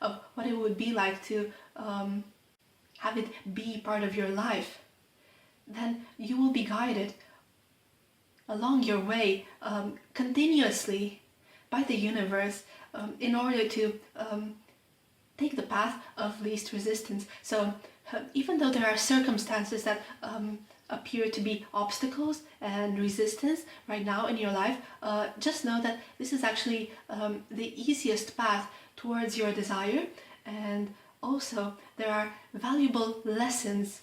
of what it would be like to have it be part of your life, then you will be guided along your way continuously by the universe in order to take the path of least resistance. So even though there are circumstances that appear to be obstacles and resistance right now in your life, just know that this is actually the easiest path towards your desire, and also there are valuable lessons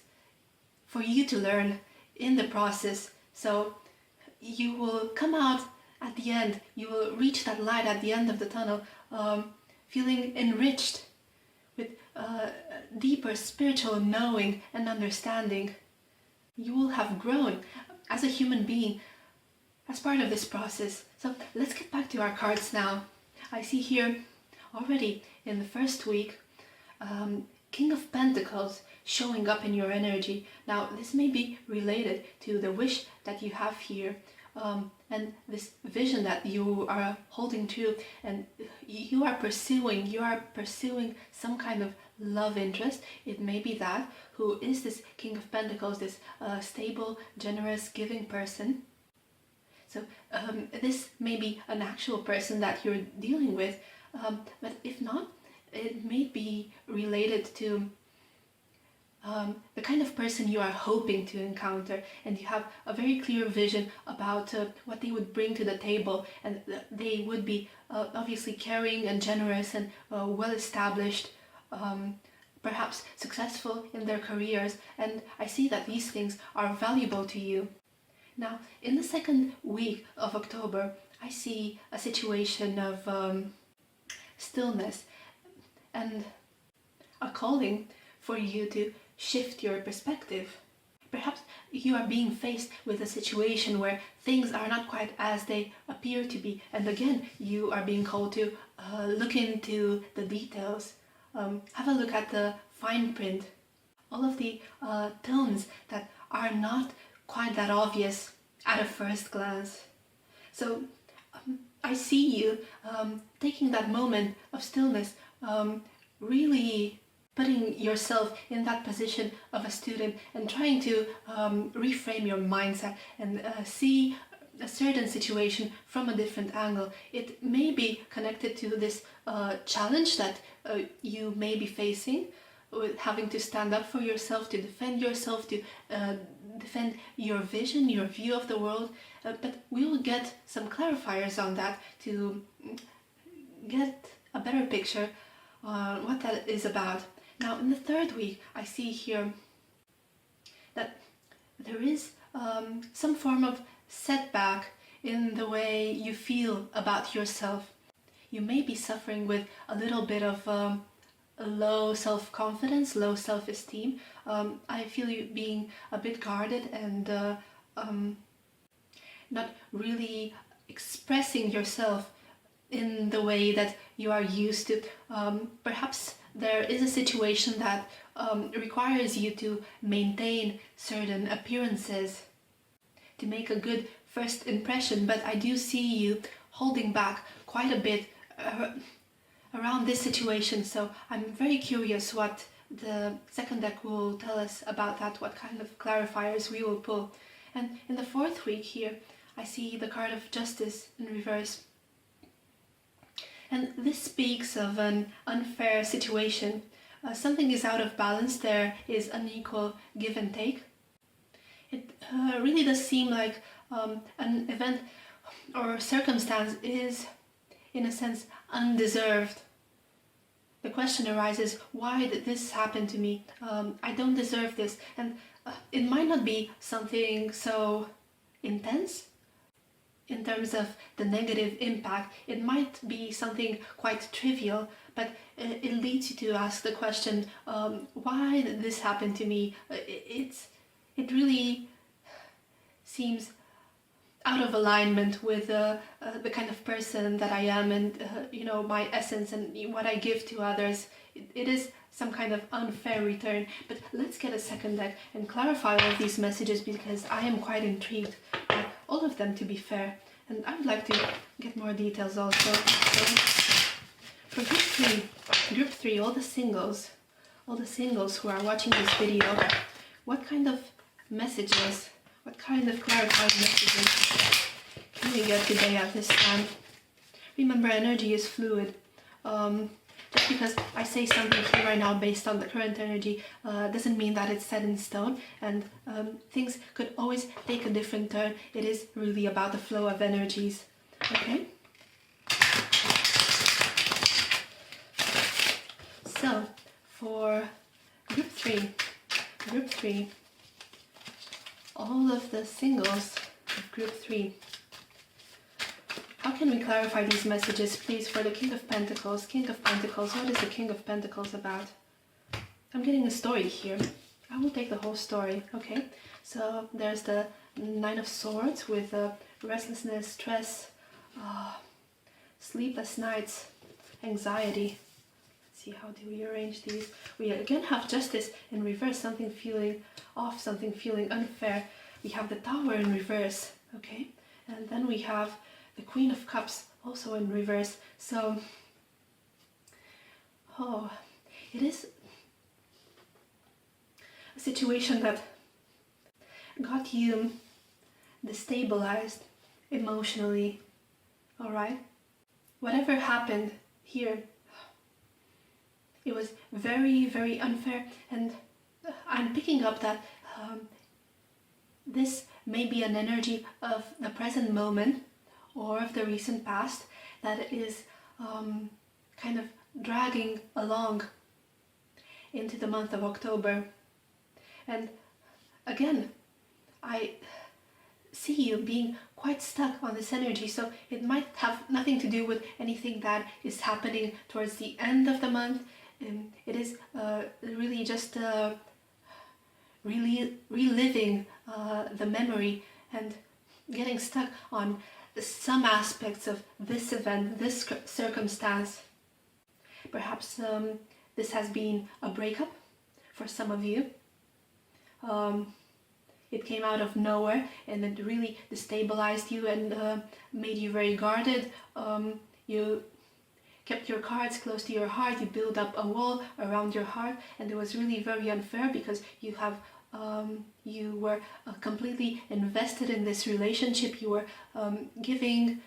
for you to learn in the process. So you will come out at the end, you will reach that light at the end of the tunnel, feeling enriched with deeper spiritual knowing and understanding. You will have grown as a human being as part of this process. So let's get back to our cards now. I see here already in the first week, King of Pentacles showing up in your energy. Now this may be related to the wish that you have here, and this vision that you are holding true, and you are pursuing some kind of love interest. It may be that who is this King of Pentacles, this stable, generous, giving person. So this may be an actual person that you're dealing with, but if not, it may be related to the kind of person you are hoping to encounter, and you have a very clear vision about what they would bring to the table, and they would be obviously caring and generous and well established, perhaps successful in their careers, and I see that these things are valuable to you. Now, in the second week of October, I see a situation of stillness and a calling for you to shift your perspective. Perhaps you are being faced with a situation where things are not quite as they appear to be, and again you are being called to look into the details, have a look at the fine print, all of the tones that are not quite that obvious at a first glance. So I see you taking that moment of stillness, really putting yourself in that position of a student and trying to reframe your mindset and see a certain situation from a different angle. It may be connected to this challenge that you may be facing, with having to stand up for yourself, to defend yourself, to defend your vision, your view of the world. But we will get some clarifiers on that to get a better picture on what that is about. Now, in the third week, I see here that there is some form of setback in the way you feel about yourself. You may be suffering with a little bit of low self-confidence, low self-esteem. I feel you being a bit guarded and not really expressing yourself in the way that you are used to. Perhaps there is a situation that requires you to maintain certain appearances to make a good first impression, but I do see you holding back quite a bit around this situation. So I'm very curious what the second deck will tell us about that, what kind of clarifiers we will pull. And in the fourth week here, I see the card of Justice in reverse. And this speaks of an unfair situation. Something is out of balance, there is unequal give and take. It really does seem like an event or circumstance is, in a sense, undeserved. The question arises, why did this happen to me? I don't deserve this. And it might not be something so intense in terms of the negative impact. It might be something quite trivial, but it leads you to ask the question, why did this happen to me? It really seems out of alignment with the kind of person that I am, and my essence and what I give to others. It is some kind of unfair return. But let's get a second deck and clarify all of these messages, because I am quite intrigued by all of them, to be fair, and I would like to get more details also. So for group three, all the singles who are watching this video, what kind of messages, what kind of clarifying messages can we get today at this time? Remember, energy is fluid. Just because I say something here right now based on the current energy doesn't mean that it's set in stone, and things could always take a different turn. It is really about the flow of energies. Okay? So, for group three, all of the singles of group 3. How can we clarify these messages, please, for the King of Pentacles? King of Pentacles, what is the King of Pentacles about? I'm getting a story here. I will take the whole story, okay? So there's the Nine of Swords with restlessness, stress, sleepless nights, anxiety. Let's see, how do we arrange these? We again have Justice in reverse, something feeling off, something feeling unfair. We have the Tower in reverse, okay? And then we have the Queen of Cups also in reverse. So, it is a situation that got you destabilized emotionally, all right? Whatever happened here, it was very, very unfair, and I'm picking up that this may be an energy of the present moment or of the recent past that is kind of dragging along into the month of October. And again, I see you being quite stuck on this energy, so it might have nothing to do with anything that is happening towards the end of the month. It is really just reliving the memory and getting stuck on some aspects of this event, this circumstance. Perhaps this has been a breakup for some of you. It came out of nowhere and it really destabilized you and made you very guarded. You kept your cards close to your heart, you built up a wall around your heart, and it was really very unfair because you were completely invested in this relationship. You were giving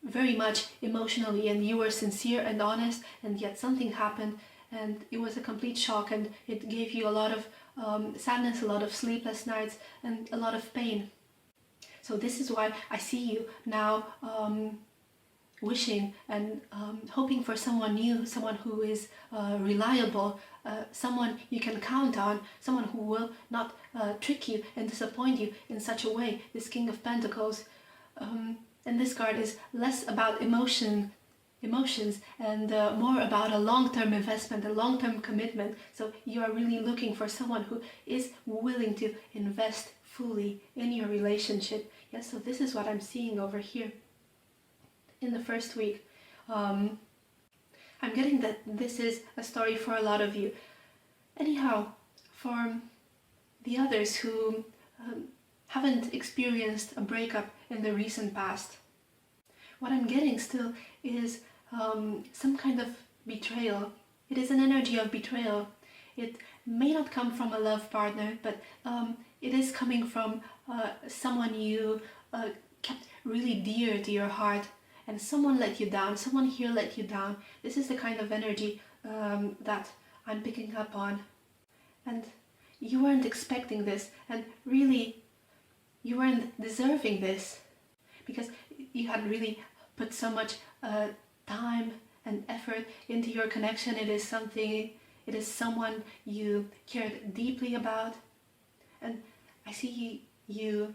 very much emotionally, and you were sincere and honest, and yet something happened and it was a complete shock, and it gave you a lot of sadness, a lot of sleepless nights, and a lot of pain. So this is why I see you now wishing and hoping for someone new, someone who is reliable, someone you can count on, someone who will not trick you and disappoint you in such a way. This King of Pentacles, and this card is less about emotions and more about a long-term investment, a long-term commitment. So you are really looking for someone who is willing to invest fully in your relationship. Yes, so this is what I'm seeing over here. In the first week, I'm getting that this is a story for a lot of you. Anyhow, for the others who haven't experienced a breakup in the recent past, what I'm getting still is some kind of betrayal. It is an energy of betrayal. It may not come from a love partner, but it is coming from someone you kept really dear to your heart, and someone let you down, someone here let you down. This is the kind of energy that I'm picking up on. And you weren't expecting this, and really, you weren't deserving this, because you had really put so much time and effort into your connection. It is someone you cared deeply about, and I see you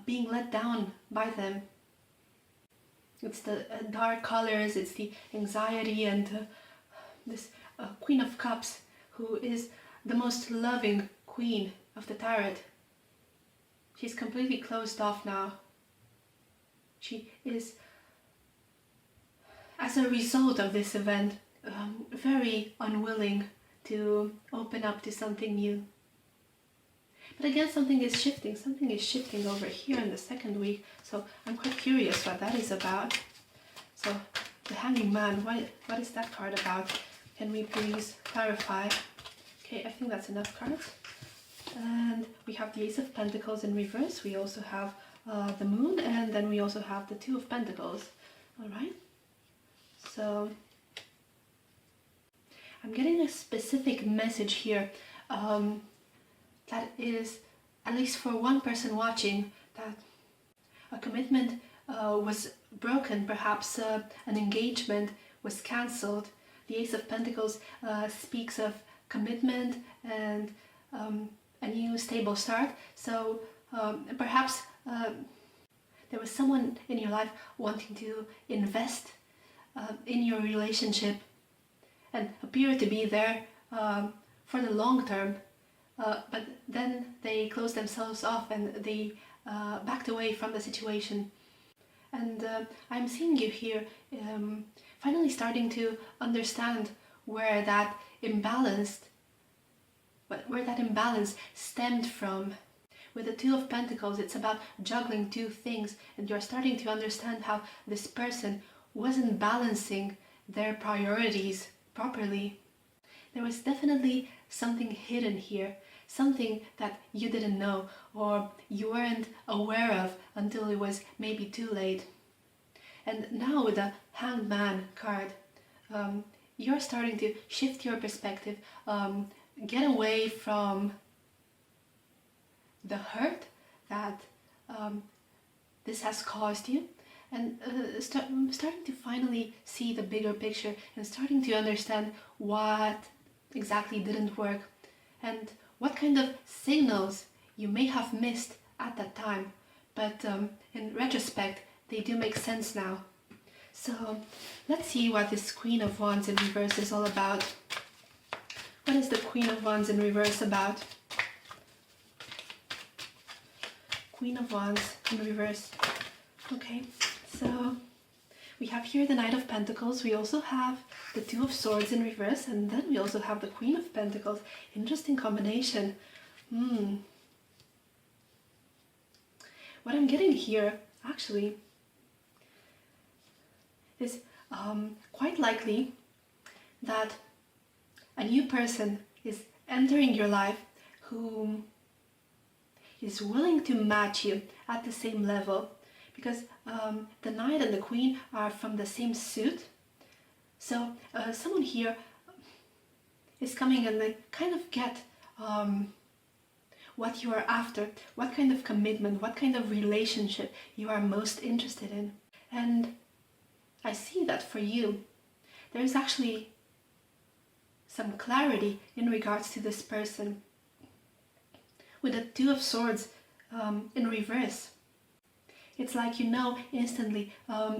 being let down by them. It's the dark colors, it's the anxiety, and this Queen of Cups, who is the most loving queen of the tarot. She's completely closed off now. She is, as a result of this event, very unwilling to open up to something new. But again, something is shifting over here in the second week, so I'm quite curious what that is about. So, the Hanging Man, what is that card about? Can we please clarify? Okay, I think that's enough cards. And we have the Ace of Pentacles in reverse, we also have the Moon, and then we also have the Two of Pentacles. Alright, so I'm getting a specific message here that is, at least for one person watching, that a commitment was broken, perhaps an engagement was cancelled. The Ace of Pentacles speaks of commitment and a new stable start. So perhaps there was someone in your life wanting to invest in your relationship and appear to be there for the long term, but then they closed themselves off and they backed away from the situation. And I'm seeing you here finally starting to understand where that imbalance stemmed from. With the Two of Pentacles, it's about juggling two things, and you're starting to understand how this person wasn't balancing their priorities properly. There was definitely something hidden here, something that you didn't know or you weren't aware of until it was maybe too late. And now with the Hanged Man card, you're starting to shift your perspective, get away from the hurt that this has caused you, and starting to finally see the bigger picture and starting to understand what exactly didn't work and what kind of signals you may have missed at that time. But in retrospect, they do make sense now. So let's see what this Queen of Wands in reverse is all about. What is the Queen of Wands in reverse about? Queen of Wands in reverse. Okay, so we have here the Knight of Pentacles. We also have the Two of Swords in reverse, and then we also have the Queen of Pentacles. Interesting combination. What I'm getting here, actually, is quite likely that a new person is entering your life who is willing to match you at the same level, because the Knight and the Queen are from the same suit. So someone here is coming and they kind of get what you are after, what kind of commitment, what kind of relationship you are most interested in. And I see that for you, there is actually some clarity in regards to this person. With the Two of Swords in reverse, it's like you know instantly,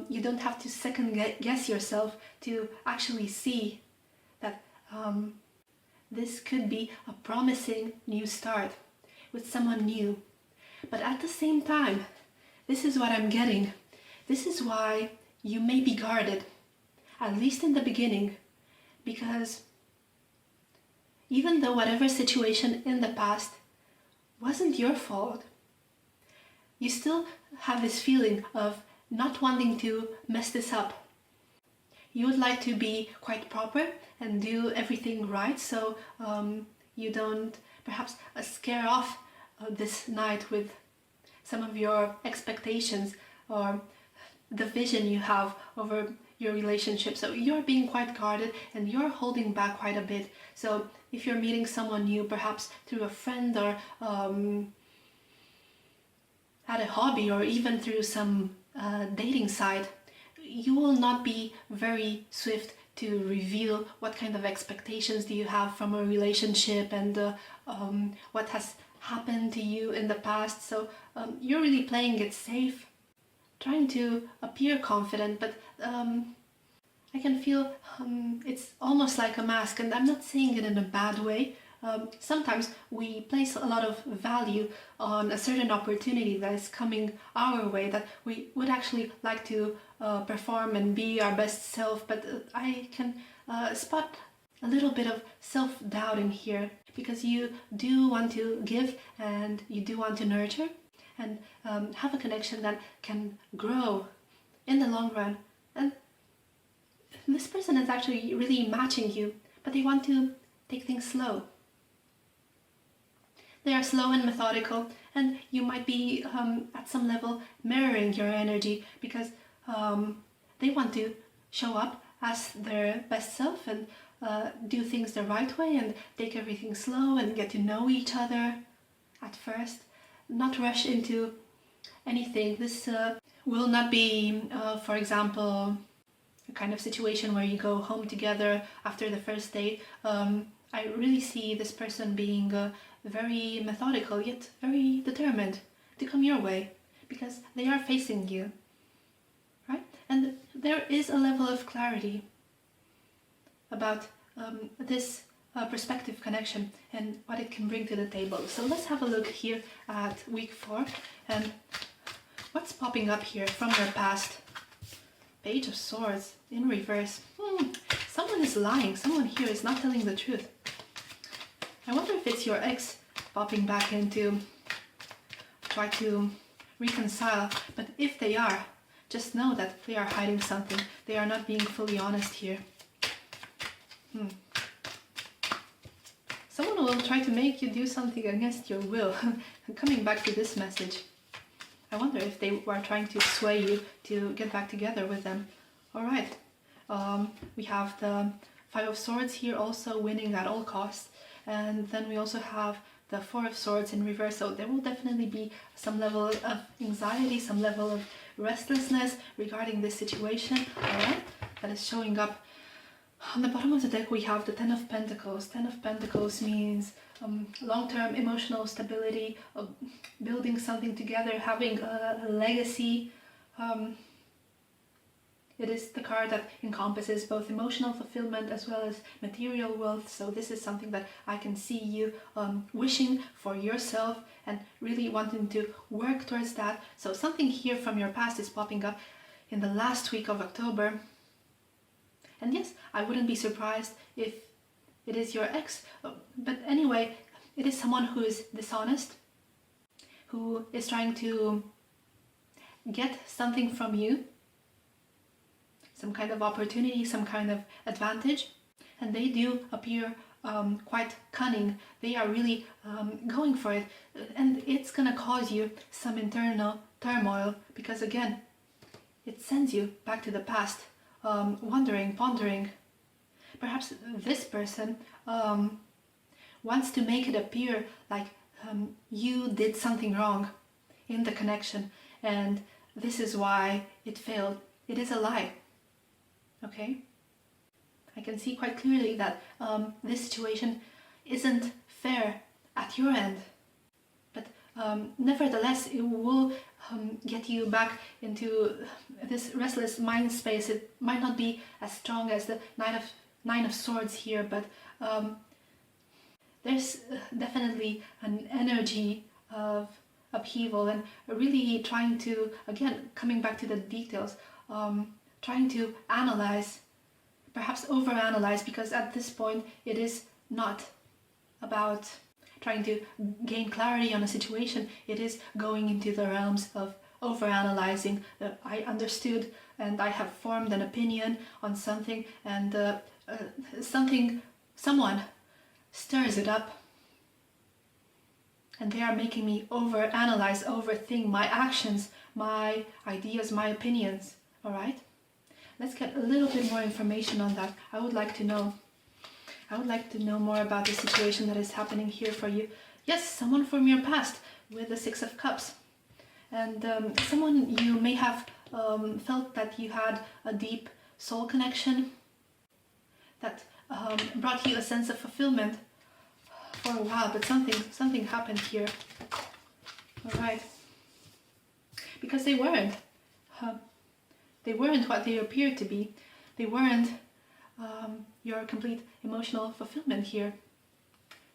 you don't have to second guess yourself to actually see that this could be a promising new start with someone new. But at the same time, this is what I'm getting. This is why you may be guarded, at least in the beginning, because even though whatever situation in the past wasn't your fault, you still have this feeling of not wanting to mess this up. You would like to be quite proper and do everything right, so you don't perhaps scare off this Knight with some of your expectations or the vision you have over your relationship. So you're being quite guarded and you're holding back quite a bit. So if you're meeting someone new, perhaps through a friend or at a hobby or even through some dating site, you will not be very swift to reveal what kind of expectations do you have from a relationship and what has happened to you in the past. So you're really playing it safe, trying to appear confident, but I can feel it's almost like a mask, and I'm not saying it in a bad way. Sometimes we place a lot of value on a certain opportunity that is coming our way, that we would actually like to perform and be our best self, but I can spot a little bit of self-doubt in here, because you do want to give and you do want to nurture and have a connection that can grow in the long run. And this person is actually really matching you, but they want to take things slow. They are slow and methodical, and you might be at some level mirroring your energy, because they want to show up as their best self, and do things the right way and take everything slow and get to know each other at first. Not rush into anything. This will not be, for example, a kind of situation where you go home together after the first date. I really see this person being very methodical yet very determined to come your way because they are facing you, right? And there is a level of clarity about this perspective connection and what it can bring to the table. So let's have a look here at week 4 and what's popping up here from your past. Page of Swords in reverse. Someone is lying. Someone here is not telling the truth. I wonder if it's your ex popping back in to try to reconcile. But if they are, just know that they are hiding something. They are not being fully honest here. Someone will try to make you do something against your will. Coming back to this message. I wonder if they were trying to sway you to get back together with them. Alright, we have the 5 of Swords here also winning at all costs. And then we also have the 4 of Swords in reverse. So there will definitely be some level of anxiety, some level of restlessness regarding this situation. Alright, that is showing up. On the bottom of the deck we have the 10 of Pentacles. 10 of Pentacles means long-term emotional stability, building something together, having a legacy. It is the card that encompasses both emotional fulfillment as well as material wealth. So this is something that I can see you wishing for yourself and really wanting to work towards that. So something here from your past is popping up in the last week of October. And yes, I wouldn't be surprised if it is your ex. But anyway, it is someone who is dishonest, who is trying to get something from you, some kind of opportunity, some kind of advantage. And they do appear quite cunning. They are really going for it. And it's gonna cause you some internal turmoil because again, it sends you back to the past. Wondering, pondering. Perhaps this person wants to make it appear like you did something wrong in the connection and this is why it failed. It is a lie. Okay? I can see quite clearly that this situation isn't fair at your end. But nevertheless, it will get you back into this restless mind space. It might not be as strong as the Nine of Swords here, but there's definitely an energy of upheaval and really trying to, again, coming back to the details, trying to analyze, perhaps overanalyze, because at this point it is not about trying to gain clarity on a situation. It is going into the realms of overanalyzing. I understood and I have formed an opinion on something and someone stirs it up and they are making me overanalyze, overthink my actions, my ideas, my opinions. Alright? Let's get a little bit more information on that. I would like to know more about the situation that is happening here for you. Yes, someone from your past with the 6 of Cups. And someone you may have felt that you had a deep soul connection that brought you a sense of fulfillment for a while, but something happened here. Alright. Because they weren't what they appeared to be. They weren't your complete emotional fulfillment here.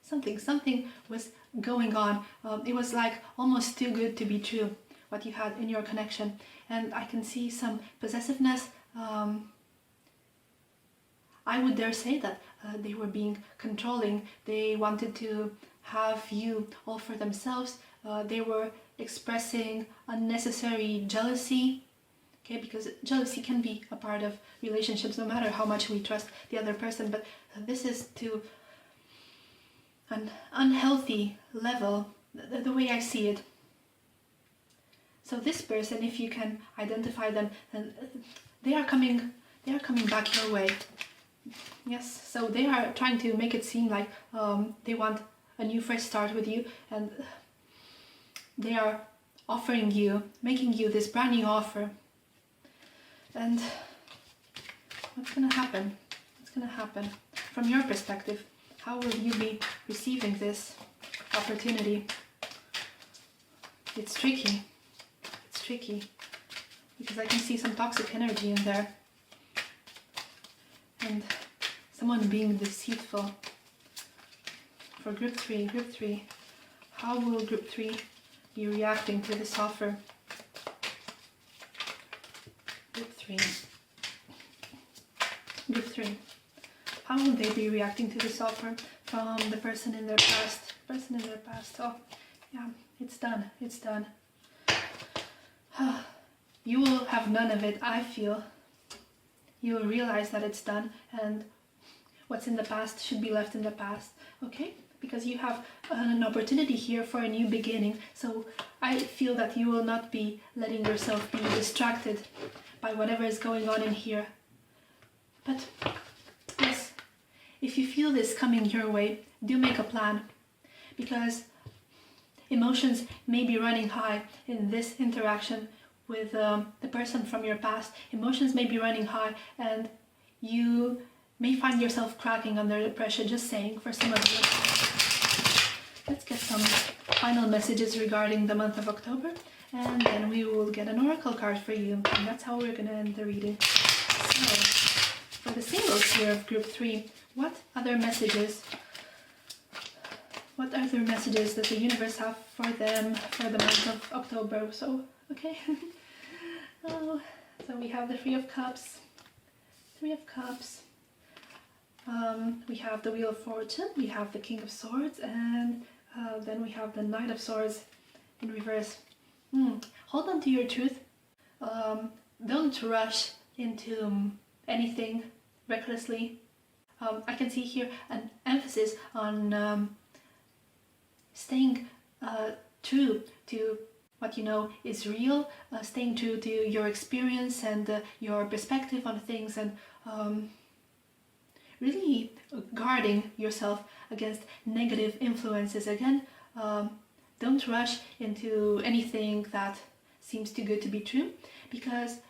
Something was going on. It was like almost too good to be true, what you had in your connection. And I can see some possessiveness. I would dare say that they were being controlling. They wanted to have you all for themselves. They were expressing unnecessary jealousy. Okay, because jealousy can be a part of relationships no matter how much we trust the other person, but this is to an unhealthy level, the way I see it. So this person, if you can identify them, then they are coming back your way. Yes, so they are trying to make it seem like they want a new fresh start with you, and they are offering you, making you this brand new offer. And what's gonna happen? What's gonna happen? From your perspective, how will you be receiving this opportunity? It's tricky. It's tricky. Because I can see some toxic energy in there. And someone being deceitful. For group 3, how will group 3 be reacting to this offer? Group 3. How will they be reacting to this offer from the person in their past? Oh, yeah, it's done. You will have none of it, I feel. You will realize that it's done, and what's in the past should be left in the past, okay? Because you have an opportunity here for a new beginning. So I feel that you will not be letting yourself be distracted by whatever is going on in here. But yes, if you feel this coming your way, do make a plan, because emotions may be running high in this interaction with the person from your past. Emotions may be running high, and you may find yourself cracking under the pressure, just saying, for some of you. Let's get some final messages regarding the month of October, and then we will get an oracle card for you, and that's how we're going to end the reading. So, for the singles here of group 3, what other messages that the universe have for them for the month of October? So, okay. Oh, so we have the Three of Cups. We have the Wheel of Fortune, we have the King of Swords, and then we have the Knight of Swords in reverse. Hold on to your truth. Don't rush into anything recklessly. I can see here an emphasis on staying true to what you know is real, staying true to your experience and your perspective on things, and really guarding yourself against negative influences. Again, don't rush into anything that seems too good to be true, because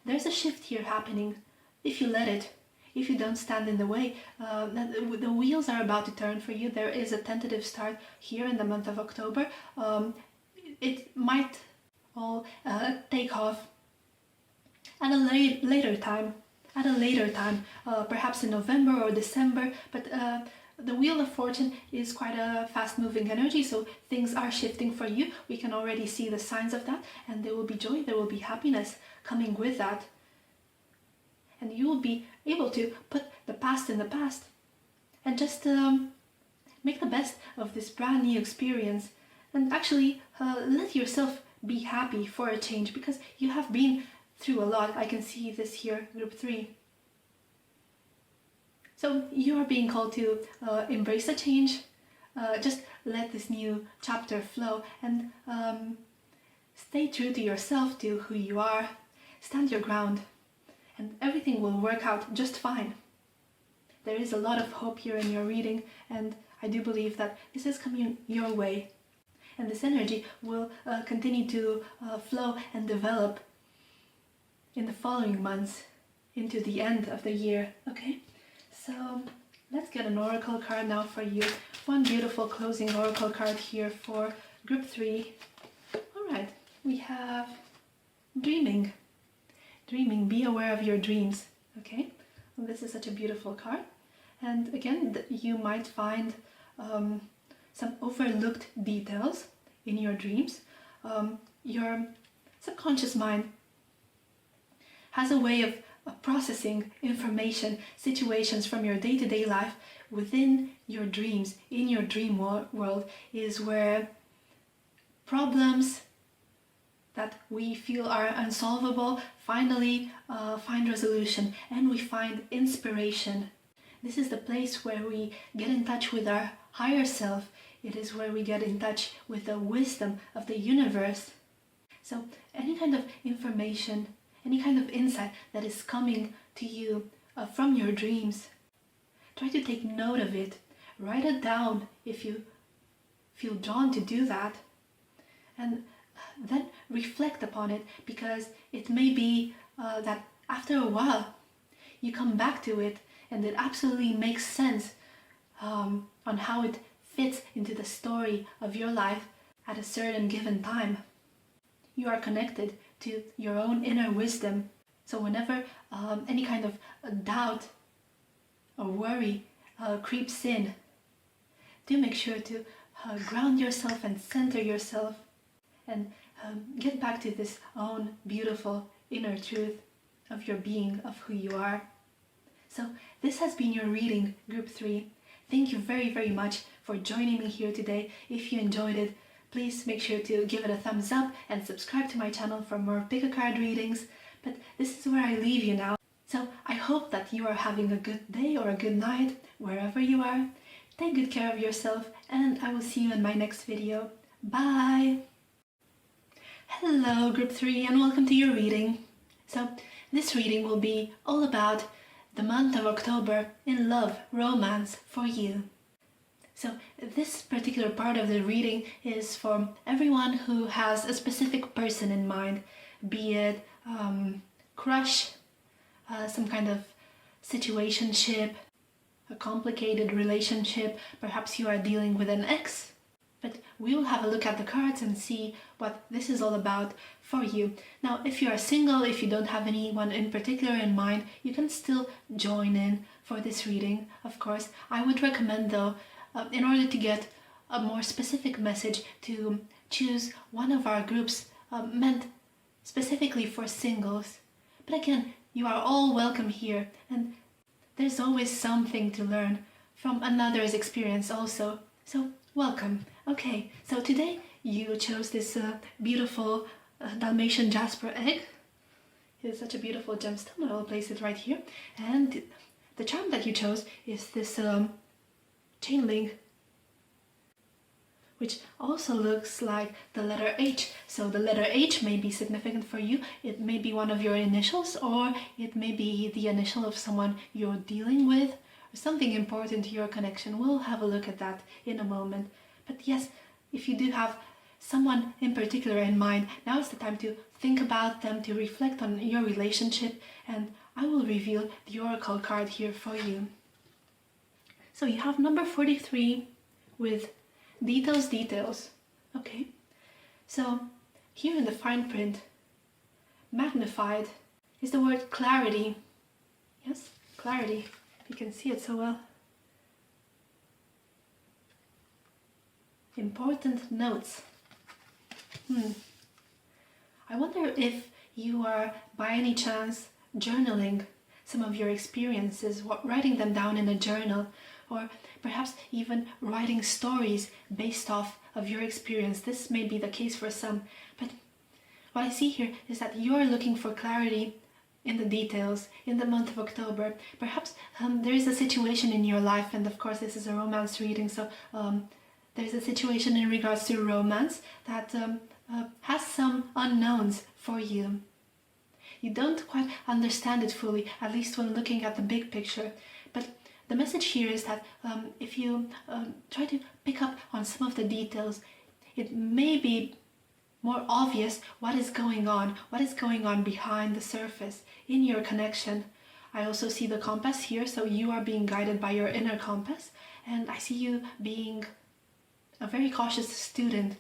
there's a shift here happening. If you let it, if you don't stand in the way, the wheels are about to turn for you. There is a tentative start here in the month of October. It might all take off at a later time, perhaps in November or December, but the Wheel of Fortune is quite a fast-moving energy, so things are shifting for you. We can already see the signs of that, and there will be joy, there will be happiness coming with that. And you will be able to put the past in the past and just make the best of this brand new experience, and actually let yourself be happy for a change, because you have been through a lot. I can see this here, group 3. So you are being called to embrace a change, just let this new chapter flow, and stay true to yourself, to who you are, stand your ground, and everything will work out just fine. There is a lot of hope here in your reading, and I do believe that this is coming your way, and this energy will continue to flow and develop in the following months into the end of the year. Okay, so let's get an oracle card now for you. One beautiful closing oracle card here for group 3. All right, we have dreaming. Be aware of your dreams. Okay, well, this is such a beautiful card, and again, you might find some overlooked details in your dreams. Your subconscious mind has a way of processing information, situations from your day-to-day life within your dreams. In your dream world is where problems that we feel are unsolvable finally find resolution, and we find inspiration. This is the place where we get in touch with our higher self. It is where we get in touch with the wisdom of the universe. So any kind of information, any kind of insight that is coming to you from your dreams. Try to take note of it. Write it down if you feel drawn to do that. And then reflect upon it, because it may be that after a while you come back to it and it absolutely makes sense on how it fits into the story of your life at a certain given time. You are connected to your own inner wisdom. So whenever any kind of doubt or worry creeps in, do make sure to ground yourself and center yourself and get back to this own beautiful inner truth of your being, of who you are. So this has been your reading, Group 3. Thank you very, very much for joining me here today. If you enjoyed it, please make sure to give it a thumbs up and subscribe to my channel for more pick a card readings. But this is where I leave you now. So I hope that you are having a good day or a good night, wherever you are. Take good care of yourself, and I will see you in my next video. Bye! Hello, Group 3, and welcome to your reading. So this reading will be all about the month of October in love, romance for you. So this particular part of the reading is for everyone who has a specific person in mind, be it crush, some kind of situationship, a complicated relationship, perhaps you are dealing with an ex. But we will have a look at the cards and see what this is all about for you. Now, if you are single, if you don't have anyone in particular in mind, you can still join in for this reading, of course. I would recommend, though, in order to get a more specific message, to choose one of our groups meant specifically for singles. But again, you are all welcome here, and there's always something to learn from another's experience also. So welcome. Okay, so today you chose this beautiful Dalmatian jasper egg. It is such a beautiful gemstone. I will place it right here. And the charm that you chose is this chain link, which also looks like the letter H. So the letter H may be significant for you. It may be one of your initials, or it may be the initial of someone you're dealing with, or something important to your connection. We'll have a look at that in a moment. But yes, if you do have someone in particular in mind, now is the time to think about them, to reflect on your relationship, and I will reveal the oracle card here for you. So you have number 43 with details. Okay, so here in the fine print, magnified, is the word clarity. Yes, clarity. You can see it so well. Important notes. I wonder if you are by any chance journaling some of your experiences, writing them down in a journal, or perhaps even writing stories based off of your experience. This may be the case for some, but what I see here is that you're looking for clarity in the details in the month of October. Perhaps there is a situation in your life, and of course this is a romance reading, so there's a situation in regards to romance that has some unknowns for you. You don't quite understand it fully, at least when looking at the big picture. But the message here is that if you try to pick up on some of the details, it may be more obvious what is going on behind the surface in your connection. I also see the compass here, so you are being guided by your inner compass, and I see you being a very cautious student,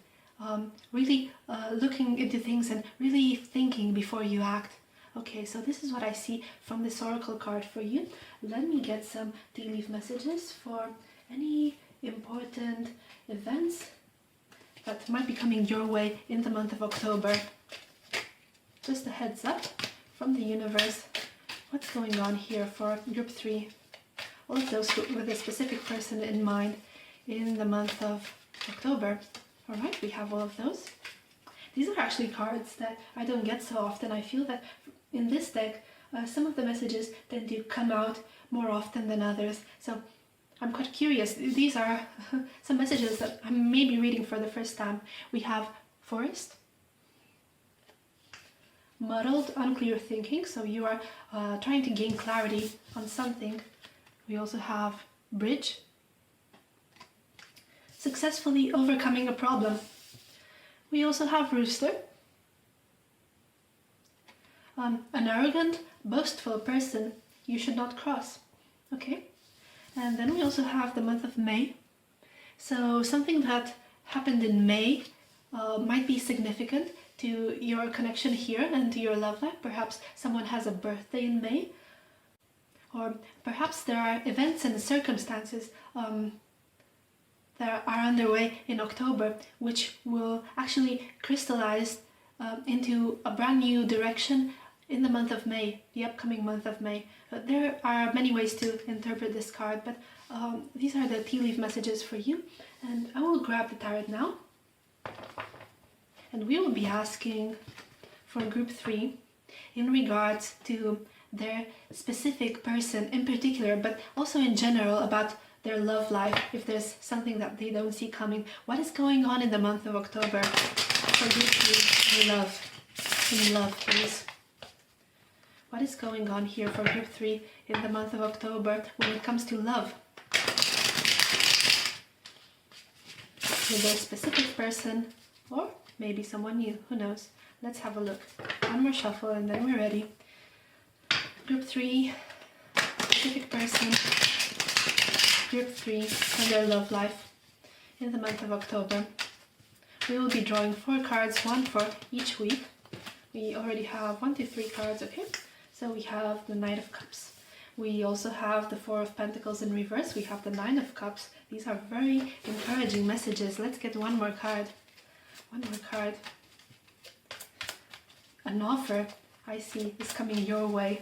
really looking into things and really thinking before you act. Okay, so this is what I see from this oracle card for you. Let me get some tea leaf messages for any important events that might be coming your way in the month of October. Just a heads up from the universe. What's going on here for Group 3? All of those with a specific person in mind in the month of October. All right, we have all of those. These are actually cards that I don't get so often. I feel that in this deck, some of the messages tend to come out more often than others. So I'm quite curious. These are some messages that I may be reading for the first time. We have forest, muddled, unclear thinking, so you are trying to gain clarity on something. We also have bridge, successfully overcoming a problem. We also have rooster, an arrogant, boastful person you should not cross. Okay, and then we also have the month of May. So something that happened in May might be significant to your connection here and to your love life. Perhaps someone has a birthday in May, or perhaps there are events and circumstances that are underway in October, which will actually crystallize into a brand new direction in the month of May, the upcoming month of May. There are many ways to interpret this card, but these are the tea leaf messages for you. And I will grab the tarot now. And we will be asking for group 3 in regards to their specific person in particular, but also in general about their love life, if there's something that they don't see coming. What is going on in the month of October for group 3 in love? In love, please. What is going on here for group 3 in the month of October when it comes to love? With their specific person, or maybe someone new, who knows? Let's have a look. One more shuffle and then we're ready. Group 3, specific person, group 3 and their love life in the month of October. We will be drawing 4 cards, one for each week. We already have 1, 2, 3 cards, okay? So we have the Knight of Cups. We also have the 4 of Pentacles in reverse. We have the 9 of Cups. These are very encouraging messages. Let's get one more card. One more card. An offer, I see, is coming your way.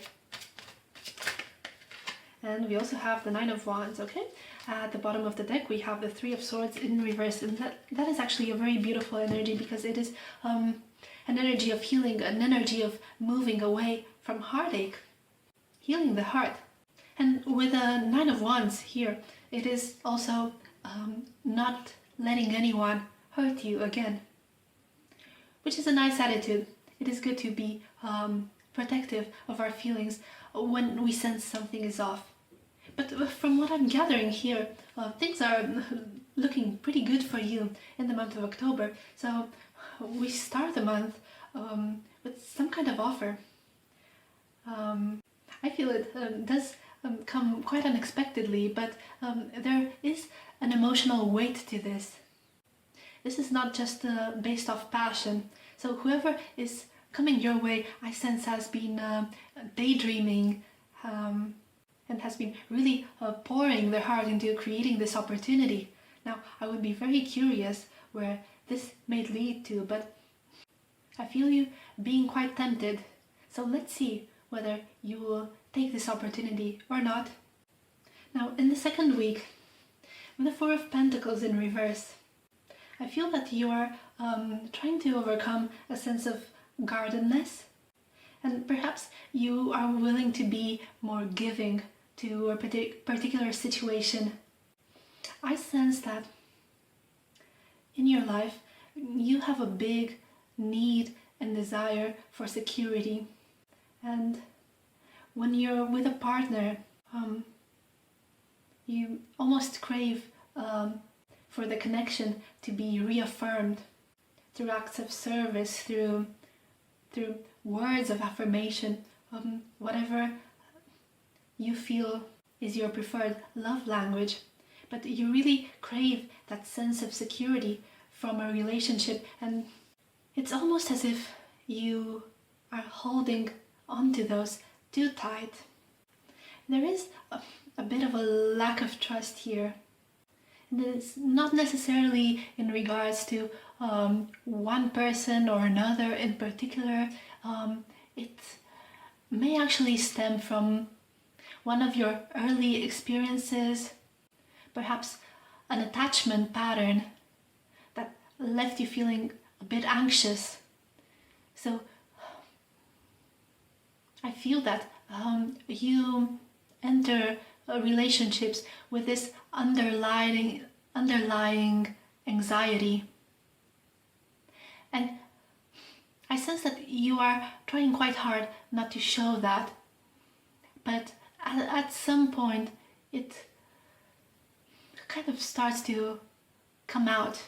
And we also have the 9 of Wands, okay? At the bottom of the deck, we have the 3 of Swords in reverse. And that is actually a very beautiful energy, because it is an energy of healing, an energy of moving away from heartache, healing the heart. And with the 9 of Wands here, it is also not letting anyone hurt you again, which is a nice attitude. It is good to be protective of our feelings when we sense something is off. But from what I'm gathering here, things are looking pretty good for you in the month of October. So we start the month with some kind of offer. I feel it does come quite unexpectedly, but there is an emotional weight to this. This is not just based off passion. So whoever is coming your way, I sense, has been daydreaming and has been really pouring their heart into creating this opportunity. Now, I would be very curious where this may lead to, but I feel you being quite tempted. So let's see whether you will take this opportunity or not. Now, in the second week, with the 4 of Pentacles in reverse, I feel that you are trying to overcome a sense of guardedness, and perhaps you are willing to be more giving to a particular situation. I sense that in your life you have a big need and desire for security, and when you're with a partner, you almost crave for the connection to be reaffirmed through acts of service, through words of affirmation, whatever you feel is your preferred love language. But you really crave that sense of security from a relationship, and it's almost as if you are holding onto those too tight. There is a bit of a lack of trust here. And it's not necessarily in regards to one person or another in particular. It may actually stem from one of your early experiences, perhaps an attachment pattern that left you feeling a bit anxious. So I feel that you enter relationships with this underlying anxiety. And I sense that you are trying quite hard not to show that, but at some point it kind of starts to come out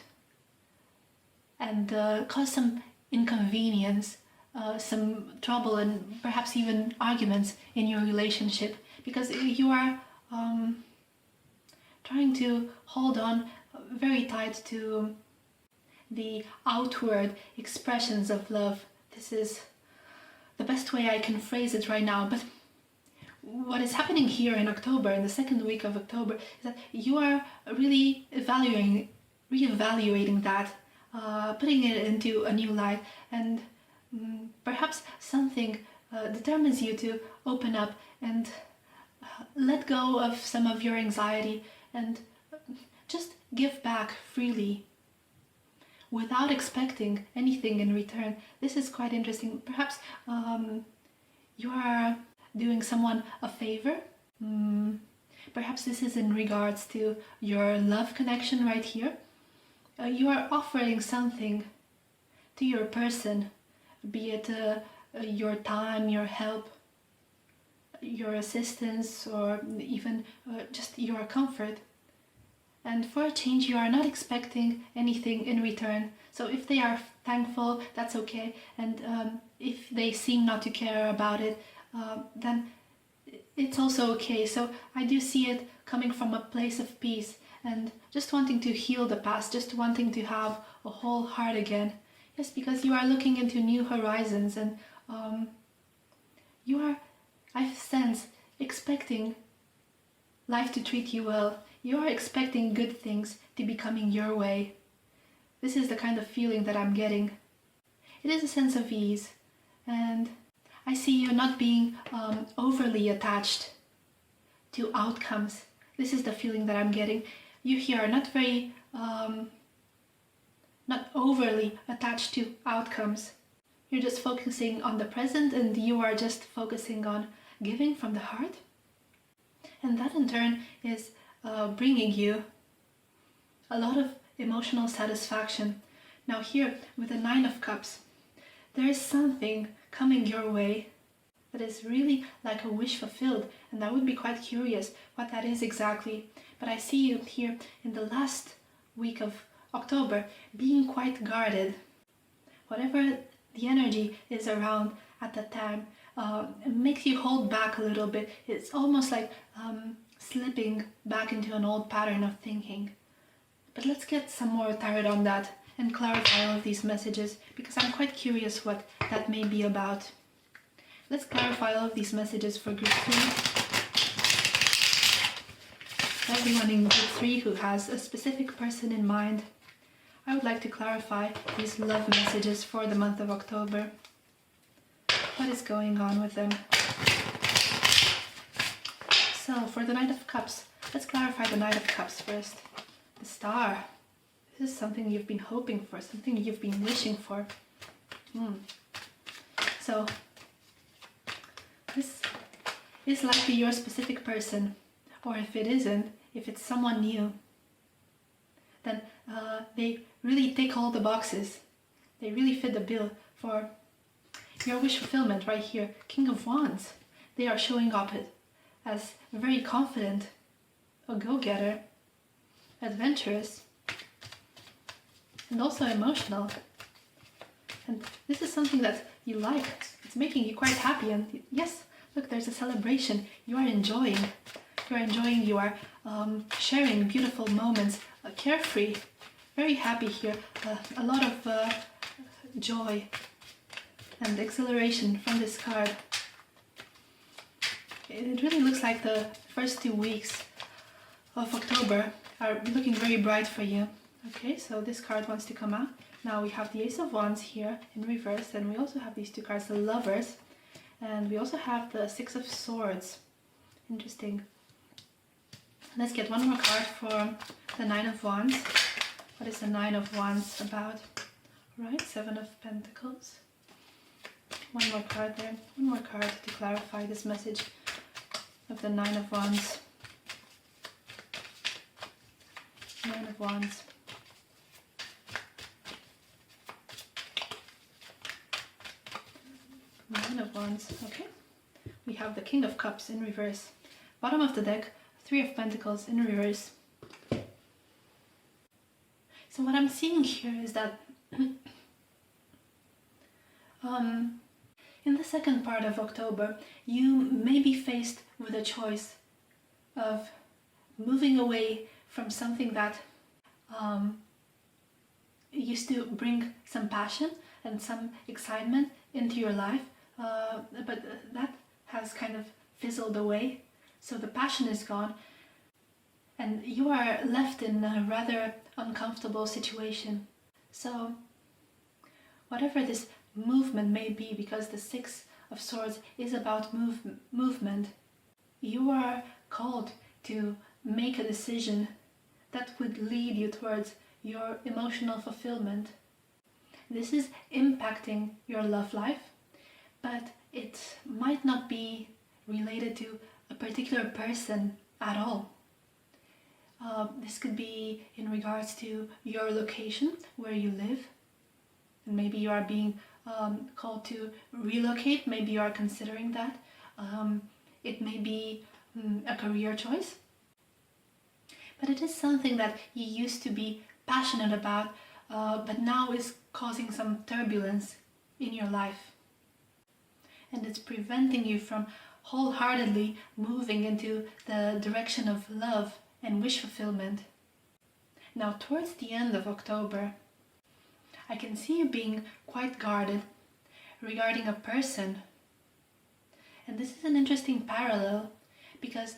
and cause some inconvenience, some trouble, and perhaps even arguments in your relationship, because you are trying to hold on very tight to the outward expressions of love. This is the best way I can phrase it right now, but what is happening here in October, in the second week of October, is that you are really reevaluating that, putting it into a new light, and perhaps something determines you to open up and let go of some of your anxiety and just give back freely without expecting anything in return. This is quite interesting. Perhaps you are doing someone a favor. Perhaps this is in regards to your love connection right here. You are offering something to your person, be it your time, your help, your assistance, or even just your comfort. And for a change, you are not expecting anything in return. So if they are thankful, that's okay. And if they seem not to care about it, then it's also okay. So I do see it coming from a place of peace and just wanting to heal the past, just wanting to have a whole heart again. Yes, because you are looking into new horizons, and you are, I sense, expecting life to treat you well. You are expecting good things to be coming your way. This is the kind of feeling that I'm getting. It is a sense of ease, and I see you not being overly attached to outcomes. This is the feeling that I'm getting. You here are not very, not overly attached to outcomes. You're just focusing on the present, and you are just focusing on giving from the heart. And that in turn is bringing you a lot of emotional satisfaction. Now here, with the 9 of Cups, there is something coming your way that is really like a wish fulfilled, and I would be quite curious what that is exactly. But I see you here in the last week of October being quite guarded. Whatever the energy is around at that time, it makes you hold back a little bit. It's almost like slipping back into an old pattern of thinking. But let's get some more tarot on that and clarify all of these messages, because I'm quite curious what that may be about. Let's clarify all of these messages for group 3. Everyone in group 3 who has a specific person in mind, I would like to clarify these love messages for the month of October. What is going on with them? So, for the Knight of Cups, let's clarify the Knight of Cups first. The Star. This is something you've been hoping for, something you've been wishing for. So, this is likely your specific person, or if it isn't, if it's someone new, then they really tick all the boxes. They really fit the bill for your wish fulfillment right here. King of Wands. They are showing up as very confident, a go-getter, adventurous, and also emotional. And this is something that you like. It's making you quite happy. And yes, look, there's a celebration. You are enjoying. You are sharing beautiful moments, carefree, very happy here. A lot of joy and exhilaration from this card. It really looks like the first 2 weeks of October are looking very bright for you. Okay, so this card wants to come out. Now we have the Ace of Wands here in reverse, and we also have these 2 cards, the Lovers, and we also have the 6 of Swords. Interesting. Let's get one more card for the 9 of Wands. What is the 9 of Wands about? Right, 7 of Pentacles. One more card there. One more card to clarify this message of the 9 of Wands. 9 of Wands. Wands. Okay, we have the King of Cups in reverse. Bottom of the deck, Three of Pentacles in reverse. So what I'm seeing here is that in the second part of October, you may be faced with a choice of moving away from something that used to bring some passion and some excitement into your life, but that has kind of fizzled away. So the passion is gone and you are left in a rather uncomfortable situation. So whatever this movement may be, because the Six of Swords is about movement, you are called to make a decision that would lead you towards your emotional fulfillment. This is impacting your love life, but it might not be related to a particular person at all. This could be in regards to your location, where you live, and maybe you are being called to relocate, maybe you are considering that. It may be a career choice, but it is something that you used to be passionate about, but now is causing some turbulence in your life. And it's preventing you from wholeheartedly moving into the direction of love and wish fulfillment. Now, towards the end of October, I can see you being quite guarded regarding a person. And this is an interesting parallel, because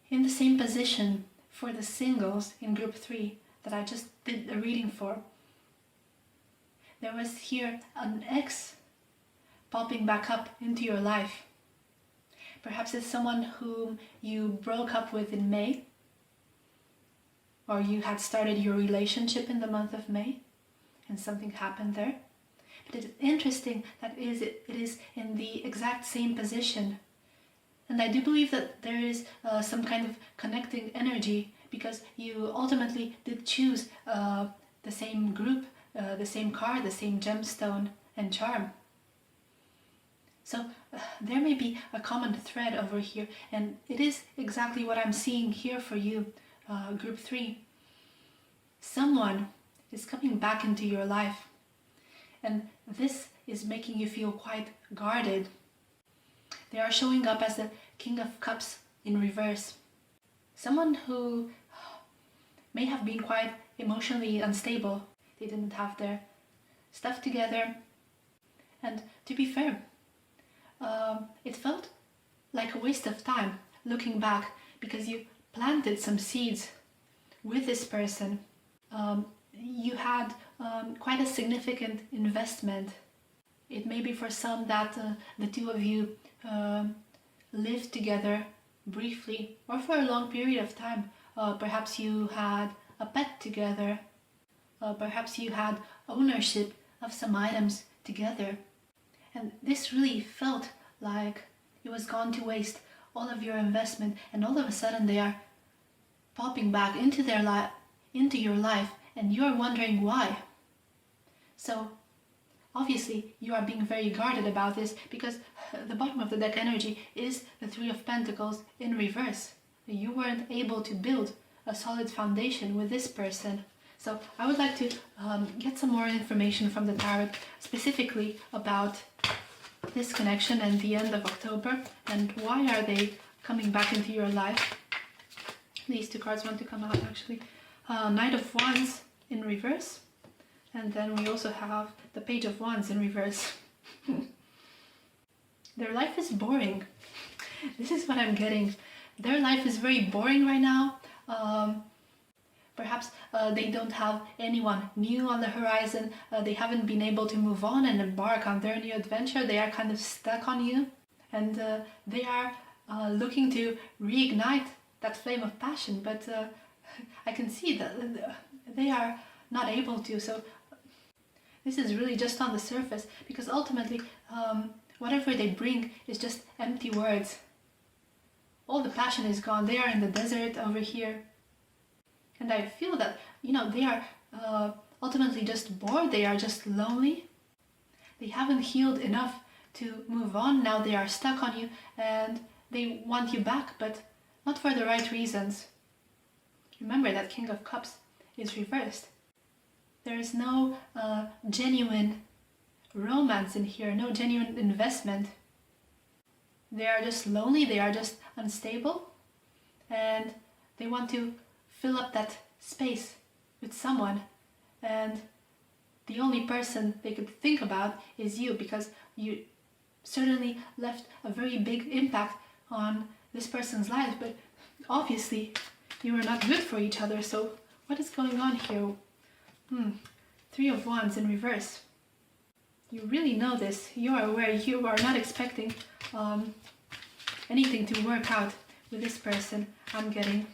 in the same position for the singles in group 3 that I just did a reading for, there was here an ex popping back up into your life. Perhaps it's someone whom you broke up with in May, or you had started your relationship in the month of May and something happened there. But it's interesting that it is in the exact same position. And I do believe that there is some kind of connecting energy, because you ultimately did choose the same group, the same card, the same gemstone and charm. So there may be a common thread over here, and it is exactly what I'm seeing here for you, group 3. Someone is coming back into your life, and this is making you feel quite guarded. They are showing up as the King of Cups in reverse. Someone who may have been quite emotionally unstable. They didn't have their stuff together. And to be fair, it felt like a waste of time looking back, because you planted some seeds with this person. You had quite a significant investment. It may be for some that the two of you lived together briefly or for a long period of time. Perhaps you had a pet together. Perhaps you had ownership of some items together. And this really felt like it was gone to waste, all of your investment, and all of a sudden they are popping back into your life, and you're wondering why. So obviously you are being very guarded about this, because the bottom of the deck energy is the Three of Pentacles in reverse. You weren't able to build a solid foundation with this person. So I would like to get some more information from the tarot, specifically about this connection and the end of October, and why are they coming back into your life. These two cards want to come out actually. Knight of Wands in reverse, and then we also have the Page of Wands in reverse. Their life is boring. This is what I'm getting. Their life is very boring right now. Perhaps they don't have anyone new on the horizon. They haven't been able to move on and embark on their new adventure. They are kind of stuck on you, and they are looking to reignite that flame of passion, but I can see that they are not able to. So this is really just on the surface, because ultimately whatever they bring is just empty words. All the passion is gone. They are in the desert over here. And I feel that, they are ultimately just bored. They are just lonely. They haven't healed enough to move on. Now they are stuck on you and they want you back, but not for the right reasons. Remember that King of Cups is reversed. There is no genuine romance in here, no genuine investment. They are just lonely, they are just unstable, and they want to fill up that space with someone, and the only person they could think about is you, because you certainly left a very big impact on this person's life, but obviously you were not good for each other. So what is going on here? Three of Wands in reverse. You really know this. You are aware. You are not expecting anything to work out with this person. I'm getting.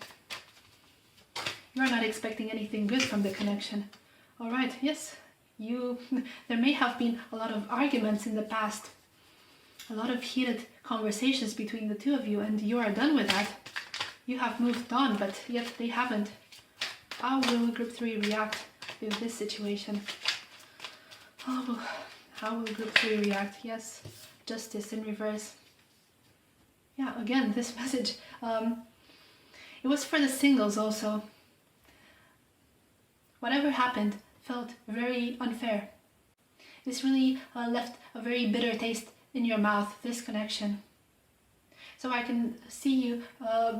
You are not expecting anything good from the connection. All right. Yes. There may have been a lot of arguments in the past, a lot of heated conversations between the two of you, and you are done with that. You have moved on, but yet they haven't. How will Group 3 react to this situation? Oh, how will Group 3 react? Yes, Justice in reverse. Yeah, again, this message, it was for the singles also. Whatever happened felt very unfair. This really left a very bitter taste in your mouth, this connection. So I can see you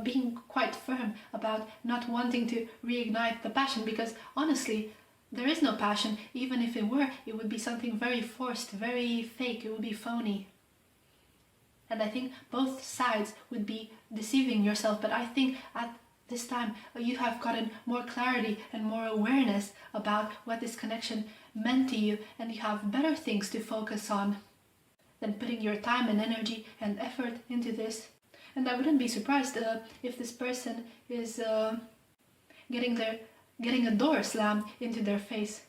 being quite firm about not wanting to reignite the passion, because honestly, there is no passion. Even if it were, it would be something very forced, very fake, it would be phony. And I think both sides would be deceiving yourself, but I think at this time you have gotten more clarity and more awareness about what this connection meant to you, and you have better things to focus on than putting your time and energy and effort into this. And I wouldn't be surprised if this person is getting a door slammed into their face.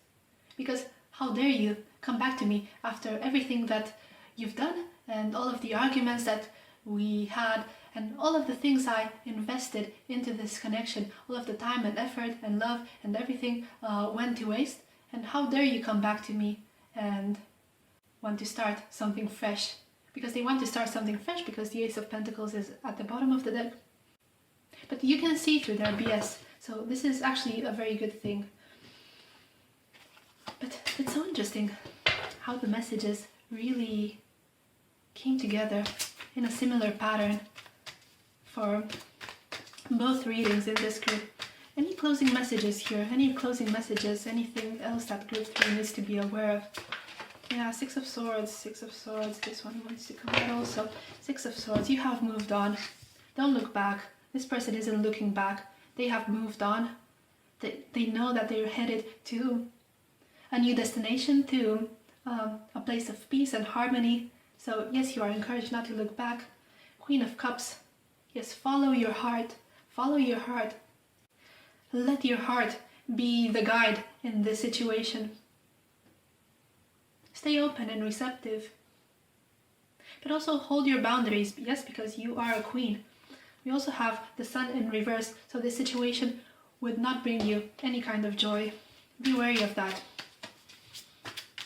Because how dare you come back to me after everything that you've done and all of the arguments that we had and all of the things I invested into this connection, all of the time and effort and love and everything went to waste. And how dare you come back to me and want to start something fresh? Because they want to start something fresh because the Ace of Pentacles is at the bottom of the deck. But you can see through their BS. So this is actually a very good thing. But it's so interesting how the messages really came together in a similar pattern for both readings in this group. Any closing messages here? Any closing messages? Anything else that Group 3 needs to be aware of? Yeah, Six of Swords, Six of Swords. This one wants to come out also. Six of Swords. You have moved on. Don't look back. This person isn't looking back. They have moved on. They know that they're headed to a new destination, to a place of peace and harmony. So yes, you are encouraged not to look back. Queen of Cups. Yes, follow your heart. Follow your heart. Let your heart be the guide in this situation. Stay open and receptive. But also hold your boundaries. Yes, because you are a queen. We also have the Sun in reverse, so this situation would not bring you any kind of joy. Be wary of that.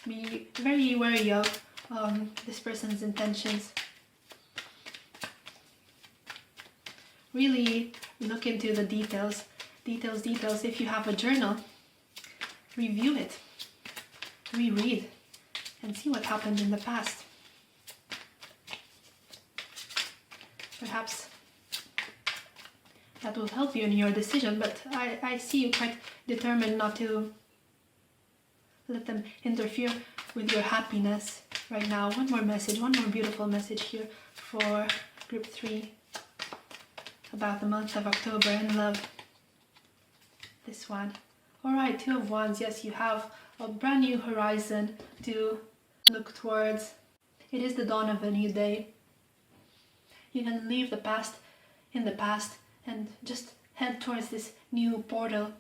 Be very wary of this person's intentions. Really look into the details. Details. If you have a journal, review it. Reread and see what happened in the past. Perhaps that will help you in your decision, but I see you quite determined not to let them interfere with your happiness right now. One more message, one more beautiful message here for Group 3 about the month of October in love. This one. Alright, Two of Wands. Yes, you have a brand new horizon to look towards. It is the dawn of a new day. You can leave the past in the past and just head towards this new portal.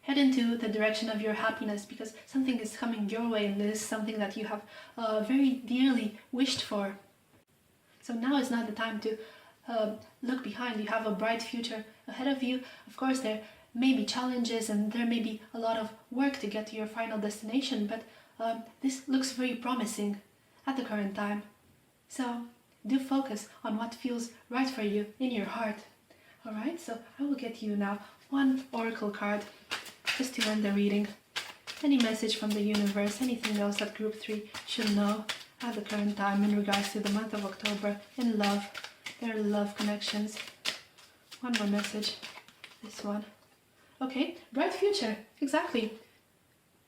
Head into the direction of your happiness, because something is coming your way and this is something that you have very dearly wished for. So now is not the time to look behind. You have a bright future ahead of you. Of course, there may be challenges and there may be a lot of work to get to your final destination, but this looks very promising at the current time. So do focus on what feels right for you in your heart. Alright, so I will get you now one oracle card just to end the reading. Any message from the universe, anything else that group 3 should know at the current time in regards to the month of October in love, their love connections. One more message, this one. Okay, bright future, exactly.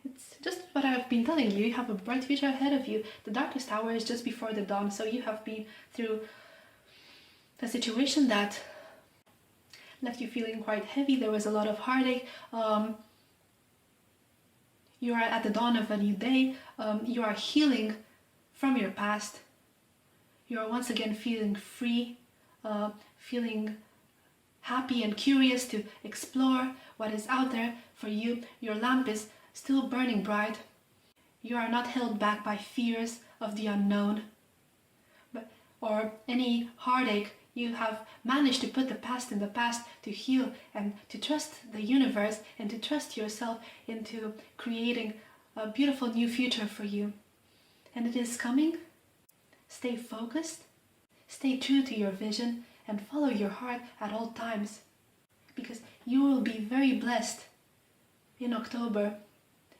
It's just what I've been telling you. You have a bright future ahead of you. The darkest hour is just before the dawn, so you have been through a situation that left you feeling quite heavy. There was a lot of heartache. You are at the dawn of a new day. You are healing from your past. You are once again feeling free, feeling happy and curious to explore what is out there for you. Your lamp is still burning bright. You are not held back by fears of the unknown or any heartache. You have managed to put the past in the past, to heal and to trust the universe and to trust yourself into creating a beautiful new future for you. And it is coming. Stay focused, stay true to your vision, and follow your heart at all times, because you will be very blessed in October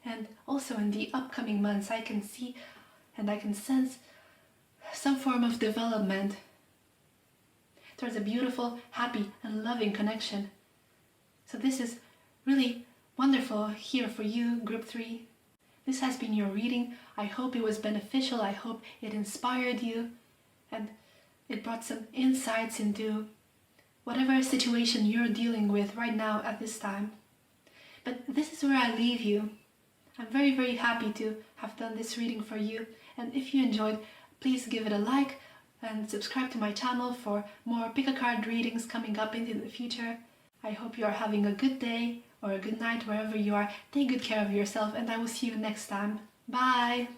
and also in the upcoming months. I can see and I can sense some form of development towards a beautiful, happy, and loving connection. So this is really wonderful here for you, Group 3. This has been your reading. I hope it was beneficial. I hope it inspired you and it brought some insights into whatever situation you're dealing with right now at this time. But this is where I leave you. I'm very, very happy to have done this reading for you. And if you enjoyed, please give it a like and subscribe to my channel for more pick a card readings coming up into the future. I hope you are having a good day or a good night wherever you are. Take good care of yourself and I will see you next time. Bye!